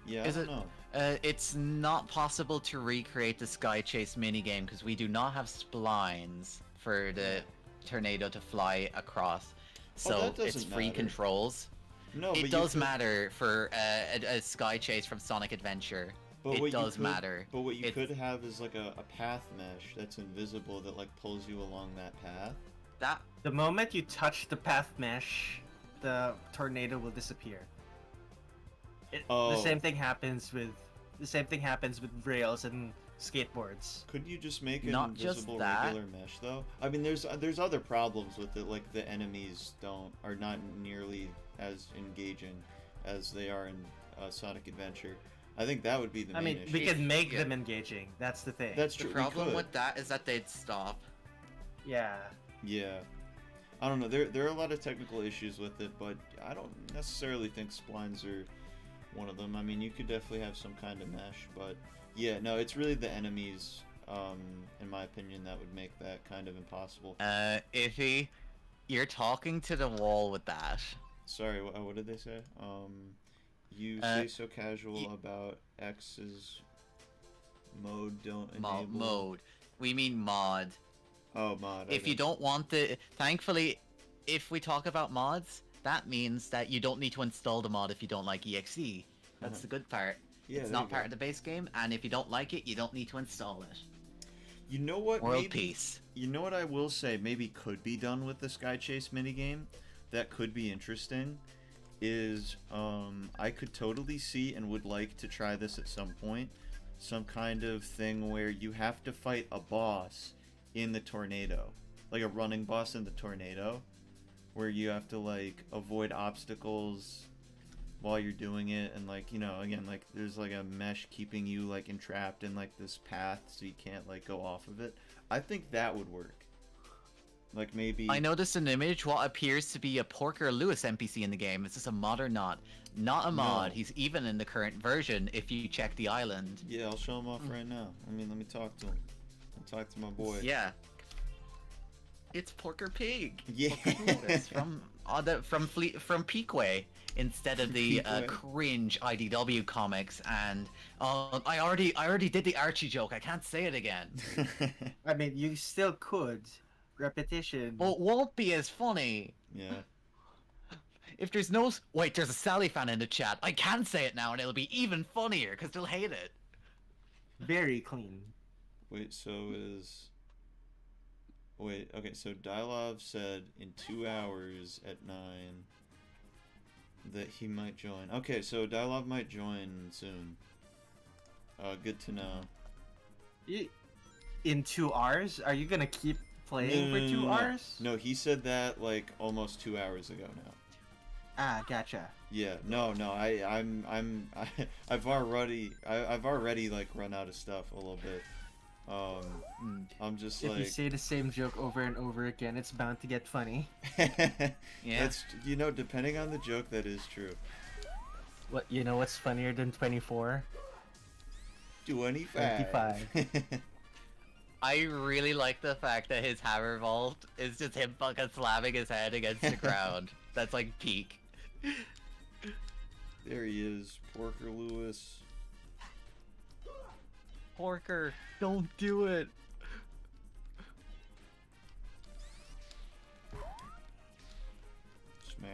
Yeah, Is I it- don't know. It's not possible to recreate the Sky Chase minigame because we do not have splines for the tornado to fly across. So that it's doesn't free matter. controls. No, but It you does could- matter for a Sky Chase from Sonic Adventure. But It what you does could- matter. But what you It- could have is a path mesh that's invisible that pulls you along that path. That The moment you touch the path mesh, the tornado will disappear. The Oh. same thing happens with rails and skateboards. Could you just make an Not just invisible that. regular mesh though? I mean, there's other problems with it, like the enemies are not nearly as engaging as they are in Sonic Adventure. I think that would be the I main mean, issue. we could make Yeah. them engaging. That's the thing. That's The true. problem we could. with that is that they'd stop. Yeah. Yeah. I don't know. There are a lot of technical issues with it, but I don't necessarily think splines are one of them. I mean, you could definitely have some kind of mesh, but yeah, no, it's really the enemies, in my opinion, that would make that kind of impossible. Iffy, you're talking to the wall with that. Sorry, what did they say? You say so casual about X's mode don't enable. Mode. We mean mod. Oh, mod. If okay. you don't want the... Thankfully, if we talk about mods, that means that you don't need to install the mod if you don't like EXE. That's the good part. Yeah, It's there not you part go. of the base game, and if you don't like it, you don't need to install it. You know what? World maybe, peace. You know what I will say maybe could be done with the Sky Chase minigame that could be interesting is I could totally see and would like to try this at some point. Some kind of thing where you have to fight a boss in the tornado. Like a running boss in the tornado. Where you have to like avoid obstacles while you're doing it, and like, you know, again, like there's like a mesh keeping you like entrapped in like this path so you can't like go off of it. I think that would work. Like maybe I noticed an image what appears to be a Porker Lewis NPC in the game. Is this a mod or not? Not a mod. No. He's even in the current version if you check the island. Yeah, I'll show him off right now. I mean, let me talk to him. I'll talk to my boy. Yeah. It's Porker Pig. Yeah. Porker Lewis from Peakway instead of the Peakway. cringe IDW comics. And I already did the Archie joke. I can't say it again. I mean, you still could. Repetition. Well, it won't be as funny. Yeah. If there's no... Wait, there's a Sally fan in the chat. I can say it now and it'll be even funnier because they'll hate it. Very clean. Wait, so is... Wait, okay, so Dylov said in 2 hours at 9 that he might join. Okay, so Dylov might join soon. Good to know. In 2 hours? Are you gonna keep playing for 2 hours? No, he said that like almost 2 hours ago now. Ah, gotcha. Yeah, no, I've already like run out of stuff a little bit. I'm just If like you say the same joke over and over again, it's bound to get funny. Yeah. That's, you know, depending on the joke, that is true. What, you know what's funnier than 24? 25. I really like the fact that his hammer vault is just him fucking slamming his head against the ground. That's like peak. There he is, Porker Lewis. Porker, don't do it. Smash.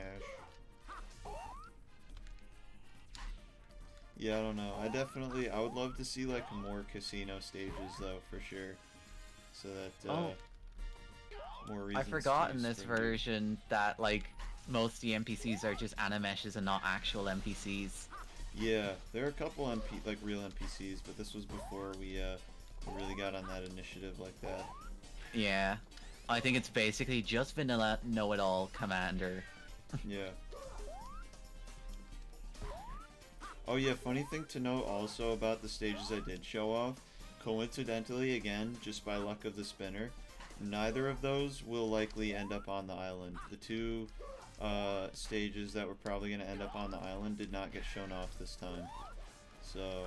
Yeah, I don't know. I would love to see like more casino stages though, for sure. So that more reasons I forgot to in this spring it. version that like most of the NPCs are just animeshes and not actual NPCs. Yeah, there are a couple like real NPCs, but this was before we really got on that initiative like that. Yeah. I think it's basically just vanilla know-it-all commander. Yeah. Oh yeah, funny thing to note also about the stages I did show off, coincidentally again, just by luck of the spinner, neither of those will likely end up on the island. The two stages that were probably going to end up on the island did not get shown off this time. So,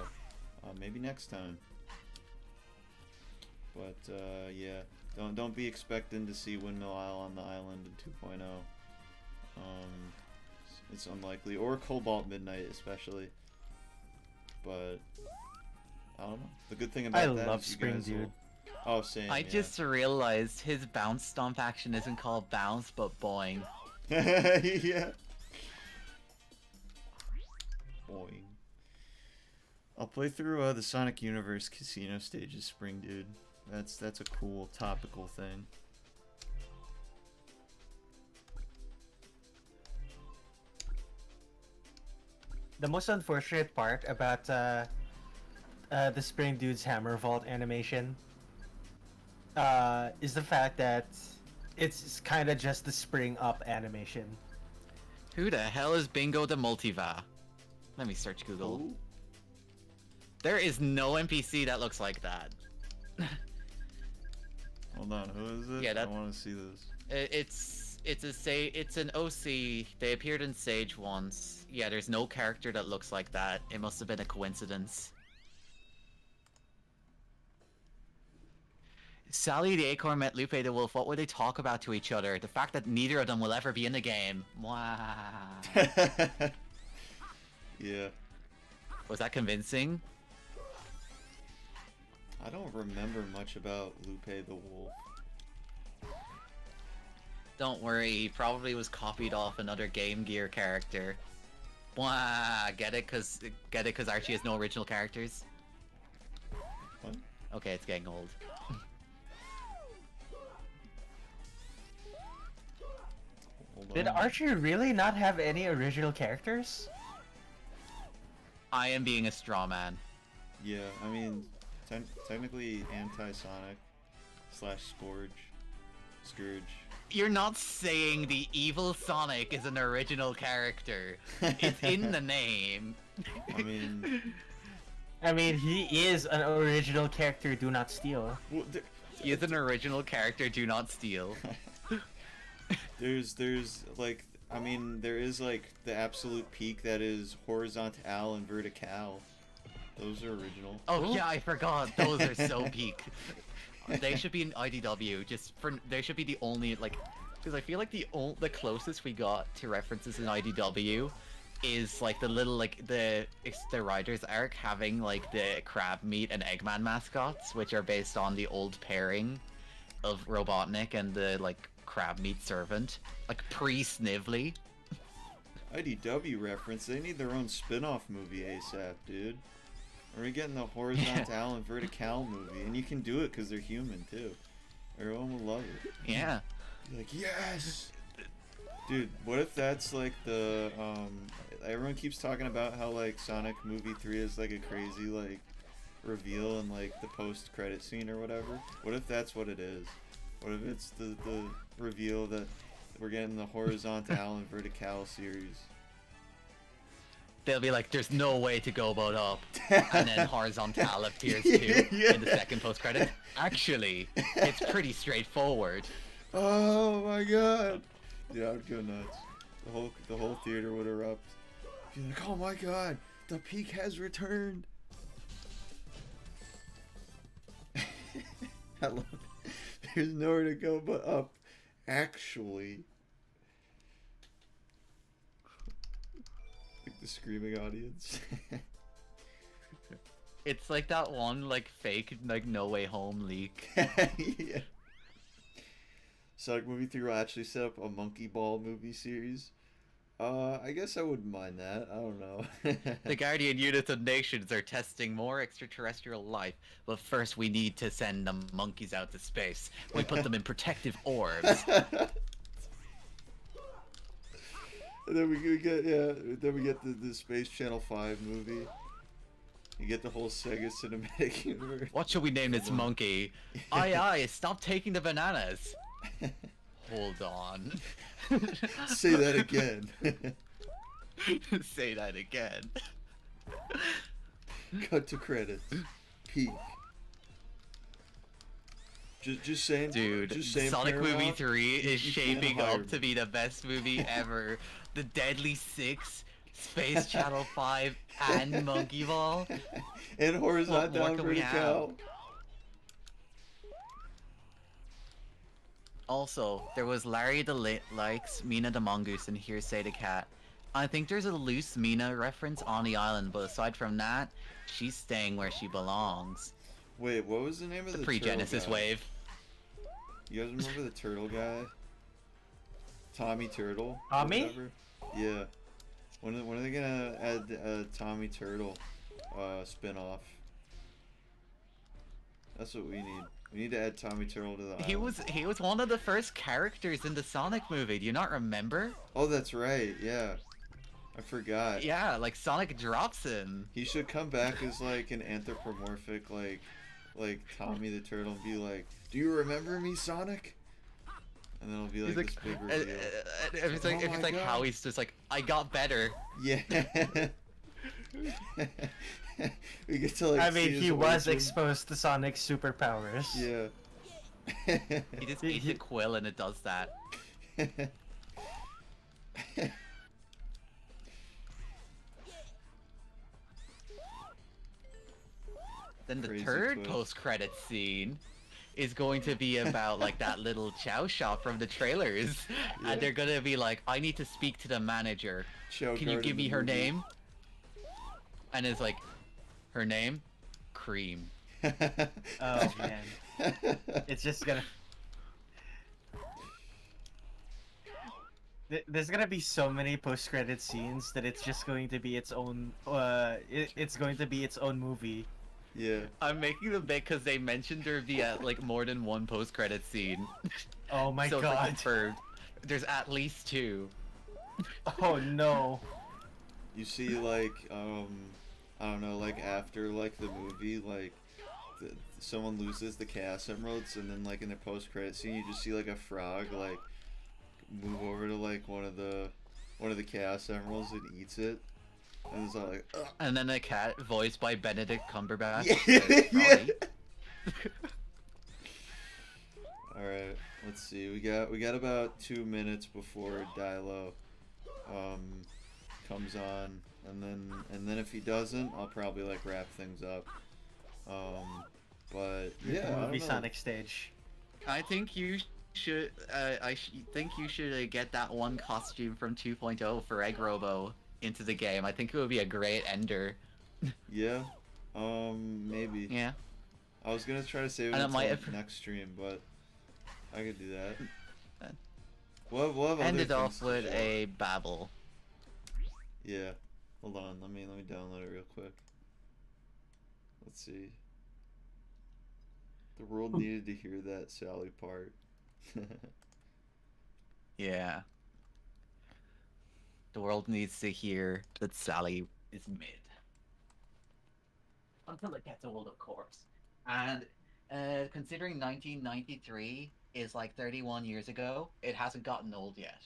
maybe next time. But, yeah. Don't be expecting to see Windmill Isle on the island in 2.0. It's unlikely. Or Cobalt Midnight, especially. But, I don't know. The good thing about I that love is you Spring guys Dude. will... Oh, same, I yeah. just realized his bounce stomp action isn't called bounce, but boing. Yeah. Boing. I'll play through the Sonic Universe casino stages, Spring Dude. That's a cool topical thing. The most unfortunate part about the Spring Dude's Hammer Vault animation is the fact that it's kind of just the spring up animation. Who the hell is Bingo the Multiva? Let me search Google. Oh. There is no NPC that looks like that. Hold on, who is it? Yeah, I that- want to see this. It's an OC. They appeared in Sage once. Yeah, there's no character that looks like that. It must have been a coincidence. Sally the Acorn met Lupe the Wolf. What would they talk about to each other? The fact that neither of them will ever be in the game. Wow. Yeah. Was that convincing? I don't remember much about Lupe the Wolf. Don't worry, he probably was copied off another Game Gear character. Wah, get it? Cause Archie has no original characters. What? Okay, it's getting old. Hold Did on. Archie really not have any original characters? I am being a straw man. Yeah, I mean, technically anti-Sonic / Scourge. You're not saying the evil Sonic is an original character. It's in the name. I mean, I mean, he is an original character. Do not steal. well, He is an original character, do not steal. there's like, I mean, there is like the absolute peak that is horizontal and vertical. Those are original. Oh yeah, I forgot. Those are so peak. They should be in IDW. They should be the only like, because I feel like the closest we got to references in IDW is like the little like the Riders arc having like the Crab Meat and Eggman mascots, which are based on the old pairing of Robotnik and the like Crab Meat servant, like pre-Snively. IDW reference. They need their own spin-off movie ASAP, dude. We're getting the horizontal and vertical movie, and you can do it because they're human too. Everyone will love it. Yeah. You're like, yes, dude. What if that's like the Everyone keeps talking about how like Sonic Movie 3 is like a crazy like reveal in like the post-credit scene or whatever. What if that's what it is? What if it's the reveal that we're getting the horizontal and vertical series? They'll be like, there's no way to go about up. And then horizontal appears too Yeah. in the second post-credit. Actually, it's pretty straightforward. Oh my god! Yeah, I would go nuts. The whole theater would erupt. Be like, oh my god, the peak has returned. I love it. There's nowhere to go but up. Actually, like the screaming audience. It's like that one like fake like No Way Home leak. Yeah. Sonic Movie 3 will actually set up a Monkey Ball movie series. I guess I wouldn't mind that. I don't know. The Guardian units of nations are testing more extraterrestrial life, but first we need to send the monkeys out to space. We put them in protective orbs. And then we get the Space Channel 5 movie. You get the whole Sega cinematic universe. What should we name this monkey? Aye, stop taking the bananas. Hold on. Say that again. Say that again. Cut to credits. Peak. Just saying, Dude, Just saying, Sonic Movie Paramount, 3 is you can't shaping hire up me. to be the best movie ever. The Deadly Six, Space Channel 5, and Monkey Ball. And horizontal more and can we vertical. Also, there was Larry the Likes, Mina the Mongoose, and Hearsay the Cat. I think there's a loose Mina reference on the island, but aside from that, she's staying where she belongs. Wait, what was the name of The the pre-Genesis turtle guy? wave. You guys remember the turtle guy? Tommy Turtle? or Tommy? whatever? Yeah. When are they gonna add a Tommy Turtle spin-off? That's what we need. We need to add Tommy Turtle to the He island. was one of the first characters in the Sonic movie. Do you not remember? Oh, that's right. Yeah. I forgot. Yeah, like Sonic drops in. He should come back as like an anthropomorphic like Tommy the Turtle and be like, "Do you remember me, Sonic?" And then it'll be like, He's this big reveal. if it's like, Oh my God. how he's just like, I got better. Yeah. We get to like. I mean, see his he was origin. exposed to Sonic's superpowers. Yeah. He just eats a quill and it does that. Then the Crazy third twist. post-credit scene is going to be about like that little chow shop from the trailers, Yeah. and they're gonna be like, I need to speak to the manager. Chow Can you guard give in me the her movie. name? And it's like, her name, Cream. Oh man, it's just gonna. There's gonna be so many post-credit scenes that it's just going to be its own. It's going to be its own movie. Yeah. I'm making the bit because they mentioned there'd be like more than one post-credit scene. Oh my So it's like god. confirmed. There's at least 2. Oh no. You see, like, I don't know, like after like the movie, like someone loses the Chaos Emeralds, and then like in the post-credit scene, you just see like a frog like move over to like one of the Chaos Emeralds and eats it, and it's all like, ugh. And then a cat voiced by Benedict Cumberbatch. Yeah. Yeah. All right, let's see. We got about 2 minutes before Dilo comes on, and then if he doesn't, I'll probably like wrap things up. But yeah, I Movie don't know. Sonic stage. I think you should. Think you should get that one costume from 2.0 for Egg Robo into the game. I think it would be a great ender. Yeah, maybe. Yeah. I was gonna try to save it And it until might have- next stream, but I could do that. Uh, We'll have other Ended things off to with show. a babble. Yeah. Hold on, let me download it real quick. Let's see. The world needed to hear that Sally part. Yeah. The world needs to hear that Sally is mid. Until it gets old, of course. And considering 1993 is like 31 years ago, it hasn't gotten old yet.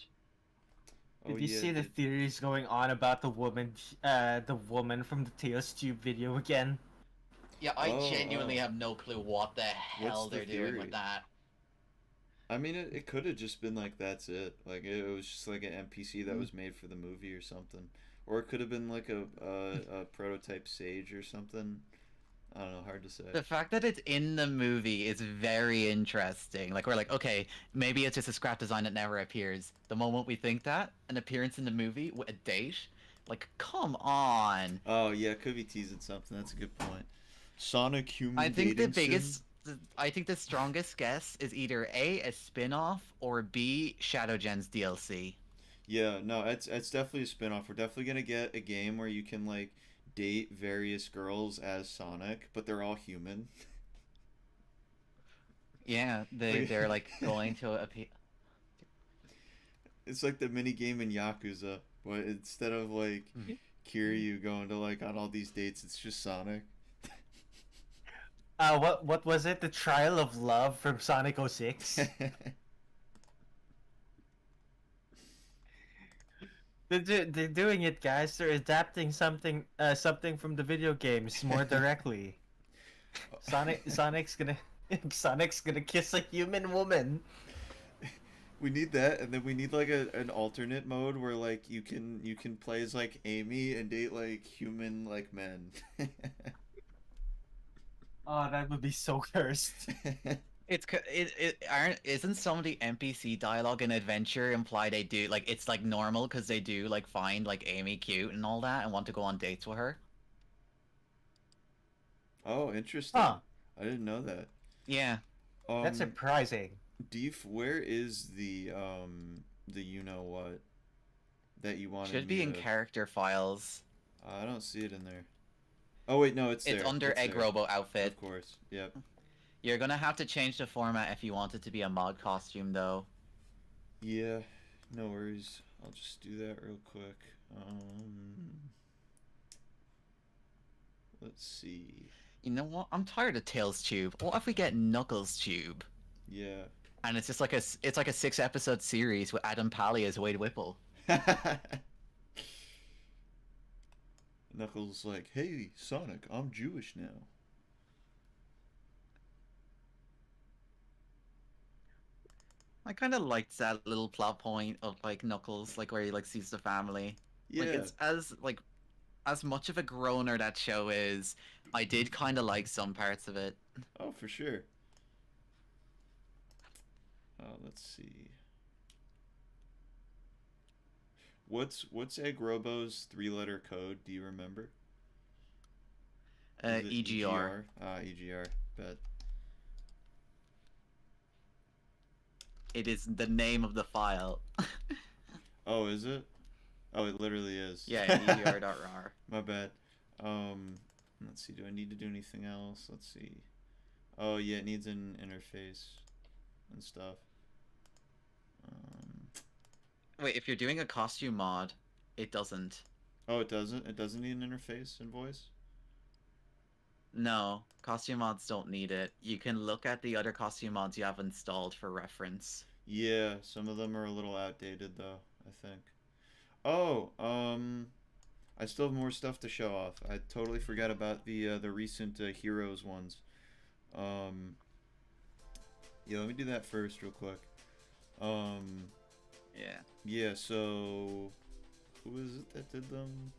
Oh, Did you yeah, see the theories going on about the woman from the Tails Tube video again? Yeah, I Oh, genuinely oh. have no clue what the hell the they're doing theory? with that. I mean, it could have just been like, that's it. Like, it was just like an NPC that was made for the movie or something. Or it could have been like a prototype Sage or something. I don't know, hard to say. The fact that it's in the movie is very interesting. Like, we're like, okay, maybe it's just a scrap design that never appears. The moment we think that, an appearance in the movie with a date, like, come on. Oh, yeah, it could be teasing something. That's a good point. Sonic Human I think the Dating Sim? biggest, I think the strongest guess is either A, spin-off, or B, Shadow Gen's DLC. Yeah, no, it's definitely a spin-off. We're definitely gonna get a game where you can like date various girls as Sonic, but they're all human. Yeah, they're like going to a... It's like the mini game in Yakuza, but instead of like Kiryu going to like on all these dates, it's just Sonic. What was it? The Trial of Love from Sonic 06? They're doing it, guys. They're adapting something from the video games more directly. Sonic's gonna kiss a human woman. We need that, and then we need like an alternate mode where like you can play as like Amy and date like human like men. Oh, that would be so cursed. Isn't some of the NPC dialogue in Adventure imply they do like it's like normal because they do like find like Amy cute and all that and want to go on dates with her? Oh, interesting. Huh. I didn't know that. Yeah. That's surprising. Deef, where is the you know what that you wanted Should me be in to... character files. I don't see it in there. Oh wait, no, it's there. It's under Egg there. Robo outfit. Of course. Yep. You're gonna have to change the format if you want it to be a mod costume though. Yeah, no worries. I'll just do that real quick. Let's see. You know what? I'm tired of Tails Tube. What if we get Knuckles Tube? Yeah. And it's just like it's like a 6-episode series with Adam Pally as Wade Whipple. Knuckles like, hey, Sonic, I'm Jewish now. I kind of liked that little plot point of like Knuckles, like where he like sees the family. Yeah. Like it's as much of a groaner that show is, I did kind of like some parts of it. Oh, for sure. Let's see. What's Egg Robo's 3-letter code? Do you remember? Is it EGR. EGR. Bet. It is the name of the file. Oh, is it? Oh, it literally is. Yeah, EGR.rar. My bad. Let's see. Do I need to do anything else? Let's see. Oh, yeah, it needs an interface and stuff. Wait, if you're doing a costume mod, it doesn't. Oh, it doesn't? It doesn't need an interface and voice? No, costume mods don't need it. You can look at the other costume mods you have installed for reference. Yeah, some of them are a little outdated though, I think. Oh, I still have more stuff to show off. I totally forgot about the recent Heroes ones. Yeah, let me do that first real quick. Yeah. Yeah, so who is it that did them?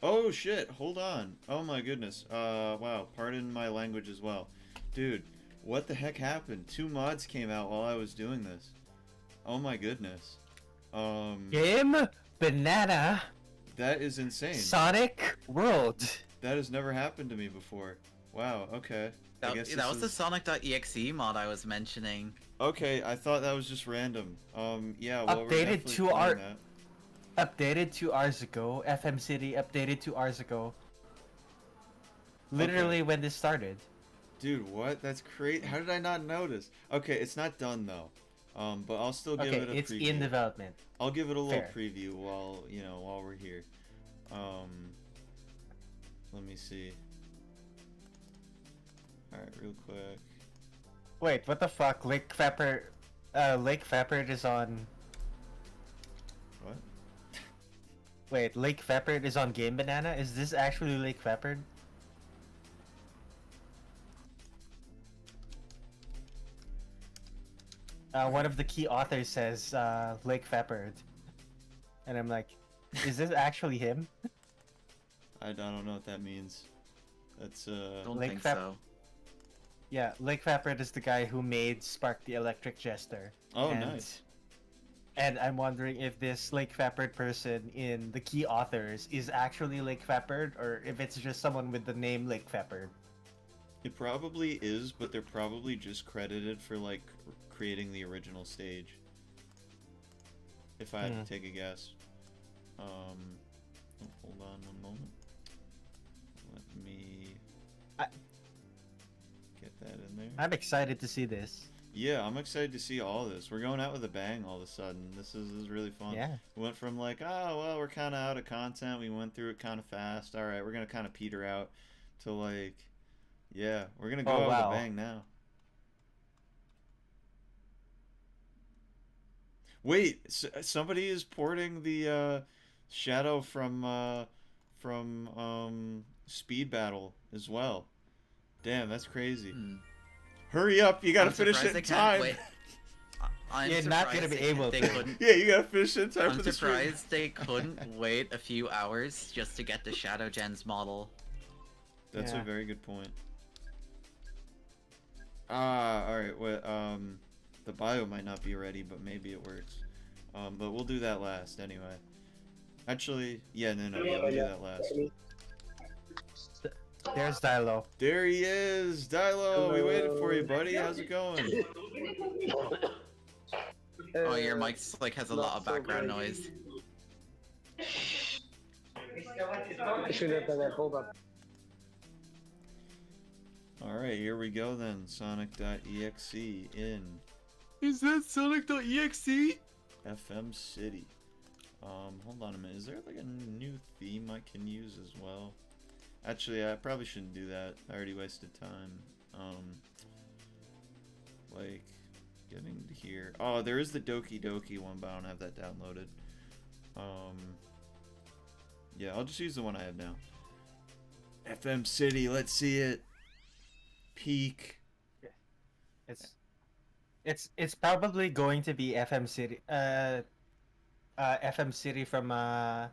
Oh shit, hold on. Oh my goodness. Wow, pardon my language as well. Dude, what the heck happened? 2 mods came out while I was doing this. Oh my goodness. Game Banana That is insane. Sonic World. That has never happened to me before. Wow, okay. I guess That was this the Sonic.exe mod I was mentioning. Okay, I thought that was just random. Yeah, well, we're Updated definitely to playing our- that. Updated 2 hours ago. FM City updated 2 hours ago. Literally when this started. Dude, what? That's great. How did I not notice? Okay, it's not done though. But I'll still give Okay, it a it's preview. in development. I'll give it a little Fair. preview while while we're here. Let me see. All right, real quick. Wait, what the fuck? Lake Fapper is on. What? Wait, Lake Fapper is on Game Banana? Is this actually Lake Fapper? One of the key authors says Lake Fapper. And I'm like, is this actually him? I don't know what that means. That's Don't Lake think Fap- so. Yeah, Lake Fapper is the guy who made Spark the Electric Jester. Oh, and, nice. And I'm wondering if this Lake Fapper person in the key authors is actually Lake Fapper, or if it's just someone with the name Lake Fapper. It probably is, but they're probably just credited for like creating the original stage. If I had to take a guess. Hold on one moment. Let me get that in there. I'm excited to see this. Yeah, I'm excited to see all this. We're going out with a bang all of a sudden. This is really fun. Yeah. We went from like, oh, well, we're kind of out of content. We went through it kind of fast. All right, we're going to kind of peter out to like, yeah, we're going to go out with a bang now. Wait, somebody is porting the Shadow from Speed Battle as well. Damn, that's crazy. Hurry up, you gotta finish it in time. I'm not gonna be able they to. couldn't. Yeah, you gotta finish it in time I'm for the stream. surprised they couldn't wait a few hours just to get the Shadow Gens model. That's Yeah. a very good point. Alright, well, the bio might not be ready, but maybe it works. But we'll do that last anyway. Actually, yeah, no, we'll do that last. There's Dilo. There he is! Dilo, we waited for you, buddy. How's it going? Oh, your mic like has a lot of background noise. Alright, here we go then. Sonic.exe in Is that Sonic.exe? FM City. Hold on a minute. Is there like a new theme I can use as well? Actually, I probably shouldn't do that. I already wasted time. Like, getting to here. Oh, there is the Doki Doki one, but I don't have that downloaded. Yeah, I'll just use the one I have now. FM City, let's see it. Peak. It's probably going to be FM City. FM City from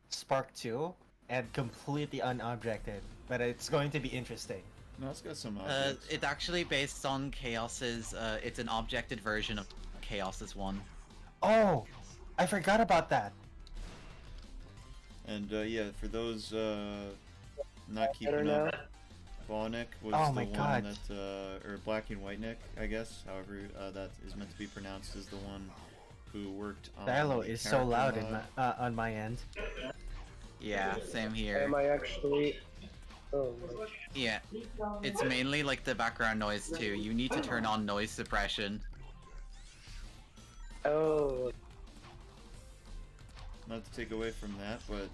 Spark 2 and completely unobjected, but it's going to be interesting. No, it's got some objects. It's actually based on Chaos's. It's an objected version of Chaos's one. Oh, I forgot about that. And yeah, for those not keeping up, Bonic was Oh the my one God. that, or Black and White Nick, I guess, however that is meant to be pronounced, is the one who worked on Dialogue the is so character loud mod. on my end. Yeah, same here. Am I actually? Oh my. Yeah, it's mainly like the background noise too. You need to turn on noise suppression. Oh. Not to take away from that, but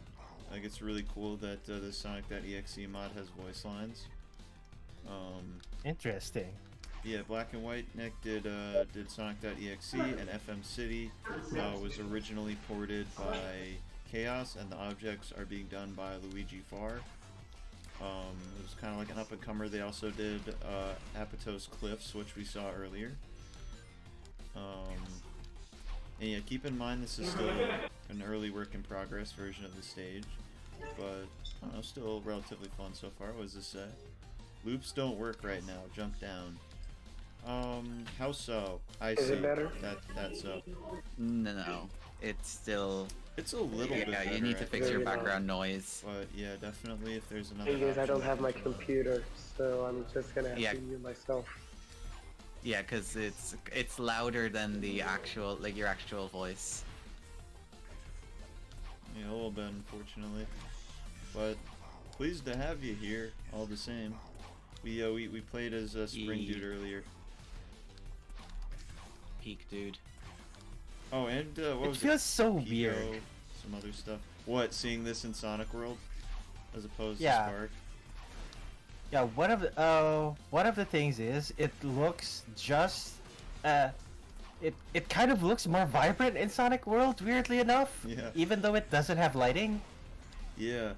like it's really cool that the Sonic.exe mod has voice lines. Interesting. Yeah, Black and White Nick did Sonic.exe, and FM City was originally ported by Chaos, and the objects are being done by Luigi Farr. It was kind of like an up-and-comer. They also did Apotos Cliffs, which we saw earlier. And yeah, keep in mind this is still an early work-in-progress version of the stage, but I don't know, still relatively fun so far. What does this say? Loops don't work right now. Jump down. How so? I see. Is it better? That's so. No, it's still. It's a little bit Yeah, better, you need to I fix think. your background noise. But yeah, definitely if there's another Thing is, I option, don't have my let me know. computer, so I'm just gonna have Yeah. to mute myself. Yeah, because it's louder than the actual your actual voice. Yeah, a little bit, unfortunately. But pleased to have you here, all the same. We played as Spring Yee. Dude earlier. Peak, dude. Oh, and what It was feels so Pico, weird. some other stuff. What, seeing this in Sonic World as opposed Yeah. to Spark? Yeah, one of the things is it looks just it kind of looks more vibrant in Sonic World, weirdly enough. Yeah. Even though it doesn't have lighting. Yeah.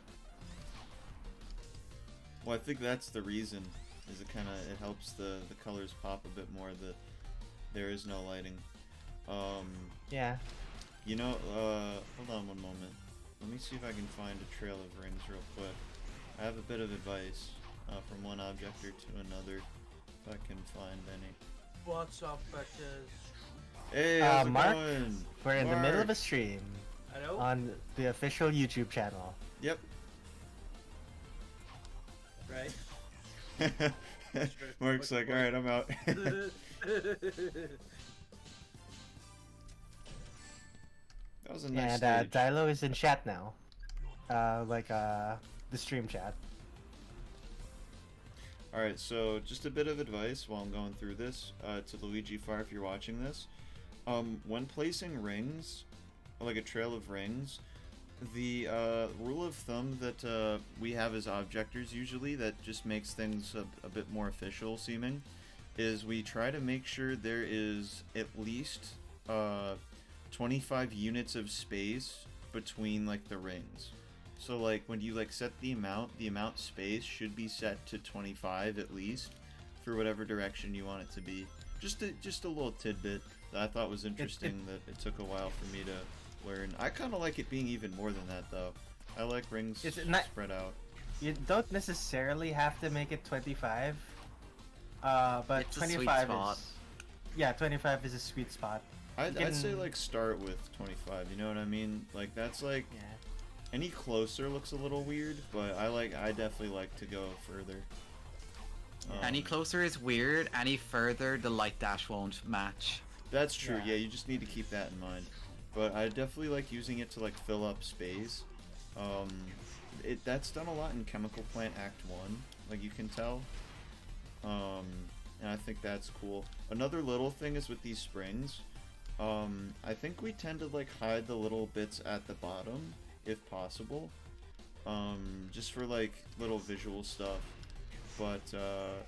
Well, I think that's the reason. Is it helps the colors pop a bit more. That there is no lighting. Yeah. You know, hold on one moment. Let me see if I can find a trail of rings real quick. I have a bit of advice from one objector to another, if I can find any. What's up, bitches? Hey, how's it Mark, going? We're in the middle of a Mark. stream Hello? on the official YouTube channel. Yep. Right? Mark's like, alright, I'm out. That was a nice And stage. Dilo is in chat now. The stream chat. Alright, so just a bit of advice while I'm going through this to Luigi Farr if you're watching this. When placing rings, like a trail of rings, the rule of thumb that we have as objectors usually that just makes things a bit more official seeming is we try to make sure there is at least 25 units of space between like the rings. So like when you like set the amount space should be set to 25 at least for whatever direction you want it to be. Just a little tidbit that I thought was interesting that it took a while for me to learn. I kind of like it being even more than that though. I like rings Is it not- spread out. You don't necessarily have to make it 25. But It's a sweet 25 spot. is. Yeah, 25 is a sweet spot. I'd say can- like start with 25. You know what I mean? Like that's like Yeah. any closer looks a little weird, but I definitely like to go further. Any closer is weird. Any further, the light dash won't match. That's true. Yeah. Yeah, you just need to keep that in mind. But I definitely like using it to like fill up space. That's done a lot in Chemical Plant Act 1, like you can tell. and I think that's cool. Another little thing is with these springs. I think we tend to like hide the little bits at the bottom if possible, just for like little visual stuff. But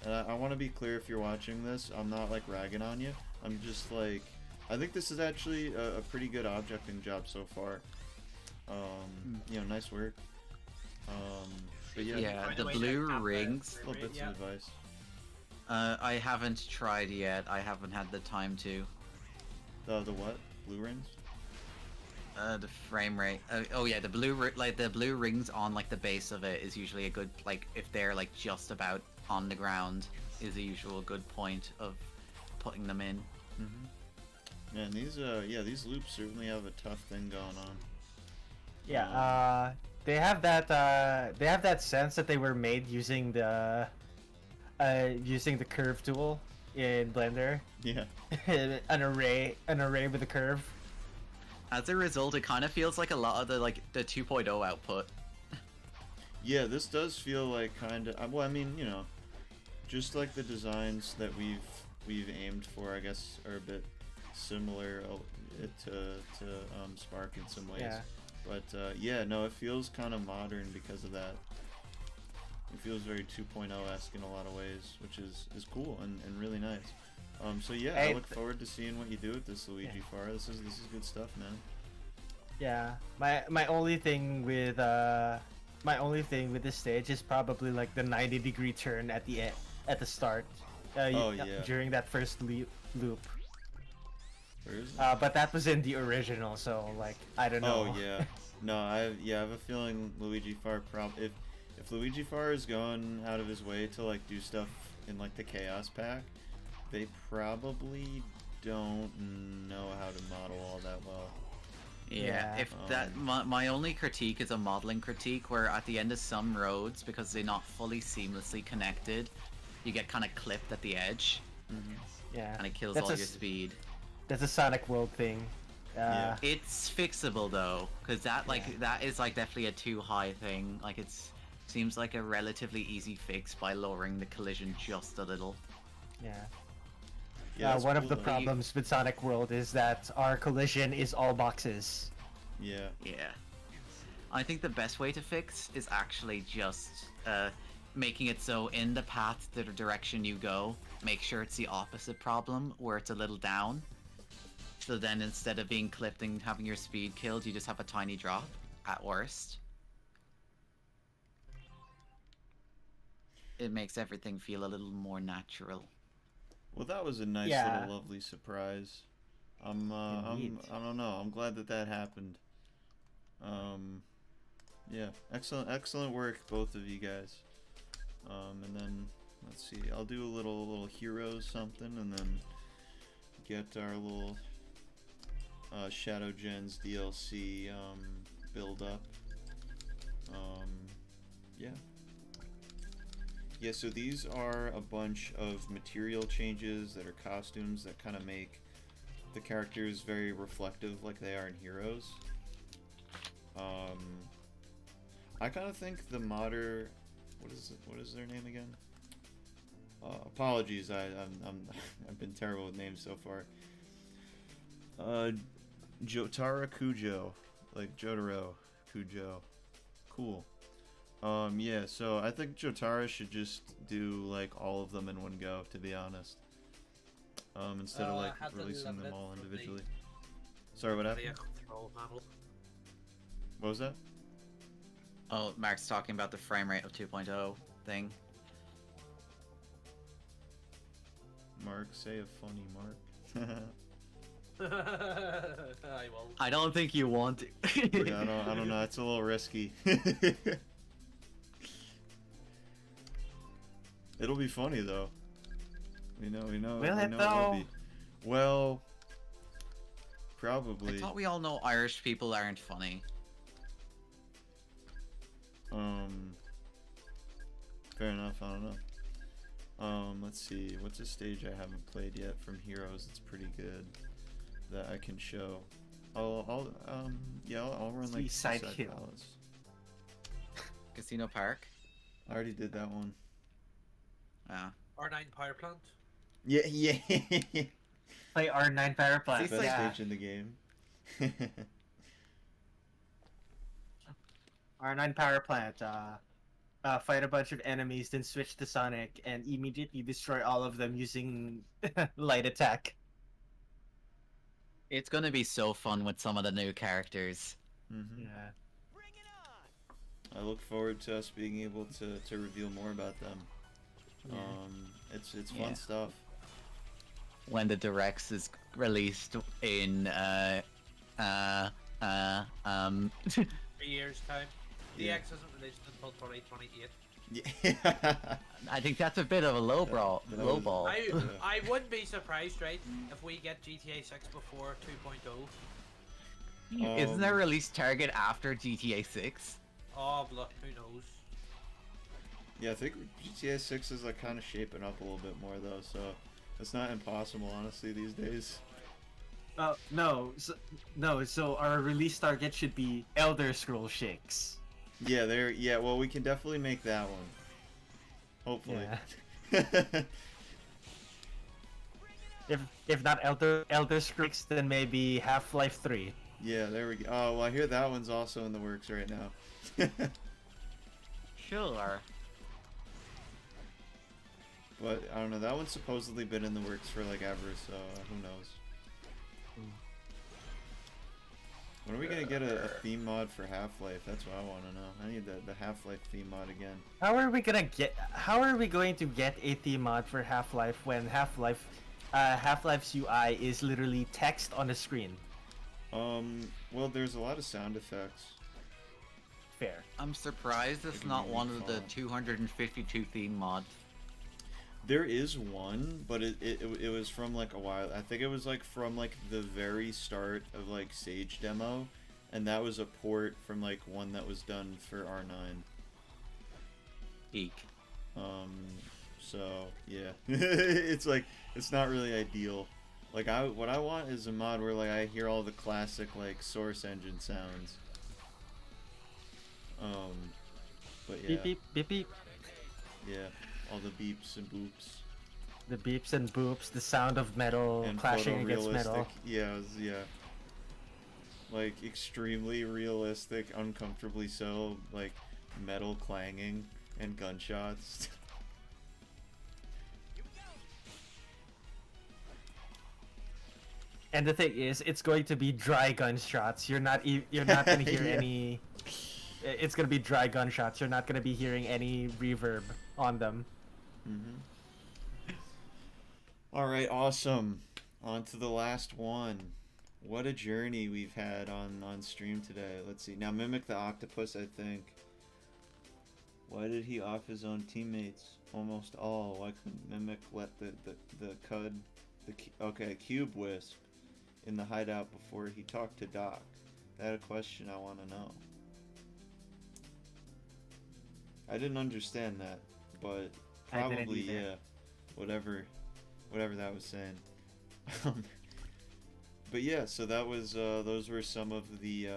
and I want to be clear, if you're watching this, I'm not like ragging on you. I'm just like, I think this is actually a pretty good objecting job so far. You know, nice work. But yeah, Yeah, By the way, blue that cap, rings. little bits yeah. of advice. I haven't tried yet. I haven't had the time to. The what? Blue rings? The frame rate. Oh yeah, the the blue rings on like the base of it is usually a good, like if they're like just about on the ground is a usual good point of putting them in. Mm-hmm. Man, these these loops certainly have a tough thing going on. Yeah, they have that sense that they were made using the curve tool in Blender. Yeah. an array with a curve. As a result, it kind of feels like a lot of the 2.0 output. Yeah, this does feel like kind of. Well, I mean, you know, just like the designs that we've aimed for, I guess, are a bit similar to Spark in some ways. Yeah. But yeah, no, it feels kind of modern because of that. It feels very 2.0-esque in a lot of ways, which is cool and really nice. So yeah, I look forward to seeing what you do with this Luigi Far. This is good stuff, man. Yeah, my only thing with this stage is probably like the 90-degree turn at the start. Oh, yeah. During that first loop. Where is it? But that was in the original, so like I don't know. Oh yeah, no, I have a feeling Luigi Far if Luigi Far is going out of his way to like do stuff in like the Chaos Pack, they probably don't know how to model all that well. Yeah, Yeah. if that my only critique is a modeling critique, where at the end of some roads, because they're not fully seamlessly connected, you get kind of clipped at the edge, Yeah, and it kills That's all a your s- speed. that's a Sonic World thing. Yeah. It's fixable though, because that Yeah. that is like definitely a too high thing. Like seems like a relatively easy fix by lowering the collision just a little. Yeah. Yeah, that's One of cool, the though. problems with Sonic World is that our collision is all boxes. Yeah. Yeah. I think the best way to fix is actually just making it so in the path, the direction you go, make sure it's the opposite problem, where it's a little down. So then instead of being clipped and having your speed killed, you just have a tiny drop, at worst. It makes everything feel a little more natural. Well, that was a nice Yeah. little lovely surprise. I don't know. I'm glad that happened. Yeah, excellent work, both of you guys. And then let's see. I'll do a little heroes something, and then get our little Shadow Gens DLC build up. Yeah. Yeah, so these are a bunch of material changes that are costumes that kind of make the characters very reflective like they are in Heroes. I kind of think the modder... What is their name again? Apologies, I've been terrible with names so far. Jotaro Kujo. Like Jotaro Kujo. Cool. Yeah, so I think Jotaro should just do like all of them in one go, to be honest. Instead of like I had to releasing level them it all for the- individually. Sorry, what happened? control panel. What was that? Oh, Mark's talking about the frame rate of 2.0 thing. Mark, say a funny Mark. I won't. I don't think you want to. Yeah, I don't know. It's a little risky. It'll be funny though. We know. Will we it, know it will though? be. Well, I probably. thought we all know Irish people aren't funny. Fair enough. I don't know. Let's see. What's a stage I haven't played yet from Heroes? It's pretty good that I can show. I'll run like Seaside Seaside Hill. Palace. Casino Park. I already did that one. Yeah. R9 power plant. Yeah, yeah. Play R9 Power Plant. Best Yeah. stage in the game. R9 Power Plant. Fight a bunch of enemies, then switch to Sonic, and immediately destroy all of them using light attack. It's gonna be so fun with some of the new characters. Hmm. Yeah. I look forward to us being able to reveal more about them. Yeah. It's Yeah. fun stuff. When the Drox is released in 3 years time. Yeah. DX isn't released until 2028. Yeah. I think that's a bit of a low ball. That Low was- ball. I wouldn't be surprised, right, if we get GTA 6 before 2.0. Isn't there a release target after GTA 6? Oh, look, who knows? Yeah, I think GTA 6 is like kind of shaping up a little bit more though, so it's not impossible honestly these days. No, so our release target should be Elder Scroll 6. Yeah, there. Yeah, well, we can definitely make that one. Hopefully. Yeah. If not Elder Scrolls, then maybe Half-Life 3. Yeah, there we go. Oh, well, I hear that one's also in the works right now. Sure. But I don't know. That one's supposedly been in the works for like ever, so who knows? When are we gonna get a theme mod for Half-Life? That's what I want to know. I need the Half-Life theme mod again. How are we going to get a theme mod for Half-Life when Half-Life's UI is literally text on the screen? Well, there's a lot of sound effects. Fair. I'm surprised it's Maybe not we one of the fall. 252 theme mods. There is one, but it was from like a while. I think it was like from like the very start of like Sage demo, and that was a port from like one that was done for R9. Eek. So yeah, it's like it's not really ideal. Like what I want is a mod where like I hear all the classic like Source Engine sounds. But yeah, Beep beep beep beep. yeah, all the beeps and boops. The beeps and boops, the sound of metal And clashing against metal. yeah, yeah. Like extremely realistic, uncomfortably so, like metal clanging and gunshots. And the thing is, it's going to be dry gunshots. You're not going to hear Yeah. any. It's going to be dry gunshots. You're not going to be hearing any reverb on them. All right, awesome. On to the last one. What a journey we've had on stream today. Let's see. Now Mimic the Octopus, I think. Why did he off his own teammates? Almost all. Why couldn't Mimic let the Cube Wisp in the hideout before he talked to Doc? That a question I want to know. I didn't understand that, but I didn't probably either. yeah. Whatever that was saying. But yeah, so that was those were some of the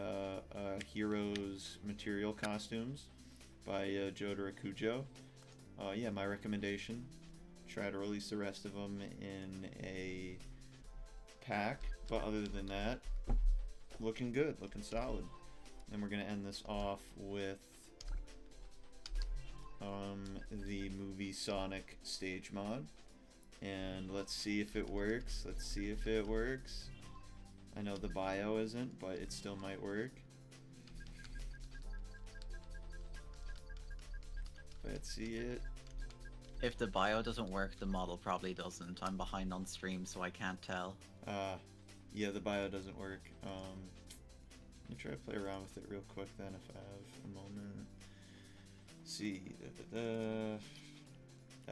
heroes material costumes by Jotaro Kujo. Yeah, my recommendation. Try to release the rest of them in a pack, but other than that, looking good, looking solid. And we're gonna end this off with the movie Sonic stage mod. And let's see if it works. Let's see if it works. I know the bio isn't, but it still might work. Let's see it. If the bio doesn't work, the model probably doesn't. I'm behind on stream, so I can't tell. Yeah, the bio doesn't work. Let me try to play around with it real quick then if I have a moment. Let's see.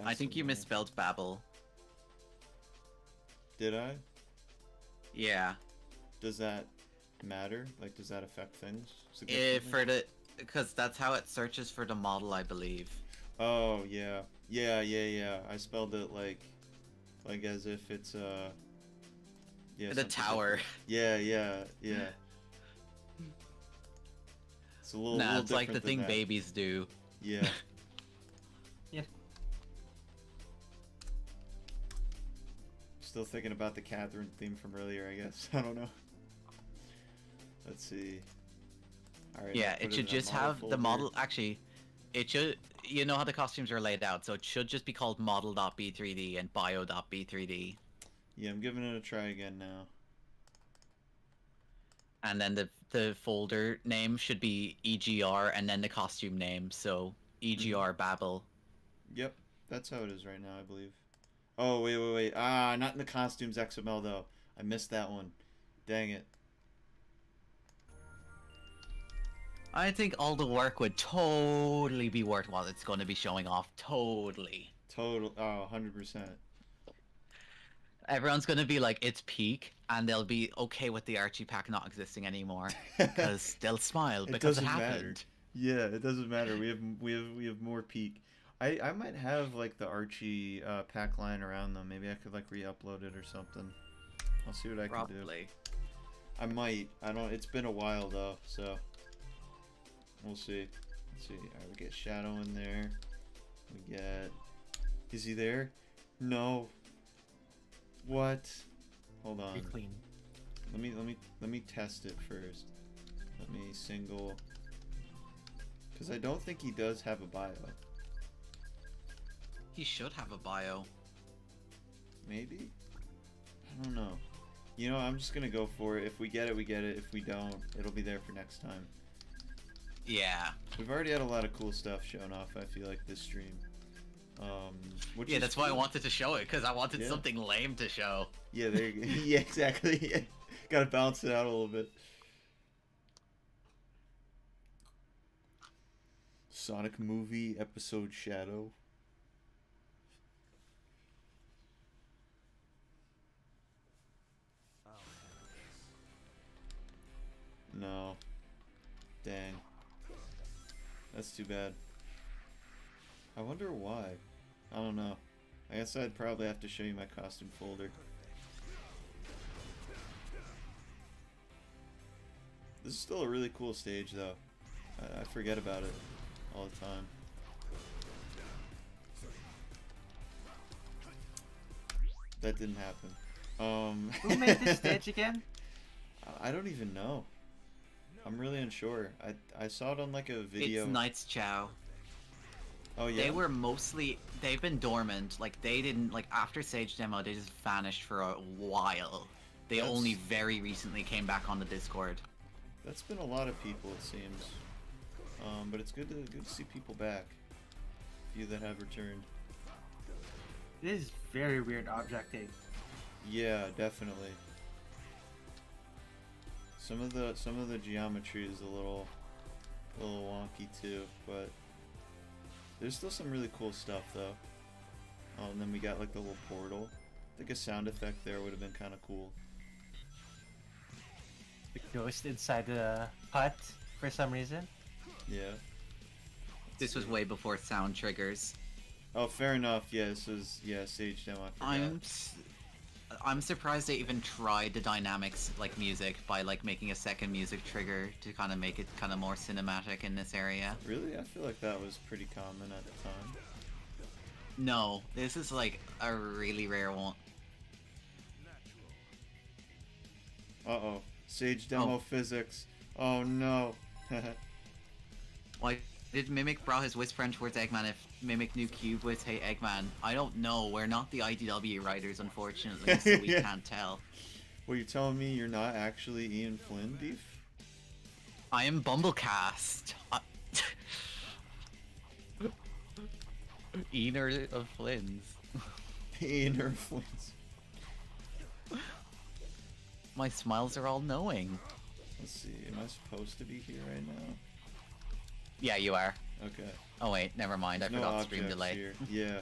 I think you Assimil- misspelled Babel. Did I? Yeah. Does that matter? Like, does that affect things? For because that's how it searches for the model, I believe. Oh yeah, yeah. I spelled it like as if it's yeah. The something tower. different. Yeah. It's a little. Nah, little it's like the different than thing that. babies do. Yeah. Yeah. Still thinking about the Catherine theme from earlier, I guess. I don't know. Let's see. Alright. Yeah, it should just have the model. Actually, it should. You know how the costumes are laid out, so it should just be called model.b3d and bio.b3d. Yeah, I'm giving it a try again now. And then the folder name should be EGR and then the costume name, so EGR Babel. Yep, that's how it is right now, I believe. Oh, wait. Ah, not in the costumes XML, though. I missed that one. Dang it. I think all the work would totally be worth what it's going to be showing off. Totally. Total. Oh, 100%. Everyone's going to be like, it's peak, and they'll be okay with the Archie pack not existing anymore. Because they'll smile because it happened. Matter. Yeah, it doesn't matter. We have more peak. I might have like the Archie pack line around them. Maybe I could like re-upload it or something. I'll see what I can do. Probably. I might. I don't. It's been a while though, so we'll see. Let's see. All right, we get Shadow in there. We get. Is he there? No. What? Hold on. Be clean. Let me test it first. Let me single. Because I don't think he does have a bio. He should have a bio. Maybe? I don't know. You know, I'm just gonna go for it. If we get it, we get it. If we don't, it'll be there for next time. Yeah. We've already had a lot of cool stuff shown off, I feel like, this stream. Which Yeah, is that's why I cool. wanted to show it, because I wanted Yeah. something lame to show. Yeah, there you go. Yeah, exactly. Yeah. Gotta balance it out a little bit. Sonic movie episode Shadow. No. Dang. That's too bad. I wonder why. I don't know. I guess I'd probably have to show you my costume folder. This is still a really cool stage though. I forget about it all the time. That didn't happen. Who made this stage again? I don't even know. I'm really unsure. I saw it on like a video. It's Knights Chow. Oh yeah. They were mostly, they've been dormant. Like, they didn't, like, after Sage Demo, they just vanished for a while. They That's- only very recently came back on the Discord. That's been a lot of people, it seems. But it's good to see people back. Few that have returned. This is very weird objecting. Yeah, definitely. Some of the geometry is a little wonky too, but there's still some really cool stuff though. And then we got like the little portal. I think a sound effect there would have been kind of cool. The ghost inside the hut for some reason. Yeah. This was way before sound triggers. Oh, fair enough. Yeah, this was Sage Demo. I forgot. I'm surprised they even tried the dynamics like music by like making a second music trigger to kind of make it kind of more cinematic in this area. Really, I feel like that was pretty common at the time. No, this is like a really rare one. Uh-oh. Sage Demo physics. Oh no. Why did Mimic brought his whisper towards Eggman if Mimic knew Cube would say Eggman? I don't know. We're not the IDW writers, unfortunately, so we Yeah. can't tell. Well, you're telling me you're not actually Ian Flynn, Deef? I am Bumblecast. Eaner of Flynn's. Ian or Flynn's. My smiles are all knowing. Let's see. Am I supposed to be here right now? Yeah, you are. Okay. Oh wait, never mind. I No forgot stream objects delay. here. Yeah.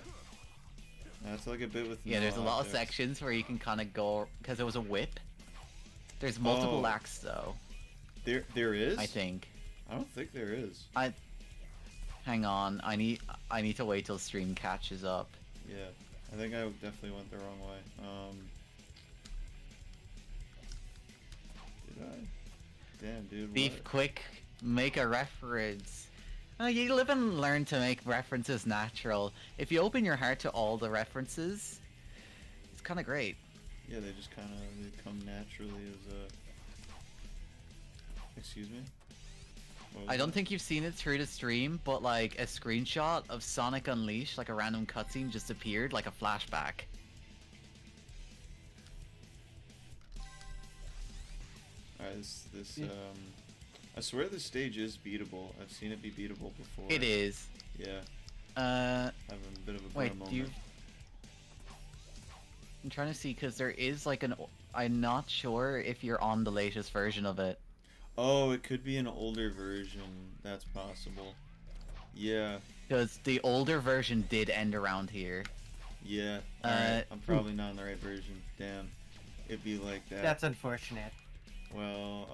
That's like a bit with Yeah, no there's a lot of objects. sections where you can kind of go because it was a whip. There's multiple Oh. acts though. There is? I think. I don't think there is. Hang on. I need to wait till stream catches up. Yeah. I think I definitely went the wrong way. Did I? Damn, dude. Beef, what? quick, make a reference. You live and learn to make references natural. If you open your heart to all the references, it's kind of great. Yeah, they just kind of they come naturally as a. Excuse me. What was I don't that? think you've seen it through the stream, but like a screenshot of Sonic Unleashed, like a random cutscene just appeared, like a flashback. Alright, I swear this stage is beatable. I've seen it be beatable before. It is. Yeah, Uh, having a bit of a wait, bro moment. do you? I'm trying to see because there is like an. I'm not sure if you're on the latest version of it. Oh, it could be an older version. That's possible. Yeah, Because the older version did end around here. yeah. Alright, I'm probably not on the right version. Damn. It'd be like that. That's unfortunate. Well,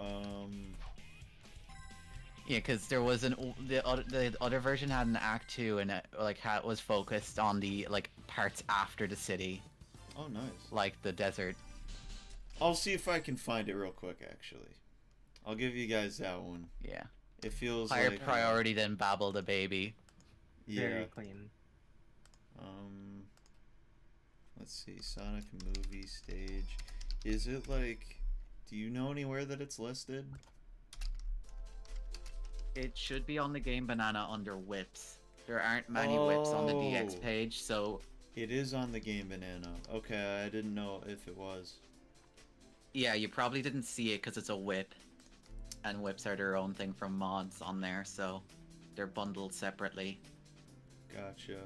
Yeah, because there was the other version had an Act 2 and it was focused on the like parts after the city, oh, nice. like the desert. I'll see if I can find it real quick, actually. I'll give you guys that one. Yeah, It feels higher like... priority than Babble the Baby. Yeah. Very clean. Let's see. Sonic movie stage. Is it like... Do you know anywhere that it's listed? It should be on the Game Banana under whips. There aren't many whips on the DX Oh. page, so It is on the Game Banana. Okay, I didn't know if it was. yeah, you probably didn't see it because it's a whip, and whips are their own thing from mods on there, so they're bundled separately. Gotcha.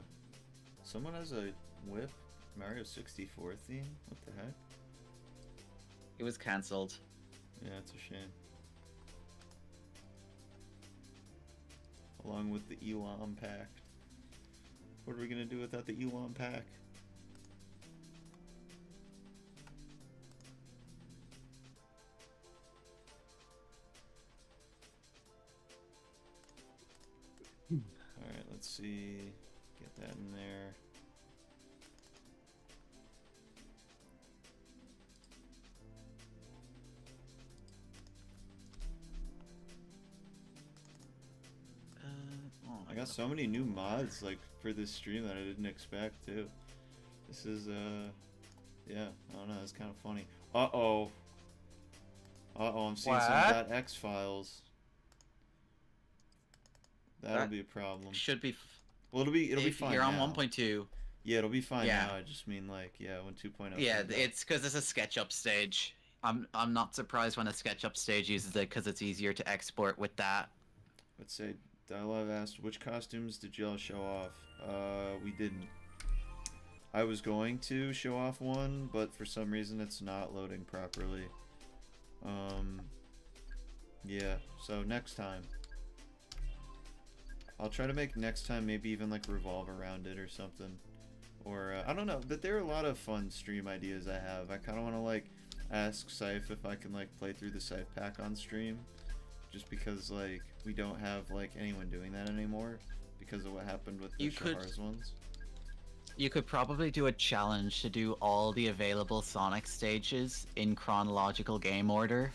Someone has a whip Mario 64 theme? What the heck? It was cancelled. Yeah, it's a shame. Along with the Elam pack. What are we gonna do without the Elam pack? Alright, let's see. Get that in there. Oh, I got so many new mods like for this stream that I didn't expect too. This is yeah, I don't know, it's kind of funny. Uh-oh. Uh-oh, I'm seeing What? some .x files. That'll That be a problem. should be. Well, it'll be If fine you're on now. 1.2. Yeah, it'll be fine Yeah. now. I just mean like, yeah, when 2.0 Yeah, comes out. it's because it's a SketchUp stage. I'm not surprised when a SketchUp stage uses it because it's easier to export with that. Let's say Dialog asked, which costumes did y'all show off? We didn't. I was going to show off one, but for some reason it's not loading properly. Yeah, so next time. I'll try to make next time maybe even like revolve around it or something. Or, I don't know, but there are a lot of fun stream ideas I have. I kind of want to like ask Scythe if I can like play through the Scythe pack on stream. Just because like we don't have like anyone doing that anymore because of what happened with the You could- Shahar's ones. You could probably do a challenge to do all the available Sonic stages in chronological game order.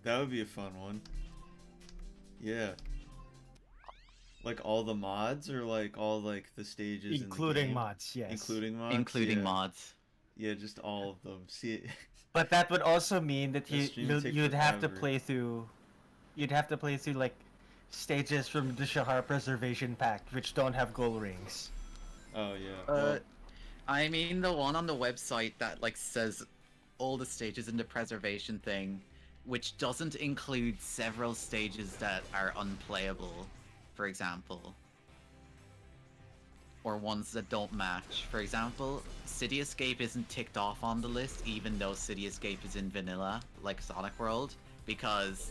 That would be a fun one. Yeah. Like all the mods or like all like the stages Including in the game? mods, yes. Including mods? Including Yeah. mods. Yeah, just all of them. See, But that would also mean that The stream would take you'd have to forever. play through, like stages from the Shahar Preservation Pack, which don't have gold rings. oh yeah. I mean the one on the website that like says all the stages in the preservation thing, which doesn't include several stages that are unplayable, for example. Or ones that don't match. For example, City Escape isn't ticked off on the list even though City Escape is in vanilla, like Sonic World, because,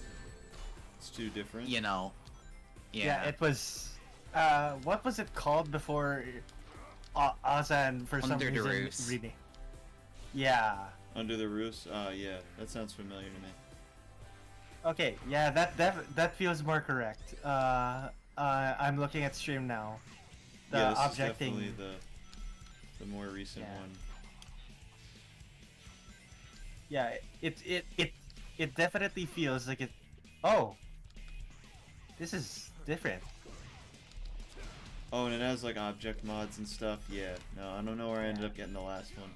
It's too different. you know, Yeah, it was. What was it called before? Ozan for some Under the reason Roofs. reading. Yeah. Under the Roofs? Yeah, that sounds familiar to me. Okay. Yeah, that feels more correct. I'm looking at stream now. The Yeah, this is objecting. definitely the more recent Yeah. one. Yeah, it definitely feels like it. Oh, this is different. Oh, and it has like object mods and stuff. Yeah, no, I don't know where I ended up getting the last one.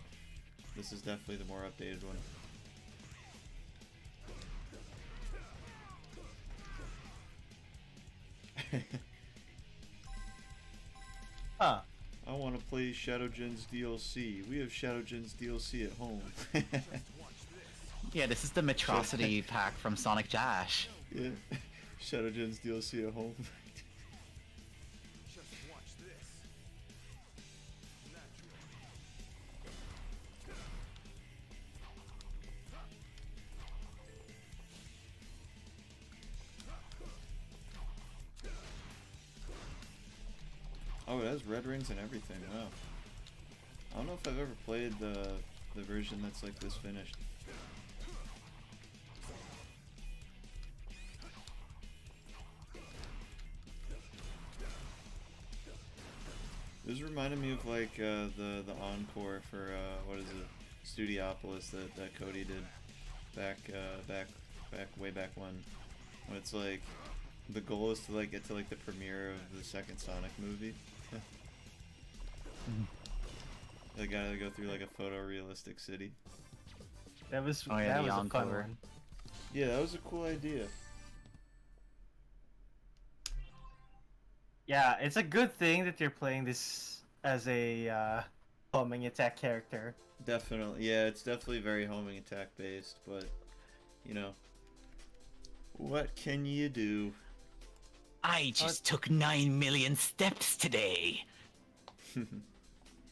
This is definitely the more updated one. Huh. I want to play Shadowgen's DLC. We have Shadowgen's DLC at home. Yeah, this is the Metrocity pack from Sonic Dash. Yeah, Shadowgen's DLC at home. Oh, it has red rings and everything. Wow. I don't know if I've ever played the version that's like this finished. This reminded me of like the encore for what is it, Studiopolis that Cody did back way back when it's like the goal is to like get to like the premiere of the second Sonic movie. They gotta go through like a photorealistic city. That was Oh, yeah, that the was a fun encore. one. Yeah, that was a cool idea. Yeah, it's a good thing that you're playing this as a homing attack character. Definitely, yeah, it's definitely very homing attack based, but you know, what can you do? I just took 9 million steps today.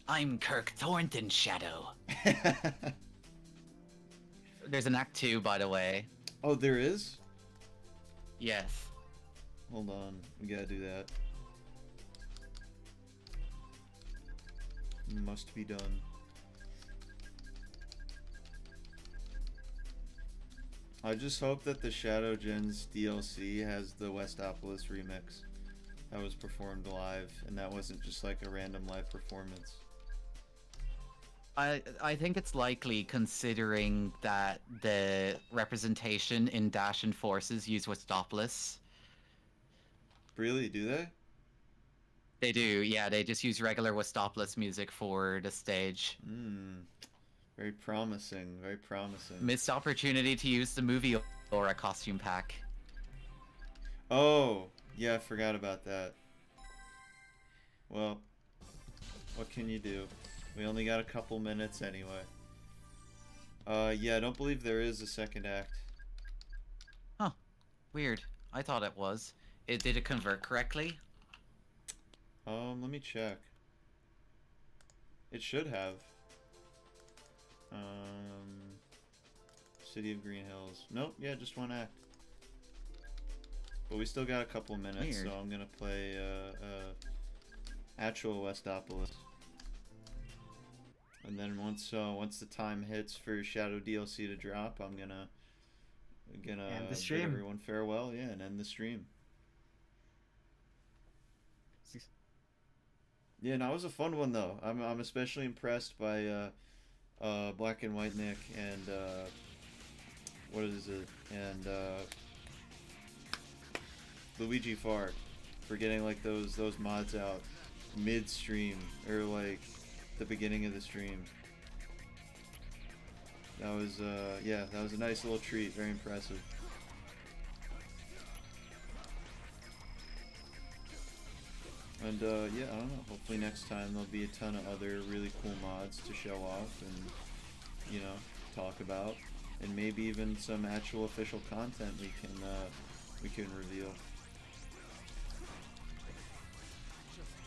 I'm Kirk Thornton Shadow. There's an Act 2, by the way. Oh, there is? Yes. Hold on, we gotta do that. Must be done. I just hope that the Shadowgen's DLC has the Westopolis remix that was performed live, and that wasn't just like a random live performance. I think it's likely, considering that the representation in Dash and Forces use Westopolis. Really, do they? They do, yeah, they just use regular Westopolis music for the stage. Very promising, very promising. Missed opportunity to use the movie Aura costume pack. Oh, yeah, I forgot about that. Well, what can you do? We only got a couple minutes anyway. Yeah, I don't believe there is a second act. Huh. Weird. I thought it was. Did it convert correctly? Let me check. It should have. City of Green Hills. Nope, yeah, just one act. But we still got a couple minutes, Weird. so I'm gonna play actual Westopolis. And then once the time hits for Shadow DLC to drop, I'm gonna End the bid stream. everyone farewell, yeah, and end the stream. Yeah, and that was a fun one though. I'm especially impressed by Black and White Nick and what is it? And Luigi Far for getting like those mods out mid-stream or like the beginning of the stream. That was yeah, that was a nice little treat. Very impressive. And yeah, I don't know. Hopefully next time there'll be a ton of other really cool mods to show off and, you know, talk about, and maybe even some actual official content we can reveal.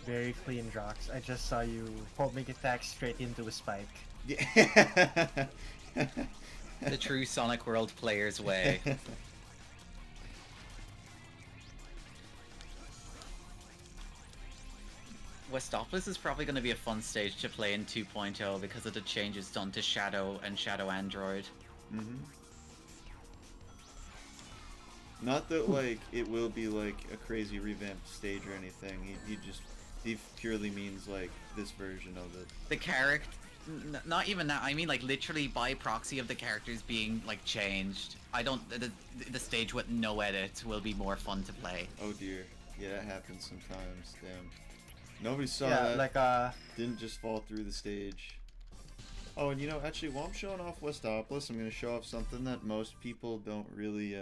Very clean, Drox. I just saw you homing attack straight into a spike. Yeah. The true Sonic World player's way. Westopolis is probably going to be a fun stage to play in 2.0 because of the changes done to Shadow and Shadow Android. Not that like it will be like a crazy revamped stage or anything. He purely means like this version of it. The character, not even that. I mean, like literally by proxy of the characters being like changed. I don't. The stage with no edit will be more fun to play. Oh dear. Yeah, that happens sometimes. Damn. Nobody saw Yeah, that. like Didn't just fall through the stage. Oh, and you know, actually, while I'm showing off Westopolis, I'm going to show off something that most people don't really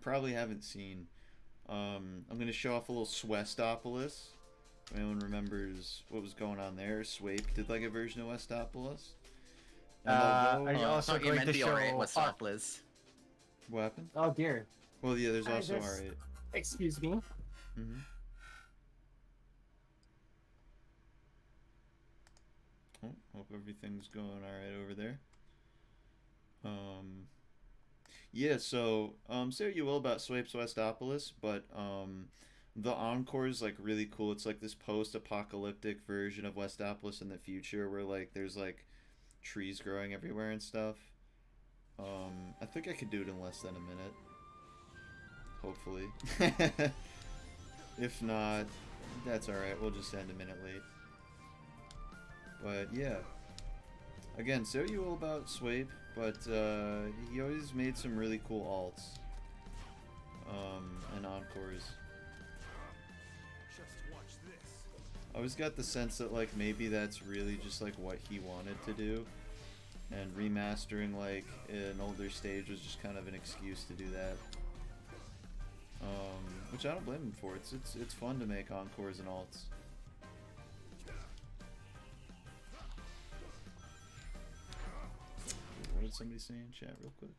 probably haven't seen. I'm going to show off a little Swestopolis. If anyone remembers what was going on there, Swape did like a version of Westopolis. And Are you I also thought you going meant to the show? R8 Westopolis. What happened? Oh dear. Well, yeah, there's I also just- R8. Excuse me. Mm-hmm. Oh, hope everything's going alright over there. Yeah, so, say what you will about Swape's Westopolis, but, the Encore is, like, really cool. It's, like, this post-apocalyptic version of Westopolis in the future where, like, there's, like, trees growing everywhere and stuff. I think I could do it in less than a minute. Hopefully. If not, that's alright. We'll just end a minute late. But, yeah. Again, say what you will about Swape, but he always made some really cool alts. And encores. I always got the sense that, like, maybe that's really just, like, what he wanted to do. And remastering, like, an older stage was just kind of an excuse to do that. Which I don't blame him for. It's fun to make encores and alts. What did somebody say in chat real quick?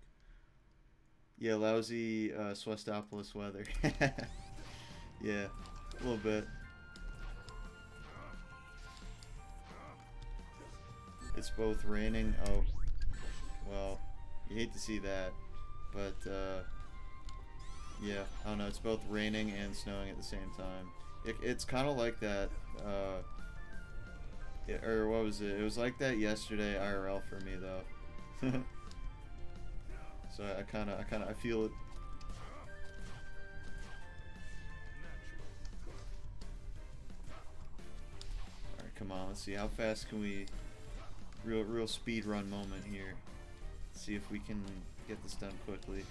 Yeah, lousy Swestopolis weather. Yeah, a little bit. It's both raining. Oh, well, you hate to see that, but yeah, I don't know. It's both raining and snowing at the same time. It's kind of like that. Or what was it? It was like that yesterday IRL for me though. So I feel it. All right, come on. Let's see how fast can we. Real speed run moment here. See if we can get this done quickly.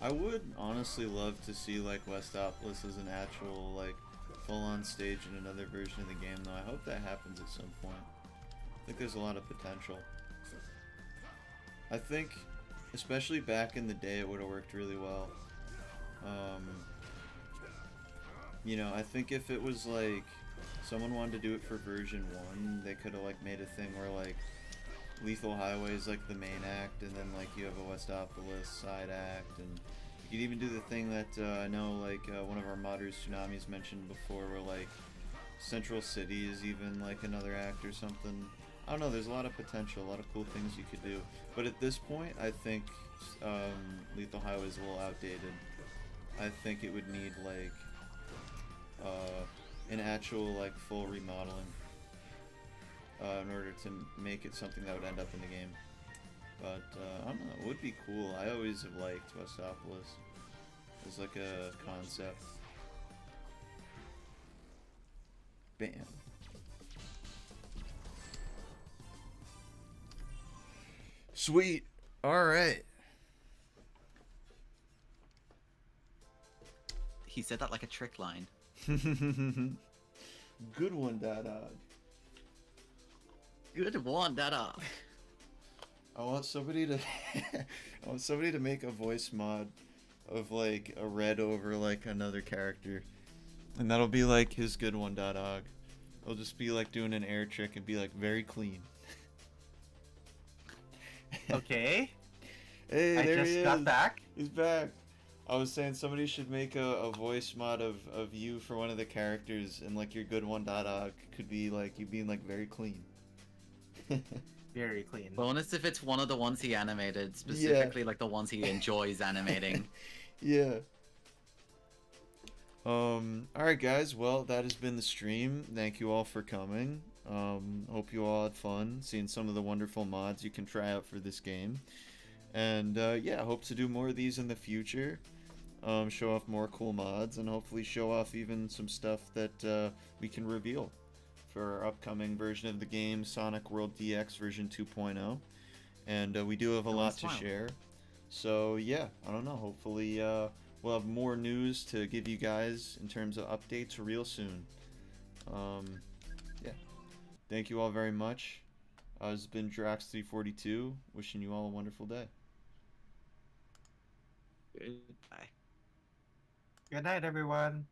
I would honestly love to see like Westopolis as an actual like full-on stage in another version of the game though. I hope that happens at some point. I think there's a lot of potential. I think especially back in the day it would have worked really well. You know, I think if it was like someone wanted to do it for version 1, they could have like made a thing where like Lethal Highway is like the main act, and then like you have a Westopolis side act, and you could even do the thing that I know like one of our modders, Tsunami's mentioned before, where like Central City is even like another act or something. I don't know, there's a lot of potential, a lot of cool things you could do. But at this point, I think Lethal Highway is a little outdated. I think it would need like an actual like full remodeling in order to make it something that would end up in the game. But I don't know, it would be cool. I always have liked Westopolis as like a concept. Bam. Sweet. All right. He said that like a trick line. Good one, Dada. Good one, Dada. I want somebody to I want somebody to make a voice mod of like a red over like another character. And that'll be like his good one, Dog. It'll just be like doing an air trick and be like very clean. Okay. Hey, I there just he got is. back. He's back. I was saying somebody should make a voice mod of you for one of the characters, and like your good one, Dog, could be like you being like very clean. Very clean. Bonus if it's one of the ones he animated, specifically like the ones he enjoys animating. Yeah. Alright guys, well that has been the stream. Thank you all for coming. Hope you all had fun seeing some of the wonderful mods you can try out for this game. And yeah, hope to do more of these in the future. Show off more cool mods, and hopefully show off even some stuff that we can reveal for our upcoming version of the game, Sonic World DX version 2.0. And we do have a lot to share. So yeah, I don't know, hopefully we'll have more news to give you guys in terms of updates real soon. Yeah. Thank you all very much. This has been Drox342. Wishing you all a wonderful day. Goodbye. Good night, everyone.